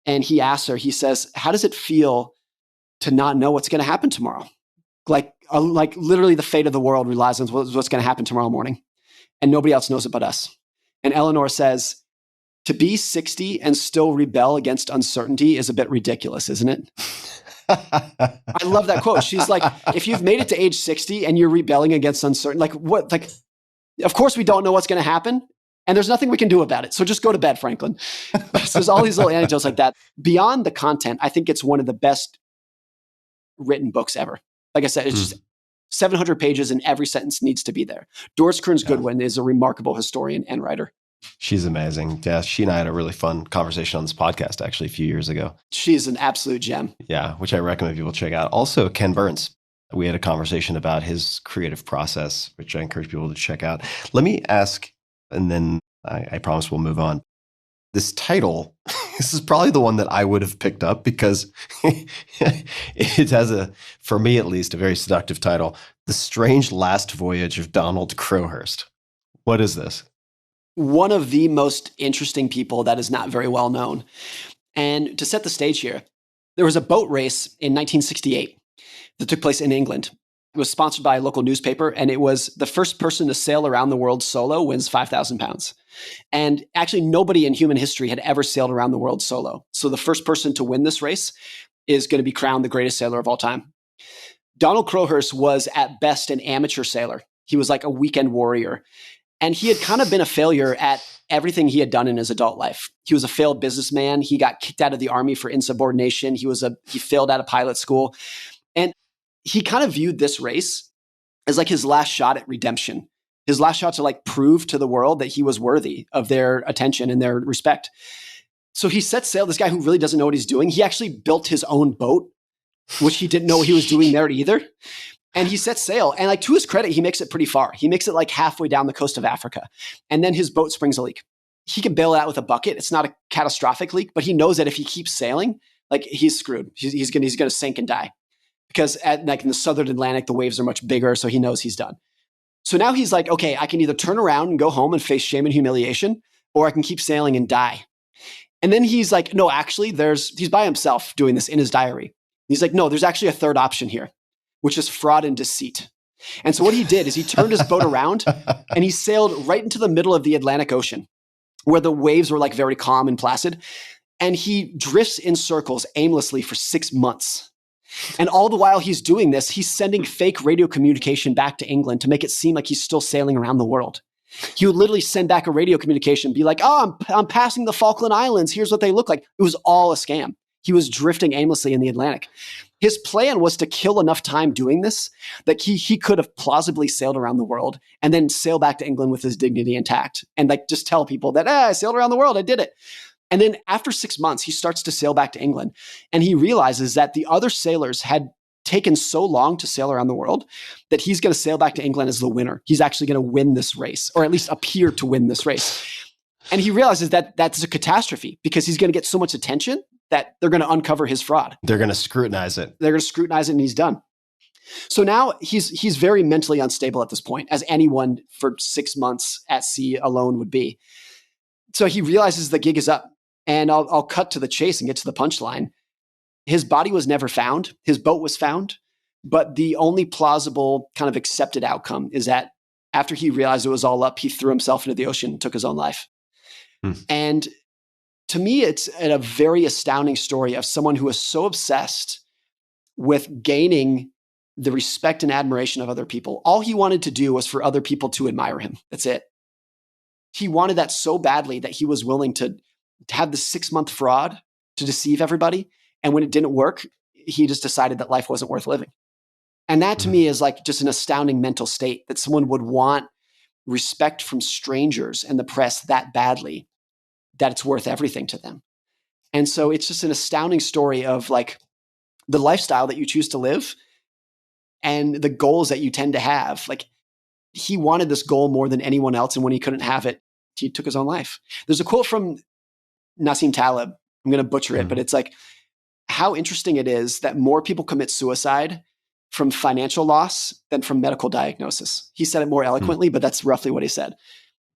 and he asks her, he says, how does it feel to not know what's going to happen tomorrow? Like literally the fate of the world relies on what's going to happen tomorrow morning. And nobody else knows it but us. And Eleanor says, to be 60 and still rebel against uncertainty is a bit ridiculous, isn't it? I love that quote. She's like, if you've made it to age 60 and you're rebelling against uncertainty, like what? Like, of course we don't know what's going to happen and there's nothing we can do about it. So just go to bed, Franklin. So there's all these little anecdotes like that. Beyond the content, I think it's one of the best written books ever. Like I said, it's just 700 pages and every sentence needs to be there. Doris Kearns Goodwin is a remarkable historian and writer. She's amazing. Yeah, she and I had a really fun conversation on this podcast actually a few years ago. She's an absolute gem. Yeah, which I recommend people check out. Also, Ken Burns. We had a conversation about his creative process, which I encourage people to check out. Let me ask, and then I promise we'll move on. This title, this is probably the one that I would have picked up because it has for me at least, a very seductive title. The Strange Last Voyage of Donald Crowhurst. What is this? One of the most interesting people that is not very well known. And to set the stage here, there was a boat race in 1968 that took place in England. It was sponsored by a local newspaper, and it was the first person to sail around the world solo wins 5,000 pounds. And actually, nobody in human history had ever sailed around the world solo. So the first person to win this race is going to be crowned the greatest sailor of all time. Donald Crowhurst was at best an amateur sailor. He was like a weekend warrior. And he had kind of been a failure at everything he had done in his adult life. He was a failed businessman. He got kicked out of the army for insubordination. He failed out of pilot school. And he kind of viewed this race as like his last shot at redemption. His last shot to like prove to the world that he was worthy of their attention and their respect. So he set sail, this guy who really doesn't know what he's doing. He actually built his own boat, which he didn't know what he was doing there either. And he sets sail. And like to his credit, he makes it pretty far. He makes it like halfway down the coast of Africa. And then his boat springs a leak. He can bail it out with a bucket. It's not a catastrophic leak, but he knows that if he keeps sailing, like he's screwed. He's going to sink and die. Because in the Southern Atlantic, the waves are much bigger. So he knows he's done. So now he's like, okay, I can either turn around and go home and face shame and humiliation, or I can keep sailing and die. And then he's like, no, actually, he's by himself doing this in his diary. He's like, no, there's actually a third option here, which is fraud and deceit. And so what he did is he turned his boat around and he sailed right into the middle of the Atlantic Ocean where the waves were like very calm and placid. And he drifts in circles aimlessly for 6 months. And all the while he's doing this, he's sending fake radio communication back to England to make it seem like he's still sailing around the world. He would literally send back a radio communication, be like, oh, I'm passing the Falkland Islands. Here's what they look like. It was all a scam. He was drifting aimlessly in the Atlantic. His plan was to kill enough time doing this that he could have plausibly sailed around the world and then sail back to England with his dignity intact and like just tell people that, I sailed around the world. I did it. And then after 6 months, he starts to sail back to England and he realizes that the other sailors had taken so long to sail around the world that he's going to sail back to England as the winner. He's actually going to win this race, or at least appear to win this race. And he realizes that that's a catastrophe because he's going to get so much attention that they're going to uncover his fraud. They're going to scrutinize it. They're going to scrutinize it and he's done. So now he's very mentally unstable at this point, as anyone for 6 months at sea alone would be. So he realizes the gig is up. And I'll cut to the chase and get to the punchline. His body was never found. His boat was found. But the only plausible kind of accepted outcome is that after he realized it was all up, he threw himself into the ocean and took his own life. And to me, it's a very astounding story of someone who is so obsessed with gaining the respect and admiration of other people. All he wanted to do was for other people to admire him. That's it. He wanted that so badly that he was willing to have the 6-month fraud to deceive everybody. And when it didn't work, he just decided that life wasn't worth living. And that to me is like just an astounding mental state that someone would want respect from strangers and the press that badly that it's worth everything to them. And so it's just an astounding story of like the lifestyle that you choose to live and the goals that you tend to have. Like he wanted this goal more than anyone else. And when he couldn't have it, he took his own life. There's a quote from Nassim Taleb. I'm going to butcher it, but it's like how interesting it is that more people commit suicide from financial loss than from medical diagnosis. He said it more eloquently, but that's roughly what he said.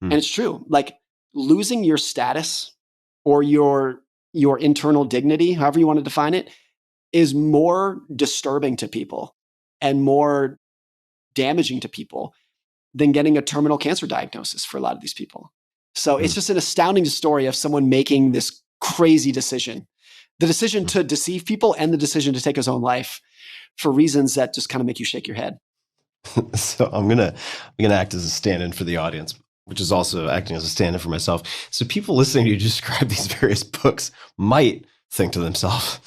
And it's true. Like losing your status or your internal dignity, however you want to define it, is more disturbing to people and more damaging to people than getting a terminal cancer diagnosis for a lot of these people. So it's just an astounding story of someone making this crazy decision, the decision to deceive people and the decision to take his own life for reasons that just kind of make you shake your head. So I'm gonna act as a stand-in for the audience, which is also acting as a stand-in for myself. So people listening to you describe these various books might think to themselves,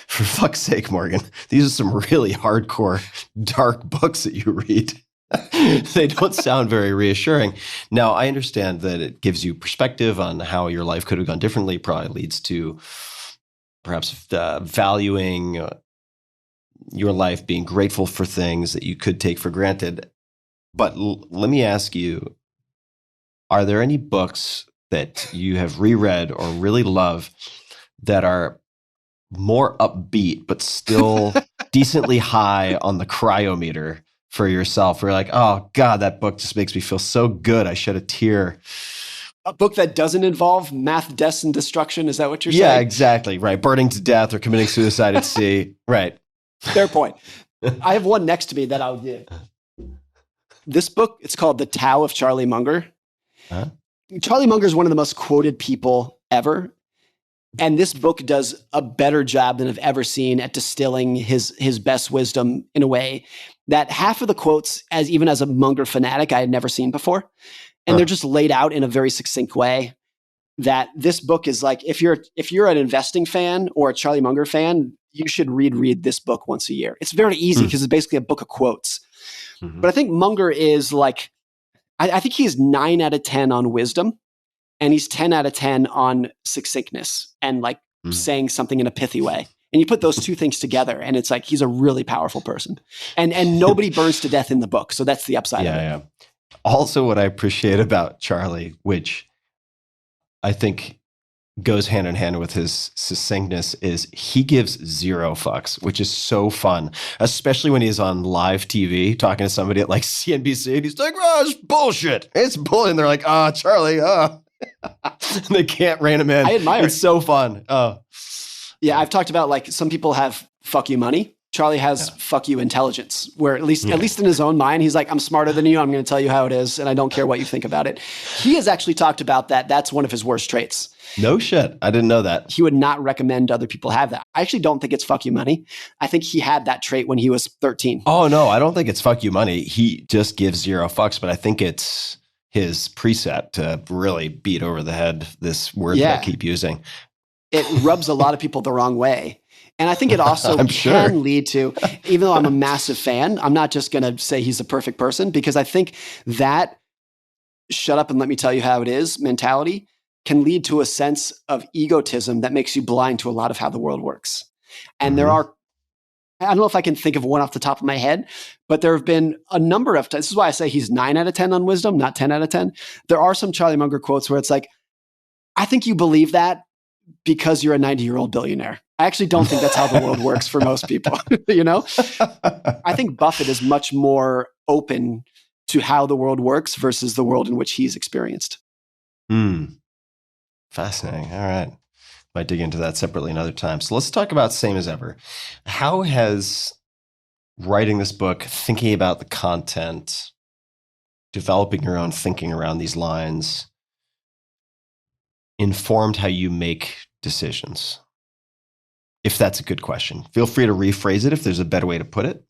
for fuck's sake, Morgan, these are some really hardcore, dark books that you read. They don't sound very reassuring. Now, I understand that it gives you perspective on how your life could have gone differently, probably leads to perhaps valuing your life, being grateful for things that you could take for granted. But let me ask you, are there any books that you have reread or really love that are more upbeat, but still decently high on the cryometer for yourself? Where you're like, oh God, that book just makes me feel so good. I shed a tear. A book that doesn't involve math, death, and destruction. Is that what you're saying? Yeah, exactly. Right. Burning to death or committing suicide at sea. Right. Fair point. I have one next to me that I'll give. This book, it's called The Tao of Charlie Munger. Huh? Charlie Munger is one of the most quoted people ever. And this book does a better job than I've ever seen at distilling his best wisdom in a way that half of the quotes, even as a Munger fanatic, I had never seen before. And they're just laid out in a very succinct way that this book is like, if you're an investing fan or a Charlie Munger fan, you should read this book once a year. It's very easy because it's basically a book of quotes. But I think Munger is like, I think he's 9 out of 10 on wisdom. And he's 10 out of 10 on succinctness and like saying something in a pithy way. And you put those two things together and it's like, he's a really powerful person. And nobody burns to death in the book. So that's the upside of it. Yeah. Also, what I appreciate about Charlie, which I think goes hand in hand with his succinctness, is he gives zero fucks, which is so fun, especially when he's on live TV talking to somebody at like CNBC and he's like, oh, it's bullshit. It's bullshit. And they're like, oh, Charlie, they can't rein him in. I admire it's so fun. Oh, yeah. I've talked about like some people have fuck you money. Charlie has fuck you intelligence, where at least in his own mind, he's like, I'm smarter than you. I'm going to tell you how it is. And I don't care what you think about it. He has actually talked about that. That's one of his worst traits. No shit. I didn't know that. He would not recommend other people have that. I actually don't think it's fuck you money. I think he had that trait when he was 13. Oh, no, I don't think it's fuck you money. He just gives zero fucks, but I think it's his preset to really beat over the head this word that I keep using. It rubs a lot of people the wrong way. And I think it also can lead to, even though I'm a massive fan, I'm not just going to say he's a perfect person, because I think that shut up and let me tell you how it is mentality can lead to a sense of egotism that makes you blind to a lot of how the world works. And there are, I don't know if I can think of one off the top of my head, but there have been a number of times. This is why I say he's 9 out of 10 on wisdom, not 10 out of 10. There are some Charlie Munger quotes where it's like, I think you believe that because you're a 90-year-old billionaire. I actually don't think that's how the world works for most people. I think Buffett is much more open to how the world works versus the world in which he's experienced. Fascinating. All right. Might dig into that separately another time. So let's talk about Same as Ever. How has writing this book, thinking about the content, developing your own thinking around these lines, informed how you make decisions? If that's a good question. Feel free to rephrase it if there's a better way to put it.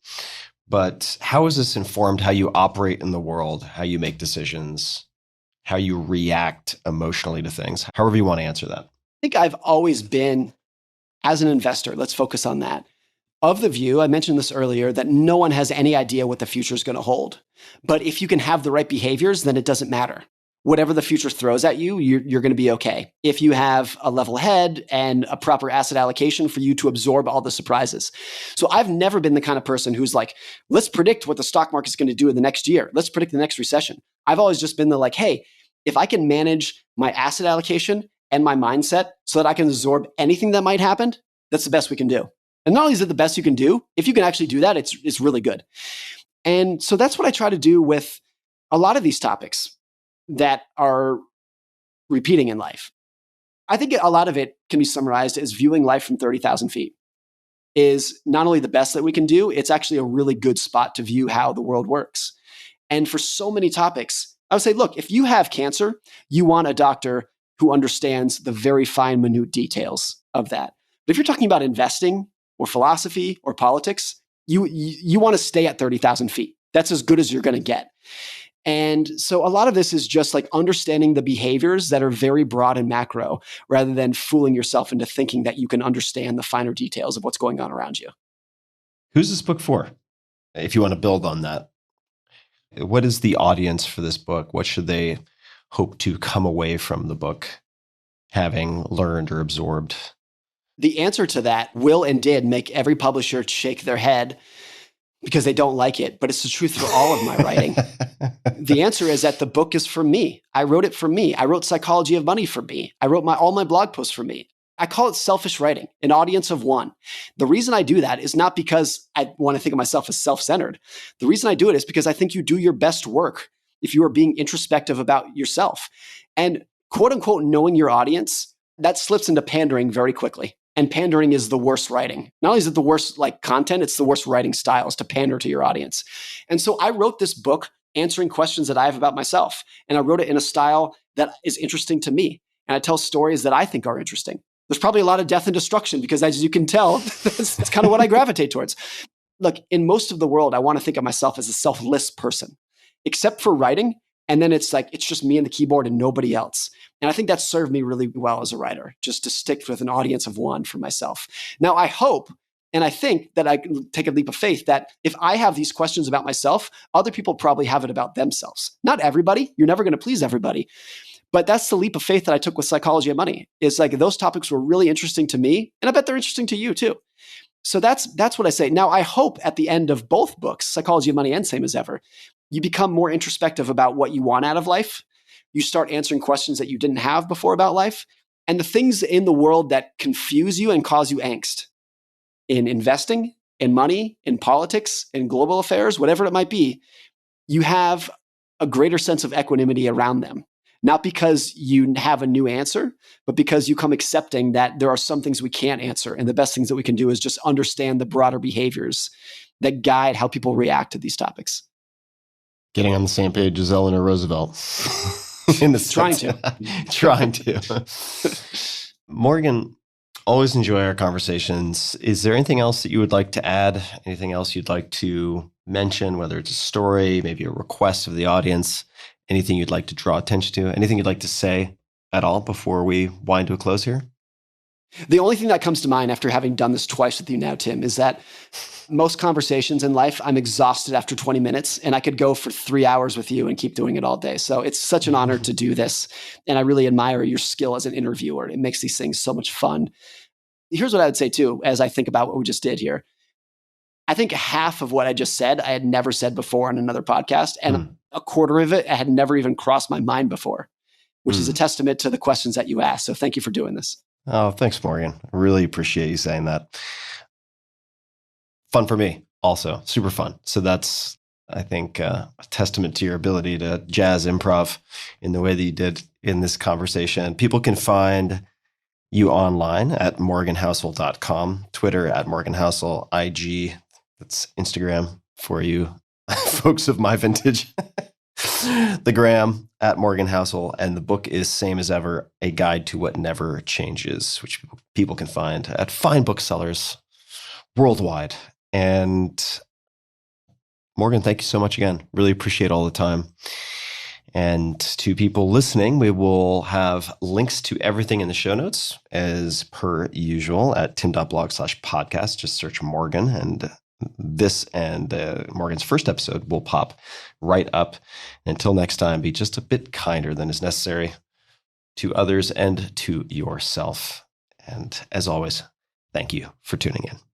But how has this informed how you operate in the world, how you make decisions, how you react emotionally to things? However you want to answer that. I think I've always been, as an investor, let's focus on that, of the view, I mentioned this earlier, that no one has any idea what the future is going to hold. But if you can have the right behaviors, then it doesn't matter. Whatever the future throws at you, you're going to be okay. If you have a level head and a proper asset allocation for you to absorb all the surprises. So I've never been the kind of person who's like, let's predict what the stock market is going to do in the next year. Let's predict the next recession. I've always just been the like, hey, if I can manage my asset allocation and my mindset so that I can absorb anything that might happen, that's the best we can do. And not only is it the best you can do, if you can actually do that, it's really good. And so that's what I try to do with a lot of these topics that are repeating in life. I think a lot of it can be summarized as viewing life from 30,000 feet is not only the best that we can do, it's actually a really good spot to view how the world works. And for so many topics, I would say, look, if you have cancer, you want a doctor who understands the very fine, minute details of that. But if you're talking about investing or philosophy or politics, you want to stay at 30,000 feet. That's as good as you're going to get. And so a lot of this is just like understanding the behaviors that are very broad and macro, rather than fooling yourself into thinking that you can understand the finer details of what's going on around you. Who's this book for? If you want to build on that, what is the audience for this book? What should they hope to come away from the book having learned or absorbed? The answer to that will and did make every publisher shake their head because they don't like it, but it's the truth for all of my writing. The answer is that the book is for me. I wrote it for me. I wrote Psychology of Money for me. I wrote all my blog posts for me. I call it selfish writing, an audience of one. The reason I do that is not because I want to think of myself as self-centered. The reason I do it is because I think you do your best work if you are being introspective about yourself. And quote unquote, knowing your audience, that slips into pandering very quickly. And pandering is the worst writing. Not only is it the worst content, it's the worst writing styles to pander to your audience. And so I wrote this book answering questions that I have about myself. And I wrote it in a style that is interesting to me. And I tell stories that I think are interesting. There's probably a lot of death and destruction because, as you can tell, that's kind of what I gravitate towards. Look, in most of the world, I want to think of myself as a selfless person, except for writing. And then it's just me and the keyboard and nobody else. And I think that served me really well as a writer, just to stick with an audience of one for myself. Now, I hope and I think that I can take a leap of faith that if I have these questions about myself, other people probably have it about themselves. Not everybody. You're never going to please everybody. But that's the leap of faith that I took with Psychology of Money. It's like those topics were really interesting to me, and I bet they're interesting to you too. So that's what I say. Now, I hope at the end of both books, Psychology of Money and Same as Ever, you become more introspective about what you want out of life. You start answering questions that you didn't have before about life, and the things in the world that confuse you and cause you angst in investing, in money, in politics, in global affairs, whatever it might be, you have a greater sense of equanimity around them. Not because you have a new answer, but because you come accepting that there are some things we can't answer. And the best things that we can do is just understand the broader behaviors that guide how people react to these topics. Getting on the same page as Eleanor Roosevelt. In the Trying to. Morgan, always enjoy our conversations. Is there anything else that you would like to add? Anything else you'd like to mention, whether it's a story, maybe a request of the audience? Anything you'd like to draw attention to? Anything you'd like to say at all before we wind to a close here? The only thing that comes to mind after having done this twice with you now, Tim, is that most conversations in life, I'm exhausted after 20 minutes, and I could go for 3 hours with you and keep doing it all day. So it's such an honor to do this. And I really admire your skill as an interviewer. It makes these things so much fun. Here's what I would say too, as I think about what we just did here. I think half of what I just said, I had never said before on another podcast. And a quarter of it, I had never even crossed my mind before. which is a testament to the questions that you asked. So thank you for doing this. Oh, thanks, Morgan. I really appreciate you saying that. Fun for me also, super fun. So that's, I think, a testament to your ability to jazz improv in the way that you did in this conversation. People can find you online at morganhousel.com, Twitter at morganhousel, IG, that's Instagram for you folks of my vintage, the gram at morganhousel, and the book is same as ever, A Guide to What Never Changes, which people can find at fine booksellers worldwide. And Morgan, thank you so much again. Really appreciate all the time. And to people listening, we will have links to everything in the show notes as per usual at tim.blog/podcast. Just search Morgan, and this and Morgan's first episode will pop right up. Until next time, be just a bit kinder than is necessary to others and to yourself. And as always, thank you for tuning in.